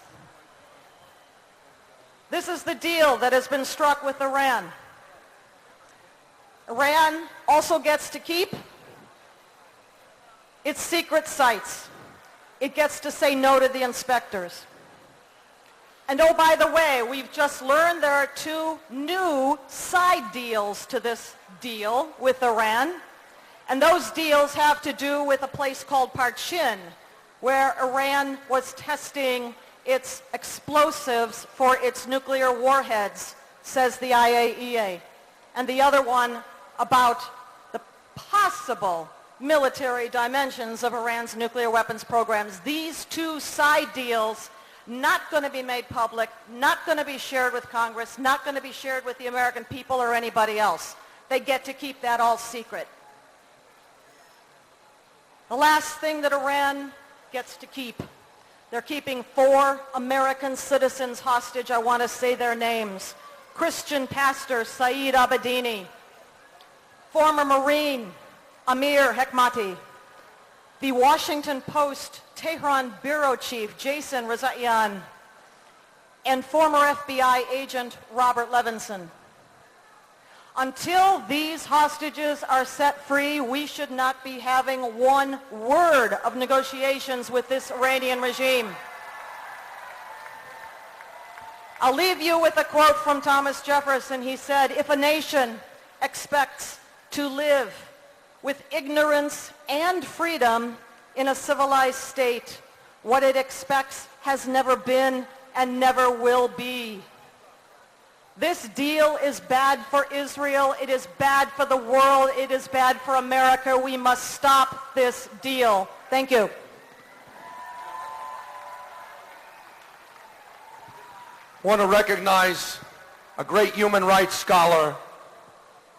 This is the deal that has been struck with Iran. Iran also gets to keep its secret sites. It gets to say no to the inspectors. And oh, by the way, we've just learned there are two new side deals to this deal with Iran. And those deals have to do with a place called Parchin, where Iran was testing its explosives for its nuclear warheads, says the IAEA. And the other one about the possible military dimensions of Iran's nuclear weapons programs. These two side deals not going to be made public, not going to be shared with Congress, not going to be shared with the American people or anybody else. They get to keep that all secret. The last thing that Iran gets to keep, they're keeping 4 American citizens hostage. I want to say their names. Christian pastor Saeed Abedini, former Marine Amir Hekmati, the Washington Post Tehran bureau chief Jason Rezaian, and former FBI agent Robert Levinson. Until these hostages are set free, we should not be having one word of negotiations with this Iranian regime. I'll leave you with a quote from Thomas Jefferson. He said, "If a nation expects to live with ignorance and freedom in a civilized state, what it expects has never been and never will be." This deal is bad for Israel. It is bad for the world. It is bad for America. We must stop this deal. Thank you. I want to recognize a great human rights scholar,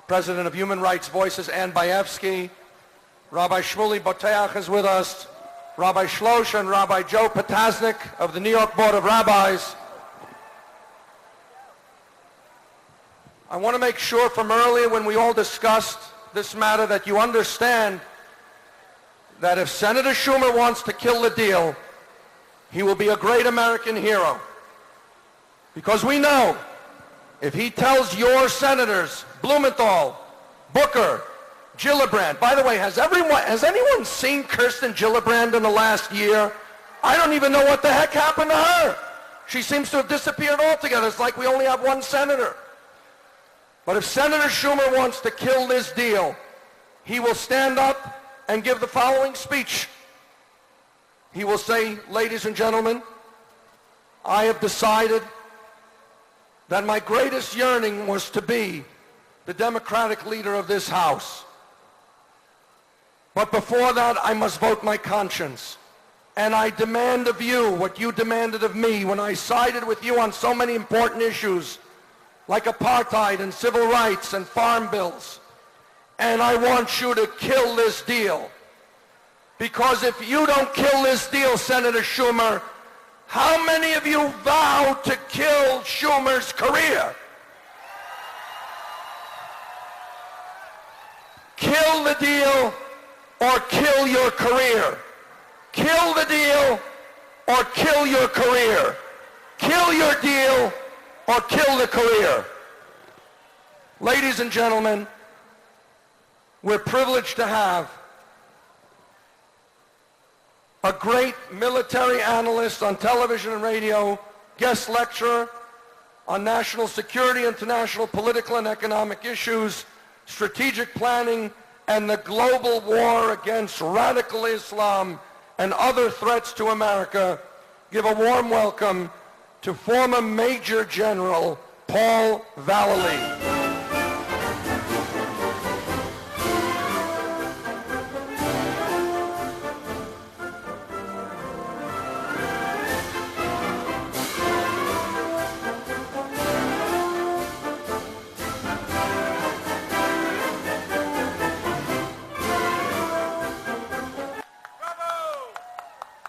President of Human Rights Voices, Ann Bayevsky. Rabbi Shmuley Boteach is with us. Rabbi Shlosh and Rabbi Joe Potasnik of the New York Board of Rabbis. I want to make sure from earlier when we all discussed this matter that you understand that if Senator Schumer wants to kill the deal, he will be a great American hero. Because we know if he tells your senators, Blumenthal, Booker, Gillibrand, by the way, has anyone seen Kirsten Gillibrand in the last year? I don't even know what the heck happened to her. She seems to have disappeared altogether. It's like we only have one senator. But if Senator Schumer wants to kill this deal, he will stand up and give the following speech. He will say, "Ladies and gentlemen, I have decided that my greatest yearning was to be the Democratic leader of this House. But before that, I must vote my conscience. And I demand of you what you demanded of me when I sided with you on so many important issues like apartheid and civil rights and farm bills. And I want you to kill this deal. Because if you don't kill this deal, Senator Schumer, how many of you vowed to kill Schumer's career? Kill the deal or kill your career. Kill the deal or kill your career. Kill your deal or kill the career." Ladies and gentlemen, we're privileged to have a great military analyst on television and radio, guest lecturer on national security, international political and economic issues, strategic planning, and the global war against radical Islam and other threats to America. Give a warm welcome to former Major General Paul Vallely.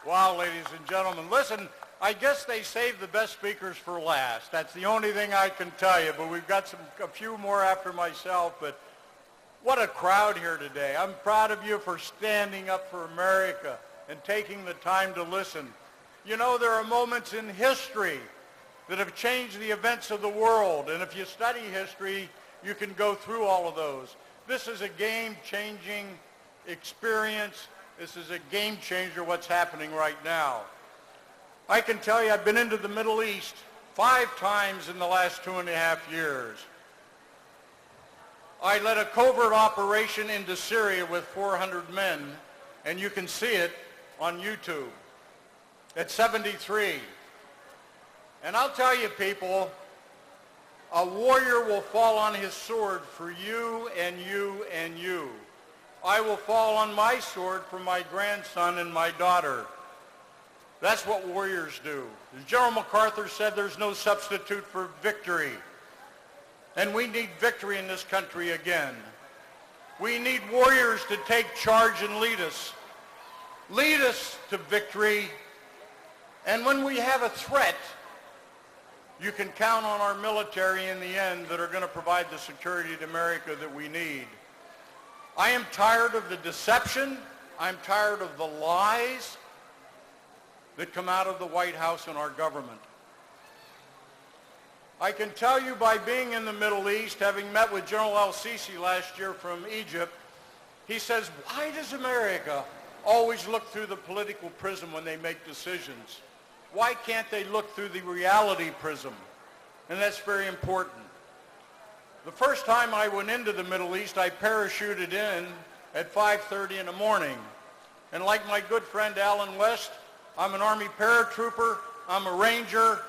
Wow, ladies and gentlemen. Listen, I guess they saved the best speakers for last. That's the only thing I can tell you, but we've got a few more after myself. But what a crowd here today. I'm proud of you for standing up for America and taking the time to listen. You know, there are moments in history that have changed the events of the world, and if you study history, you can go through all of those. This is a game-changing experience. This is a game changer, what's happening right now. I can tell you I've been into the Middle East 5 times in the last 2.5 years. I led a covert operation into Syria with 400 men, and you can see it on YouTube. At 73. And I'll tell you, people, a warrior will fall on his sword for you and you and you. I will fall on my sword for my grandson and my daughter. That's what warriors do. As General MacArthur said, there's no substitute for victory. And we need victory in this country again. We need warriors to take charge and lead us to victory. And when we have a threat, you can count on our military in the end that are going to provide the security to America that we need. I am tired of the deception. I'm tired of the lies that come out of the White House and our government. I can tell you by being in the Middle East, having met with General el-Sisi last year from Egypt, he says, why does America always look through the political prism when they make decisions? Why can't they look through the reality prism? And that's very important. The first time I went into the Middle East, I parachuted in at 5:30 in the morning. And like my good friend Alan West, I'm an Army paratrooper, I'm a Ranger,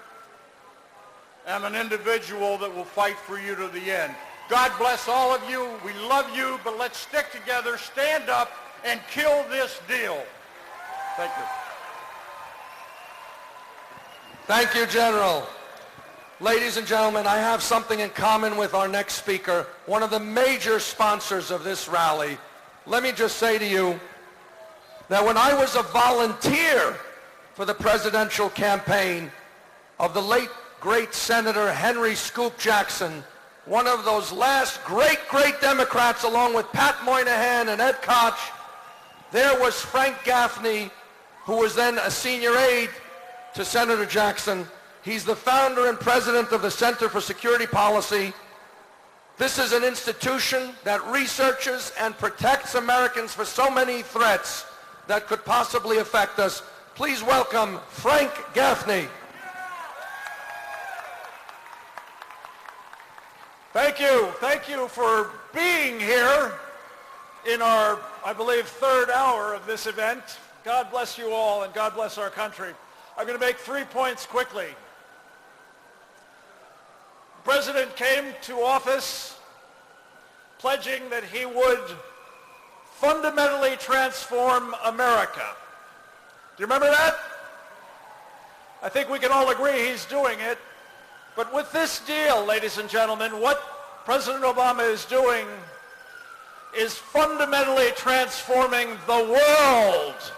I'm an individual that will fight for you to the end. God bless all of you. We love you, but let's stick together, stand up, and kill this deal. Thank you. Thank you, General. Ladies and gentlemen, I have something in common with our next speaker, one of the major sponsors of this rally. Let me just say to you that when I was a volunteer for the presidential campaign of the late great Senator Henry Scoop Jackson, one of those last great Democrats, along with Pat Moynihan and Ed Koch, there was Frank Gaffney, who was then a senior aide to Senator Jackson. He's the founder and president of the Center for Security Policy. This is an institution that researches and protects Americans for so many threats that could possibly affect us. Please welcome Frank Gaffney. Thank you. Thank you for being here in our, I believe, third hour of this event. God bless you all, and God bless our country. I'm going to make 3 points quickly. The President came to office pledging that he would fundamentally transform America. Do you remember that? I think we can all agree he's doing it. But with this deal, ladies and gentlemen, what President Obama is doing is fundamentally transforming the world.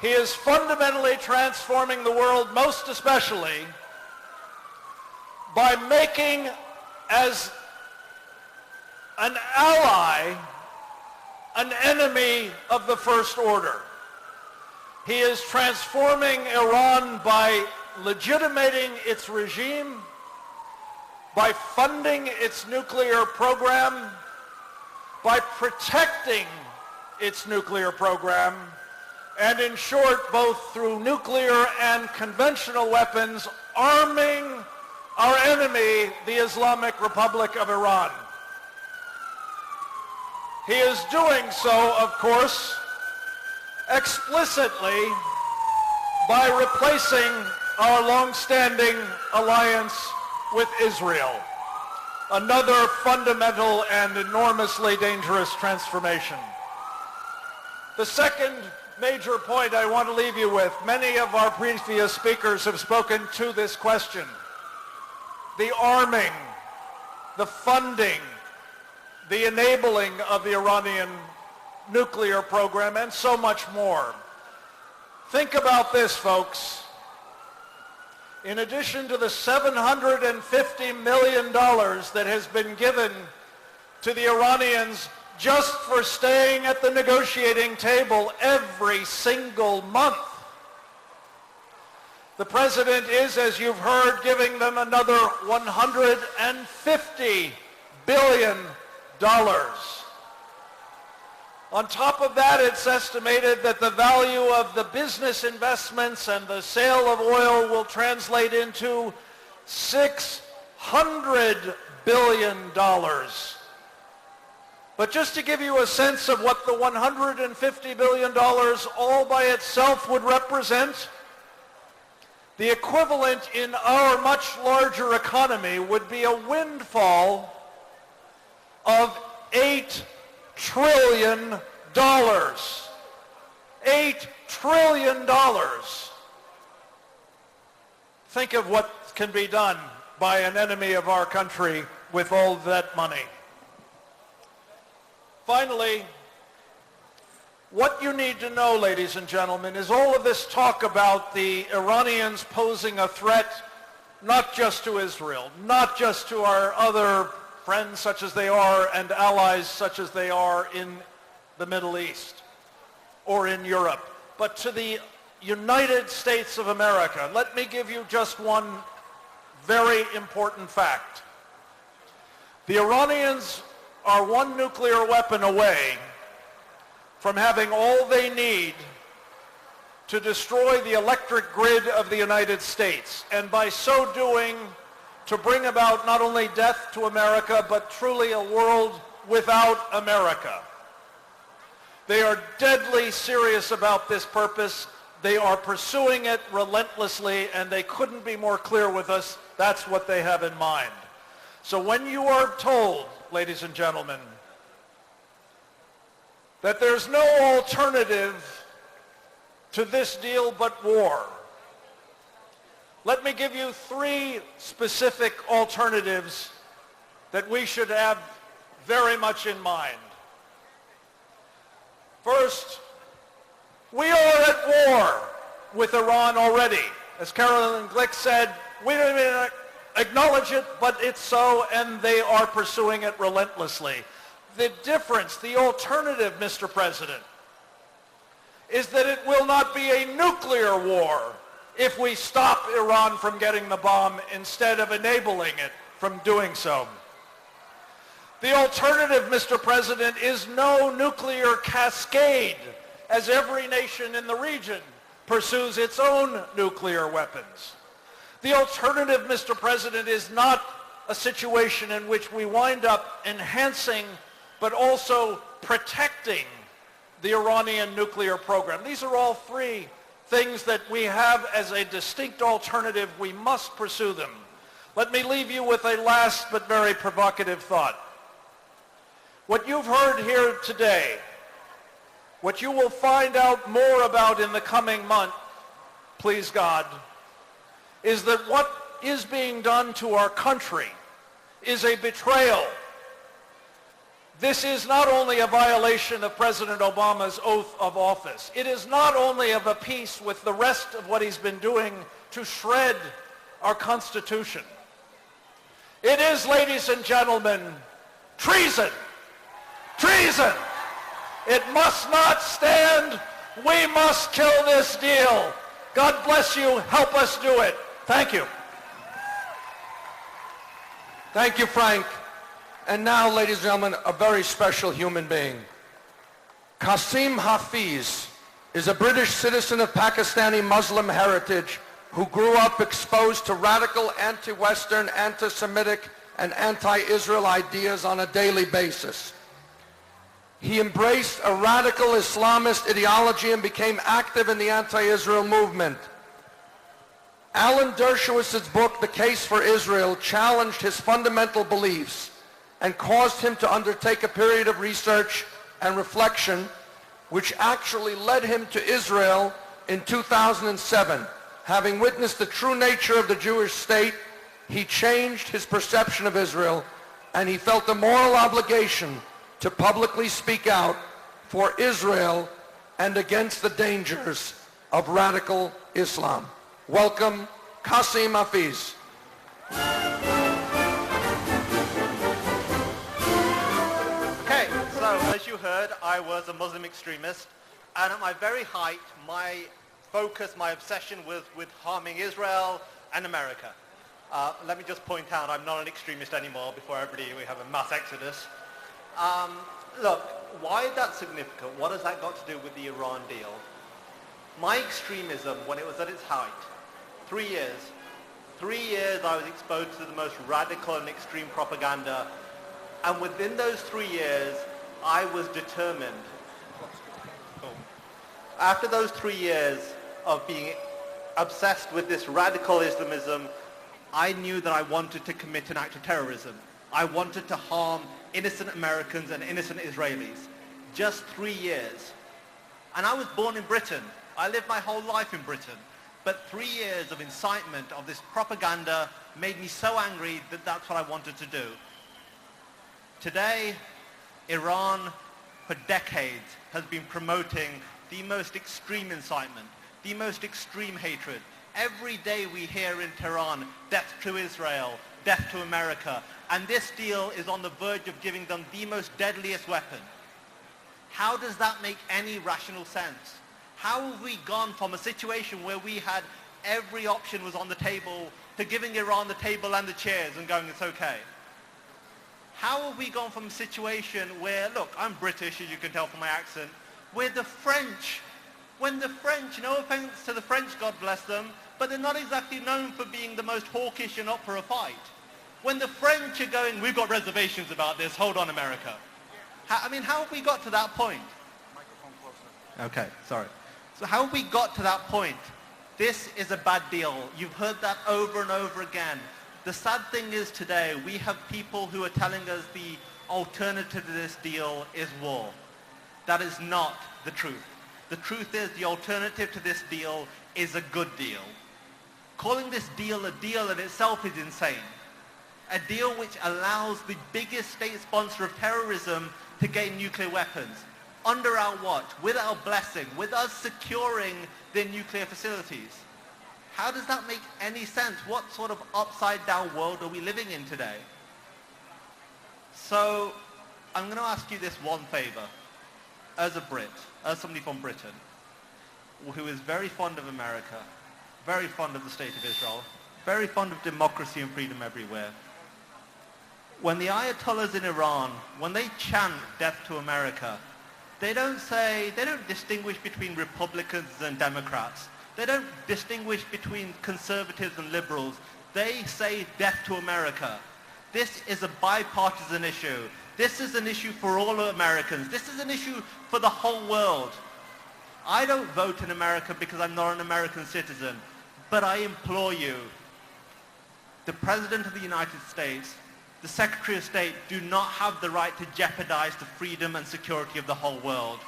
He is fundamentally transforming the world, most especially by making as an ally an enemy of the first order. He is transforming Iran by legitimating its regime, by funding its nuclear program, by protecting its nuclear program, and in short, both through nuclear and conventional weapons, arming our enemy, the Islamic Republic of Iran. He is doing so, of course, explicitly by replacing our long-standing alliance with Israel. Another fundamental and enormously dangerous transformation. The second major point I want to leave you with, many of our previous speakers have spoken to this question. The arming, the funding, the enabling of the Iranian nuclear program, and so much more. Think about this, folks. In addition to the $750 million that has been given to the Iranians just for staying at the negotiating table every single month, the president is, as you've heard, giving them another $150 billion. On top of that, it's estimated that the value of the business investments and the sale of oil will translate into $600 billion. But just to give you a sense of what the $150 billion all by itself would represent, the equivalent in our much larger economy would be a windfall of $8 trillion. $8 trillion. Think of what can be done by an enemy of our country with all that money. Finally, what you need to know, ladies and gentlemen, is all of this talk about the Iranians posing a threat not just to Israel, not just to our other friends such as they are and allies such as they are in the Middle East or in Europe, but to the United States of America. Let me give you just one very important fact. The Iranians are one nuclear weapon away from having all they need to destroy the electric grid of the United States, and by so doing, to bring about not only death to America, but truly a world without America. They are deadly serious about this purpose. They are pursuing it relentlessly, and they couldn't be more clear with us. That's what they have in mind. So when you are told, ladies and gentlemen, that there's no alternative to this deal but war, let me give you three specific alternatives that we should have very much in mind. First, we are at war with Iran already. As Carolyn Glick said, we don't even acknowledge it, but it's so, and they are pursuing it relentlessly. The difference, the alternative, Mr. President, is that it will not be a nuclear war if we stop Iran from getting the bomb instead of enabling it from doing so. The alternative, Mr. President, is no nuclear cascade, as every nation in the region pursues its own nuclear weapons. The alternative, Mr. President, is not a situation in which we wind up enhancing but also protecting the Iranian nuclear program. These are all three things that we have as a distinct alternative. We must pursue them. Let me leave you with a last but very provocative thought. What you've heard here today, what you will find out more about in the coming month, please God, is that what is being done to our country is a betrayal. This is not only a violation of President Obama's oath of office. It is not only of a piece with the rest of what he's been doing to shred our Constitution. It is, ladies and gentlemen, treason. Treason. It must not stand. We must kill this deal. God bless you. Help us do it. Thank you. Thank you, Frank. And now, ladies and gentlemen, a very special human being. Kasim Haiz is a British citizen of Pakistani Muslim heritage who grew up exposed to radical anti-Western, anti-Semitic, and anti-Israel ideas on a daily basis. He embraced a radical Islamist ideology and became active in the anti-Israel movement. Alan Dershowitz's book, The Case for Israel, challenged his fundamental beliefs and caused him to undertake a period of research and reflection, which actually led him to Israel in 2007. Having witnessed the true nature of the Jewish state, he changed his perception of Israel, and he felt a moral obligation to publicly speak out for Israel and against the dangers of radical Islam. Welcome, Kasim Haiz. Okay, so as you heard, I was a Muslim extremist, and at my very height, my focus, my obsession was with harming Israel and America. Let me just point out, I'm not an extremist anymore. Before we have a mass exodus. Look, why is that significant? What has that got to do with the Iran deal? My extremism, when it was at its height, 3 years. 3 years I was exposed to the most radical and extreme propaganda. And within those 3 years, I was determined. After those 3 years of being obsessed with this radical Islamism, I knew that I wanted to commit an act of terrorism. I wanted to harm innocent Americans and innocent Israelis. Just 3 years. And I was born in Britain. I lived my whole life in Britain. But 3 years of incitement of this propaganda made me so angry that that's what I wanted to do. Today, Iran, for decades, has been promoting the most extreme incitement, the most extreme hatred. Every day we hear in Tehran, death to Israel, death to America, and this deal is on the verge of giving them the most deadliest weapon. How does that make any rational sense? How have we gone from a situation where we had every option was on the table to giving Iran the table and the chairs and going, it's okay? How have we gone from a situation where, look, I'm British, as you can tell from my accent, where the French, when the French, no offense to the French, God bless them, but they're not exactly known for being the most hawkish and up for a fight. When the French are going, we've got reservations about this, hold on, America. How have we got to that point? Microphone closer. Okay, sorry. So how have we got to that point? This is a bad deal. You've heard that over and over again. The sad thing is today, we have people who are telling us the alternative to this deal is war. That is not the truth. The truth is the alternative to this deal is a good deal. Calling this deal a deal in itself is insane. A deal which allows the biggest state sponsor of terrorism to gain nuclear weapons. Under our watch, with our blessing, with us securing their nuclear facilities. How does that make any sense? What sort of upside down world are we living in today? So I'm going to ask you this one favor. As a Brit, as somebody from Britain, who is very fond of America, very fond of the State of Israel, very fond of democracy and freedom everywhere. When the Ayatollahs in Iran, when they chant death to America, they don't distinguish between Republicans and Democrats. They don't distinguish between conservatives and liberals. They say death to America. This is a bipartisan issue. This is an issue for all Americans. This is an issue for the whole world. I don't vote in America because I'm not an American citizen, but I implore you, the President of the United States, the Secretary of State do not have the right to jeopardize the freedom and security of the whole world.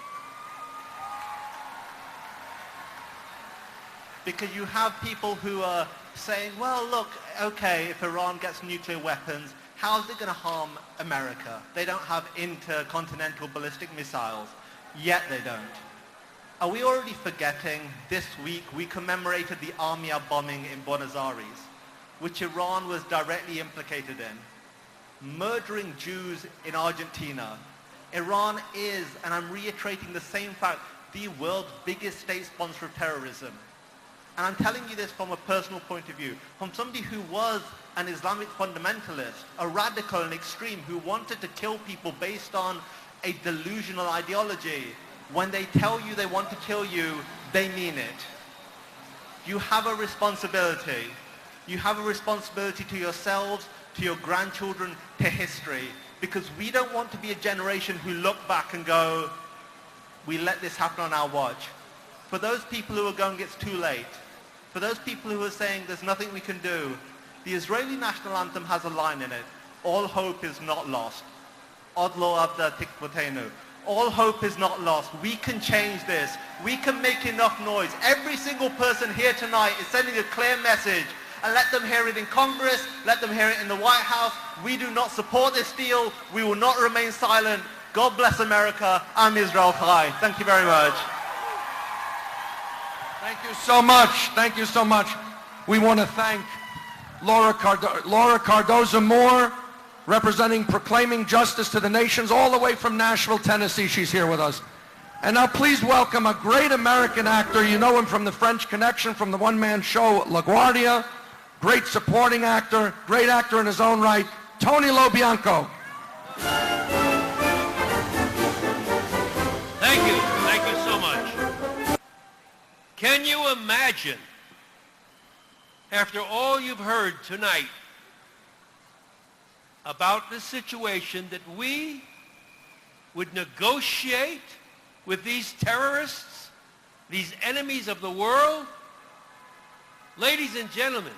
Because you have people who are saying, well, look, okay, if Iran gets nuclear weapons, how's it going to harm America? They don't have intercontinental ballistic missiles. Yet they don't. Are we already forgetting this week we commemorated the Armia bombing in Buenos Aires, which Iran was directly implicated in? Murdering Jews in Argentina. Iran is, and I'm reiterating the same fact, the world's biggest state sponsor of terrorism. And I'm telling you this from a personal point of view, from somebody who was an Islamic fundamentalist, a radical and extreme who wanted to kill people based on a delusional ideology. When they tell you they want to kill you, they mean it. You have a responsibility. You have a responsibility to yourselves, to your grandchildren, to history, because we don't want to be a generation who look back and go, we let this happen on our watch. For those people who are going, it's too late. For those people who are saying there's nothing we can do, the Israeli national anthem has a line in it. All hope is not lost. Od lo avda tikvotenu. All hope is not lost. We can change this. We can make enough noise. Every single person here tonight is sending a clear message. And let them hear it in Congress. Let them hear it in the White House. We do not support this deal. We will not remain silent. God bless America. I'm Israel Chai. Thank you very much. Thank you so much. Thank you so much. We want to thank Laura Cardoza-Moore, representing Proclaiming Justice to the Nations, all the way from Nashville, Tennessee. She's here with us. And now please welcome a great American actor. You know him from the French Connection, from the one-man show LaGuardia. Great supporting actor, great actor in his own right, Tony Lo Bianco. Thank you so much. Can you imagine, after all you've heard tonight about this situation, that we would negotiate with these terrorists, these enemies of the world? Ladies and gentlemen,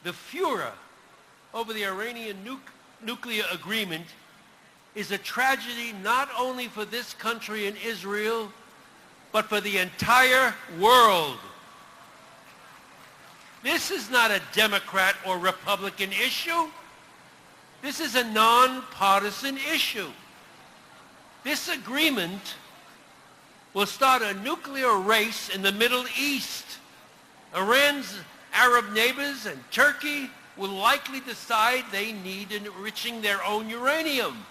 the furor over the Iranian nuclear agreement is a tragedy not only for this country and Israel, but for the entire world. This is not a Democrat or Republican issue. This is a nonpartisan issue. This agreement will start a nuclear race in the Middle East. Iran's Arab neighbors and Turkey will likely decide they need enriching their own uranium.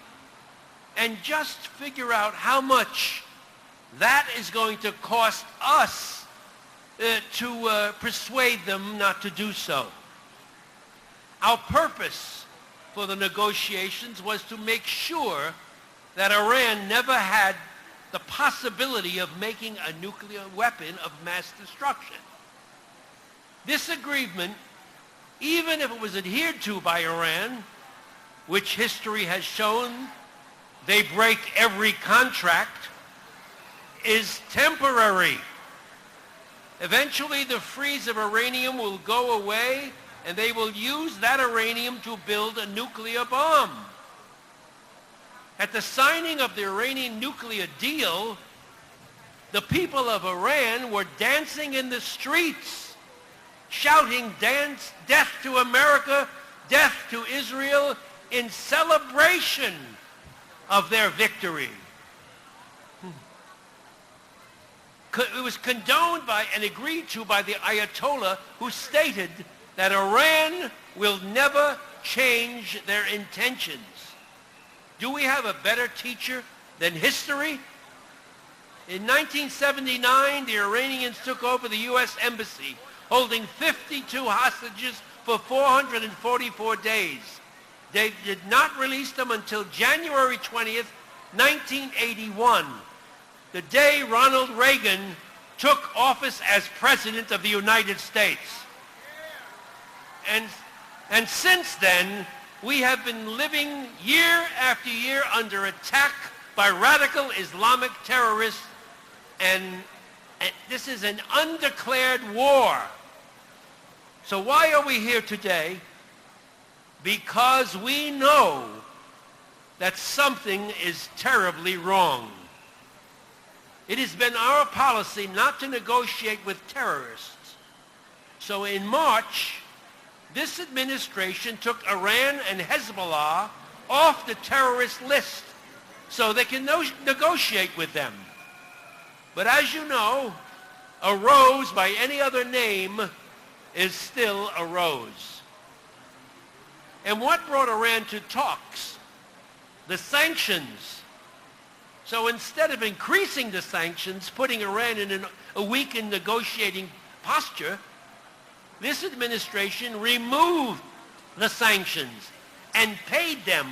And just figure out how much that is going to cost us to persuade them not to do so. Our purpose for the negotiations was to make sure that Iran never had the possibility of making a nuclear weapon of mass destruction. This agreement, even if it was adhered to by Iran, which history has shown they break every contract, is temporary. Eventually the freeze of uranium will go away and they will use that uranium to build a nuclear bomb. At the signing of the Iranian nuclear deal, the people of Iran were dancing in the streets, shouting death to America, death to Israel, in celebration of their victory. It was condoned by and agreed to by the Ayatollah, who stated that Iran will never change their intentions. Do we have a better teacher than history? In 1979, the Iranians took over the U.S. Embassy, holding 52 hostages for 444 days. They did not release them until January 20th, 1981, the day Ronald Reagan took office as President of the United States. And since then, we have been living year after year under attack by radical Islamic terrorists, and this is an undeclared war. So why are we here today? Because we know that something is terribly wrong. It has been our policy not to negotiate with terrorists. So in March, this administration took Iran and Hezbollah off the terrorist list so they can negotiate with them. But as you know, a rose by any other name is still a rose. And what brought Iran to talks? The sanctions. So instead of increasing the sanctions, putting Iran in a weakened negotiating posture, this administration removed the sanctions and paid them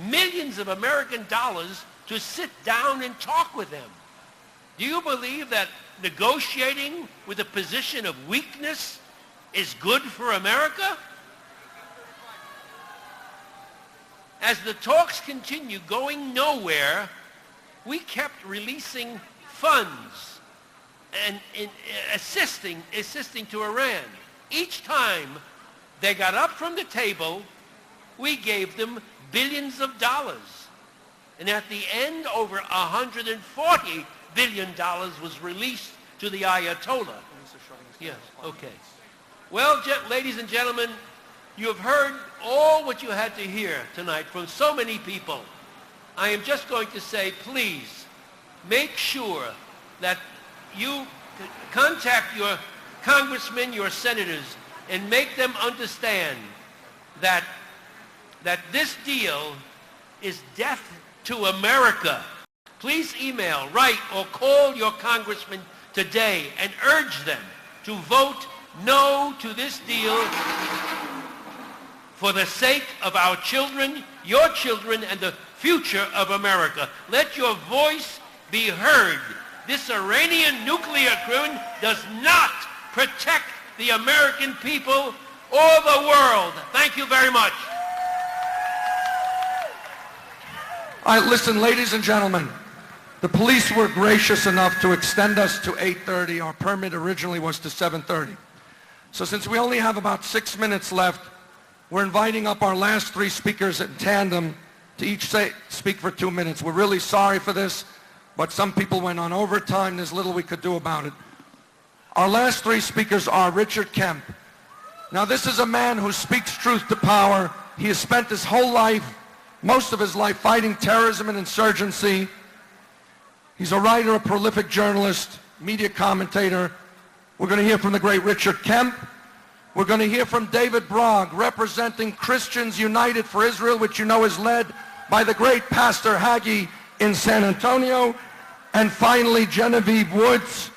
millions of American dollars to sit down and talk with them. Do you believe that negotiating with a position of weakness is good for America? As the talks continue going nowhere, we kept releasing funds and assisting to Iran. Each time they got up from the table, we gave them billions of dollars. And at the end, over $140 billion was released to the Ayatollah. Yes, okay. Well, ladies and gentlemen, you have heard all what you had to hear tonight from so many people. I am just going to say, please, make sure that you contact your congressmen, your senators, and make them understand that this deal is death to America. Please email, write, or call your congressman today and urge them to vote no to this deal for the sake of our children, your children, and the future of America. Let your voice be heard. This Iranian nuclear agreement does not protect the American people or the world. Thank you very much. All right, listen, ladies and gentlemen. The police were gracious enough to extend us to 8:30. Our permit originally was to 7:30. So since we only have about 6 minutes left, we're inviting up our last three speakers in tandem to each speak for 2 minutes. We're really sorry for this. but some people went on overtime. There's little we could do about it. Our last three speakers are Richard Kemp. Now, this is a man who speaks truth to power. He has spent his whole life, most of his life, fighting terrorism and insurgency. He's a writer, a prolific journalist, media commentator. We're going to hear from the great Richard Kemp. We're going to hear from David Bragg, representing Christians United for Israel, which you know is led by the great Pastor Hagee in San Antonio. And finally, Genevieve Woods,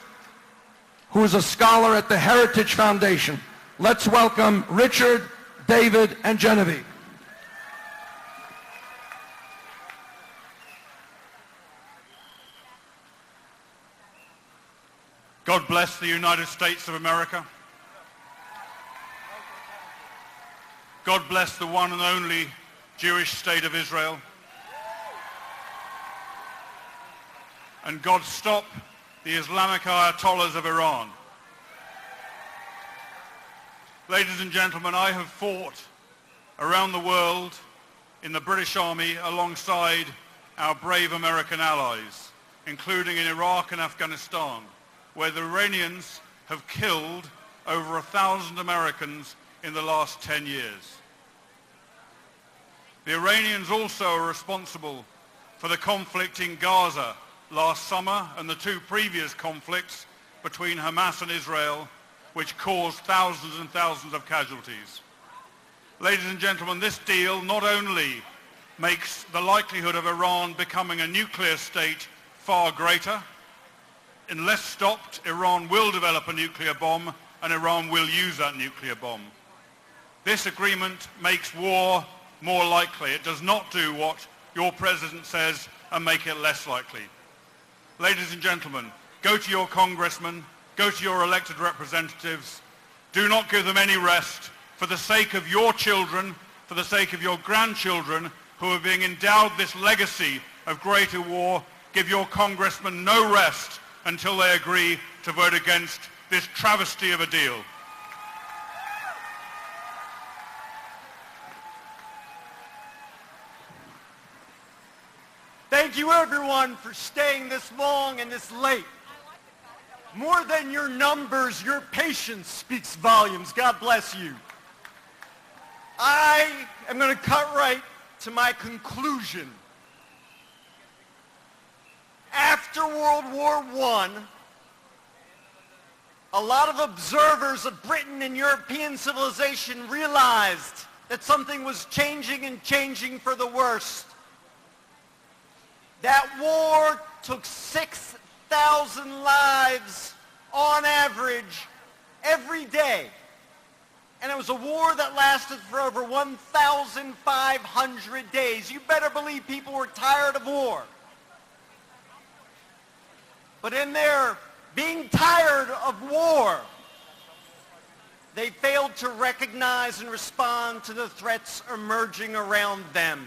who is a scholar at the Heritage Foundation. Let's welcome Richard, David, and Genevieve. God bless the United States of America. God bless the one and only Jewish state of Israel. And God stop the Islamic Ayatollahs of Iran. Ladies and gentlemen, I have fought around the world in the British Army alongside our brave American allies, including in Iraq and Afghanistan, where the Iranians have killed over 1,000 Americans in the last 10 years. The Iranians also are responsible for the conflict in Gaza last summer and the two previous conflicts between Hamas and Israel, which caused thousands and thousands of casualties. Ladies and gentlemen, this deal not only makes the likelihood of Iran becoming a nuclear state far greater. Unless stopped, Iran will develop a nuclear bomb, and Iran will use that nuclear bomb. This agreement makes war more likely. It does not do what your president says and make it less likely. Ladies and gentlemen, go to your congressmen, go to your elected representatives. Do not give them any rest. For the sake of your children, for the sake of your grandchildren who are being endowed this legacy of greater war, give your congressmen no rest until they agree to vote against this travesty of a deal. Thank you everyone for staying this long and this late. More than your numbers, your patience speaks volumes. God bless you. I am going to cut right to my conclusion. After World War I, a lot of observers of Britain and European civilization realized that something was changing and changing for the worst. That war took 6,000 lives on average every day. And it was a war that lasted for over 1,500 days. You better believe people were tired of war. But in their being tired of war, they failed to recognize and respond to the threats emerging around them.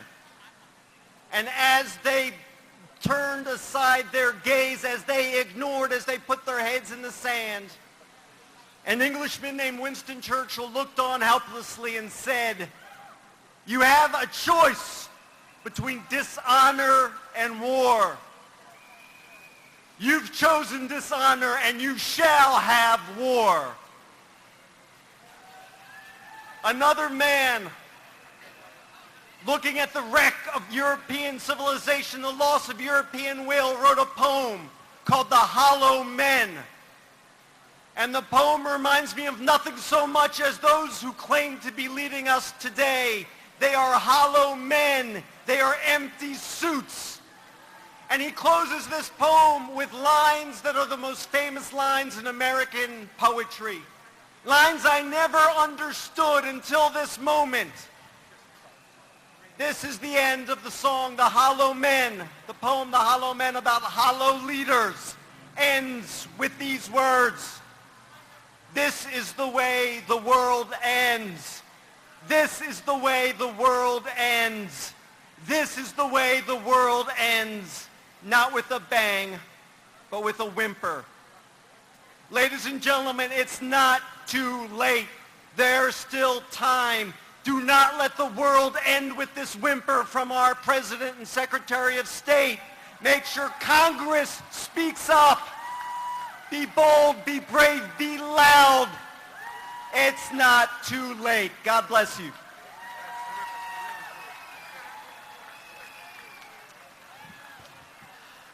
And as they turned aside their gaze, as they ignored, as they put their heads in the sand, an Englishman named Winston Churchill looked on helplessly and said, "You have a choice between dishonor and war. You've chosen dishonor and you shall have war." Another man, looking at the wreck of European civilization, the loss of European will, wrote a poem called The Hollow Men. And the poem reminds me of nothing so much as those who claim to be leading us today. They are hollow men. They are empty suits. And he closes this poem with lines that are the most famous lines in American poetry. Lines I never understood until this moment. This is the end of the song, The Hollow Men. The poem, The Hollow Men, about hollow leaders, ends with these words. This is the way the world ends. This is the way the world ends. This is the way the world ends. Not with a bang, but with a whimper. Ladies and gentlemen, it's not too late. There's still time. Do not let the world end with this whimper from our President and Secretary of State. Make sure Congress speaks up. Be bold, be brave, be loud. It's not too late. God bless you.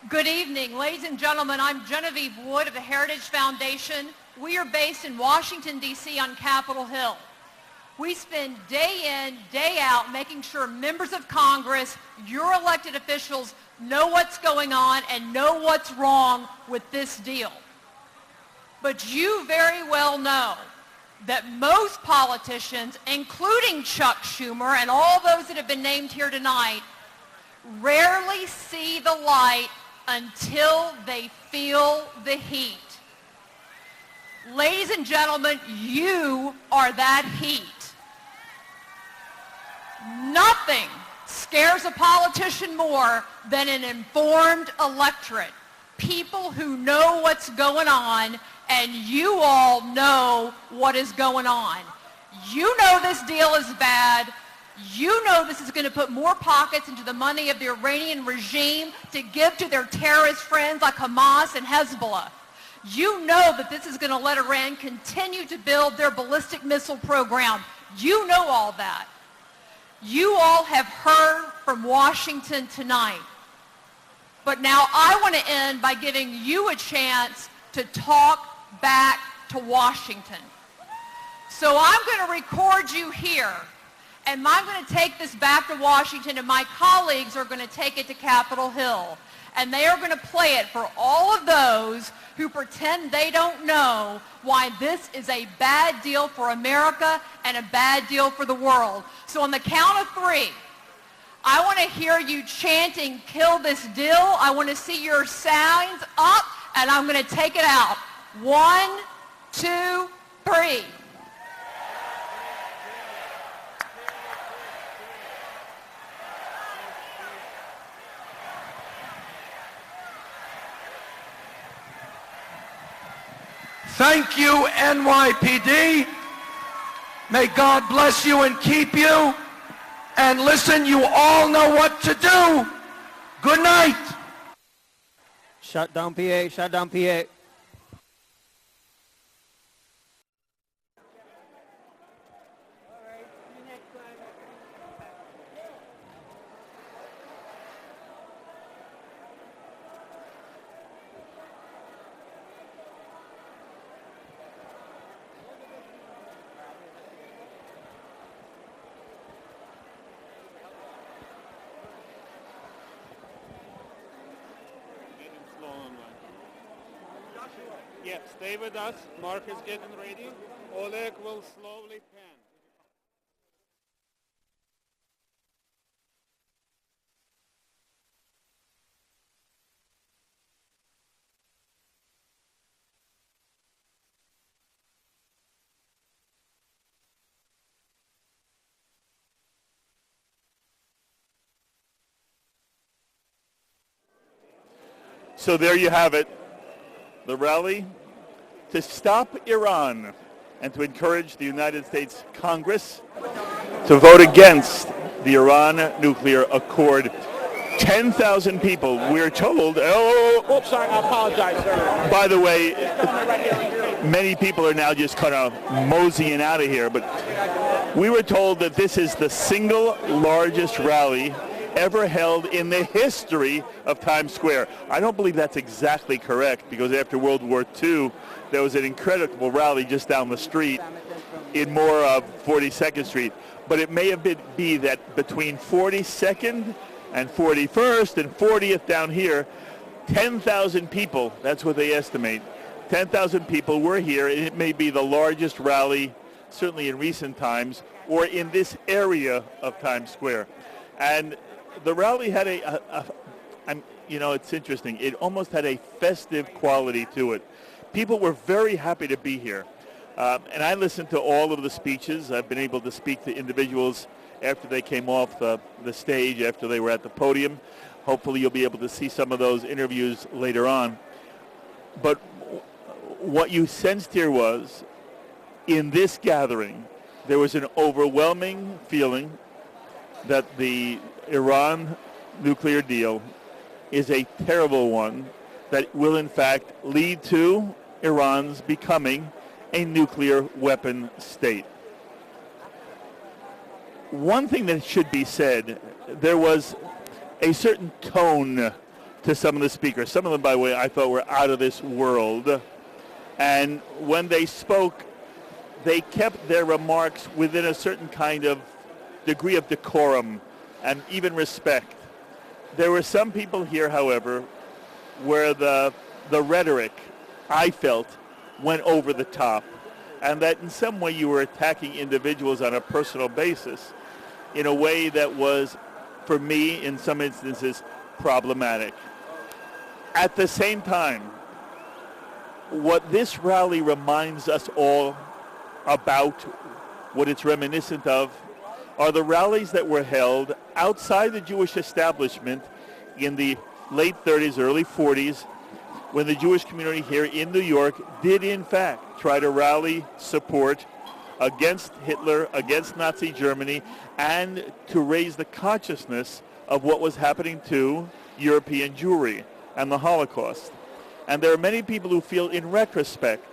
Good evening. Ladies and gentlemen, I'm Genevieve Wood of the Heritage Foundation. We are based in Washington, D.C. on Capitol Hill. We spend day in, day out making sure members of Congress, your elected officials, know what's going on and know what's wrong with this deal. But you very well know that most politicians, including Chuck Schumer and all those that have been named here tonight, rarely see the light until they feel the heat. Ladies and gentlemen, you are that heat. Nothing scares a politician more than an informed electorate. People who know what's going on, and you all know what is going on. You know this deal is bad. You know this is going to put more pockets into the money of the Iranian regime to give to their terrorist friends like Hamas and Hezbollah. You know that this is going to let Iran continue to build their ballistic missile program. You know all that. You all have heard from Washington tonight. But now I want to end by giving you a chance to talk back to Washington. So I'm going to record you here, and I'm going to take this back to Washington, and my colleagues are going to take it to Capitol Hill. And they are going to play it for all of those who pretend they don't know why this is a bad deal for America and a bad deal for the world. So on the count of three, I want to hear you chanting, "Kill this deal." I want to see your signs up, and I'm going to take it out. 1, 2, 3. Thank you, NYPD. May God bless you and keep you. And listen, you all know what to do. Good night. Shut down PA, shut down PA. Yes, stay with us. Mark is getting ready. Oleg will slowly pan. So there you have it. The rally to stop Iran and to encourage the United States Congress to vote against the Iran nuclear accord. 10,000 people, we're told. Oops, sorry, I apologize, sir. By the way, many people are now just kind of moseying out of here, but we were told that this is the single largest rally ever held in the history of Times Square. I don't believe that's exactly correct, because after World War II, there was an incredible rally just down the street in more of 42nd Street. But it may have be that between 42nd and 41st and 40th down here, 10,000 people, that's what they estimate, 10,000 people were here, and it may be the largest rally, certainly in recent times, or in this area of Times Square. And the rally had it's interesting. It almost had a festive quality to it. People were very happy to be here. And I listened to all of the speeches. I've been able to speak to individuals after they came off the stage, after they were at the podium. Hopefully you'll be able to see some of those interviews later on. But what you sensed here was, in this gathering, there was an overwhelming feeling that the Iran nuclear deal is a terrible one that will in fact lead to Iran's becoming a nuclear weapon state. One thing that should be said, there was a certain tone to some of the speakers. Some of them, by the way, I thought were out of this world. And when they spoke, they kept their remarks within a certain kind of degree of decorum and even respect. There were some people here, however, where the rhetoric, I felt, went over the top, and that in some way you were attacking individuals on a personal basis in a way that was, for me, in some instances, problematic. At the same time, what this rally reminds us all about, what it's reminiscent of, are the rallies that were held outside the Jewish establishment in the late 30s, early 40s, when the Jewish community here in New York did in fact try to rally support against Hitler, against Nazi Germany, and to raise the consciousness of what was happening to European Jewry and the Holocaust. And there are many people who feel, in retrospect,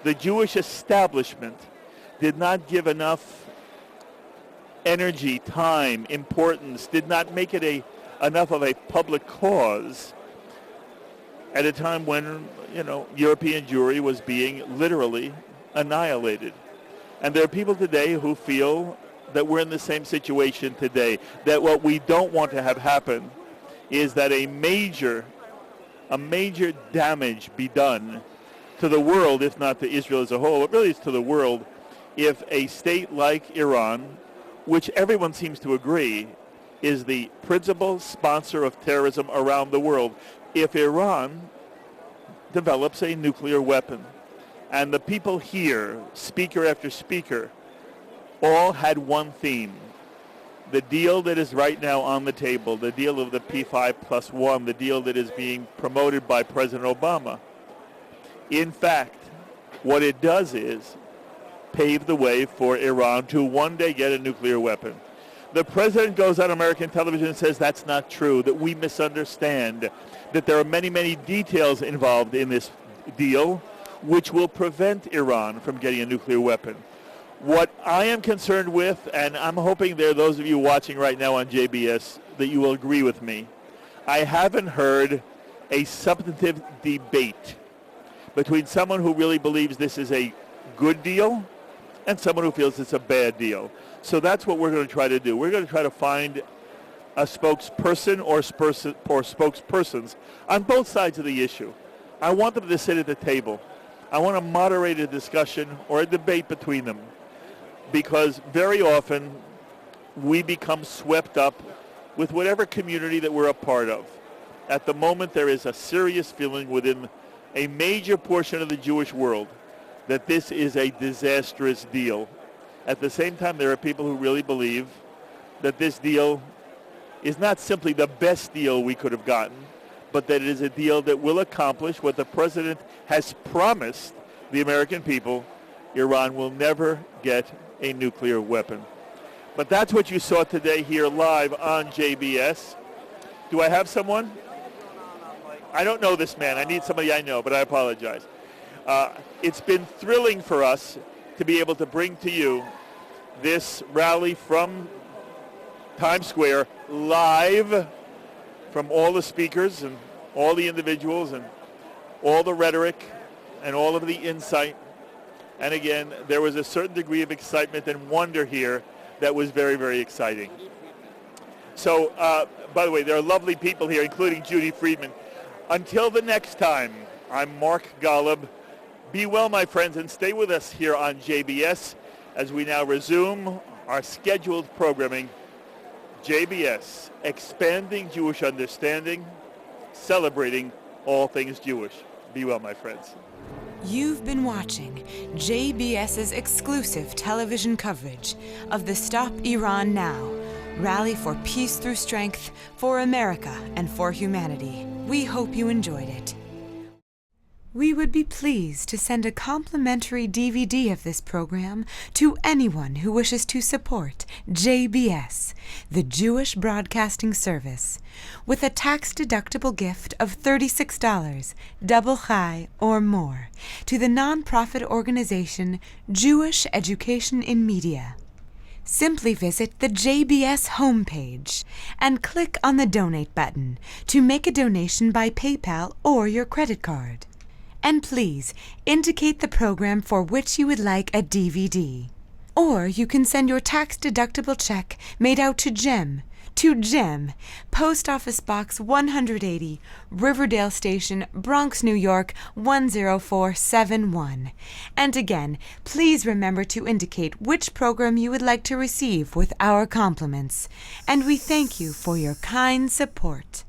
the Jewish establishment did not give enough energy, time, importance, did not make it enough of a public cause at a time when, European Jewry was being literally annihilated. And there are people today who feel that we're in the same situation today, that what we don't want to have happen is that a major damage be done to the world, if not to Israel as a whole, but really it's to the world, if a state like Iran, which everyone seems to agree is the principal sponsor of terrorism around the world, if Iran develops a nuclear weapon. And the people here, speaker after speaker, all had one theme. The deal that is right now on the table, the deal of the P5+1, the deal that is being promoted by President Obama, in fact, what it does is pave the way for Iran to one day get a nuclear weapon. The president goes on American television and says that's not true, that we misunderstand, that there are many, many details involved in this deal which will prevent Iran from getting a nuclear weapon. What I am concerned with, and I'm hoping there are those of you watching right now on JBS that you will agree with me, I haven't heard a substantive debate between someone who really believes this is a good deal and someone who feels it's a bad deal. So that's what we're going to try to do. We're going to try to find a spokesperson or spokespersons on both sides of the issue. I want them to sit at the table. I want to moderate a discussion or a debate between them, because very often we become swept up with whatever community that we're a part of. At the moment, there is a serious feeling within a major portion of the Jewish world that this is a disastrous deal. At the same time, there are people who really believe that this deal is not simply the best deal we could have gotten, but that it is a deal that will accomplish what the president has promised the American people: Iran will never get a nuclear weapon. But that's what you saw today here live on JBS. Do I have someone? I don't know this man. I need somebody I know, but I apologize. It's been thrilling for us to be able to bring to you this rally from Times Square live, from all the speakers and all the individuals and all the rhetoric and all of the insight. And again, there was a certain degree of excitement and wonder here that was very, very exciting. So, by the way, there are lovely people here, including Judy Friedman. Until the next time, I'm Mark Golub. Be well, my friends, and stay with us here on JBS as we now resume our scheduled programming. JBS, expanding Jewish understanding, celebrating all things Jewish. Be well, my friends. You've been watching JBS's exclusive television coverage of the Stop Iran Now Rally for Peace Through Strength for America and for Humanity. We hope you enjoyed it. We would be pleased to send a complimentary DVD of this program to anyone who wishes to support JBS, the Jewish Broadcasting Service, with a tax-deductible gift of $36, double chai or more, to the nonprofit organization Jewish Education in Media. Simply visit the JBS homepage and click on the Donate button to make a donation by PayPal or your credit card. And please indicate the program for which you would like a DVD. Or you can send your tax-deductible check made out to Jem, Post Office Box 180, Riverdale Station, Bronx, New York 10471. And again, please remember to indicate which program you would like to receive with our compliments. And we thank you for your kind support.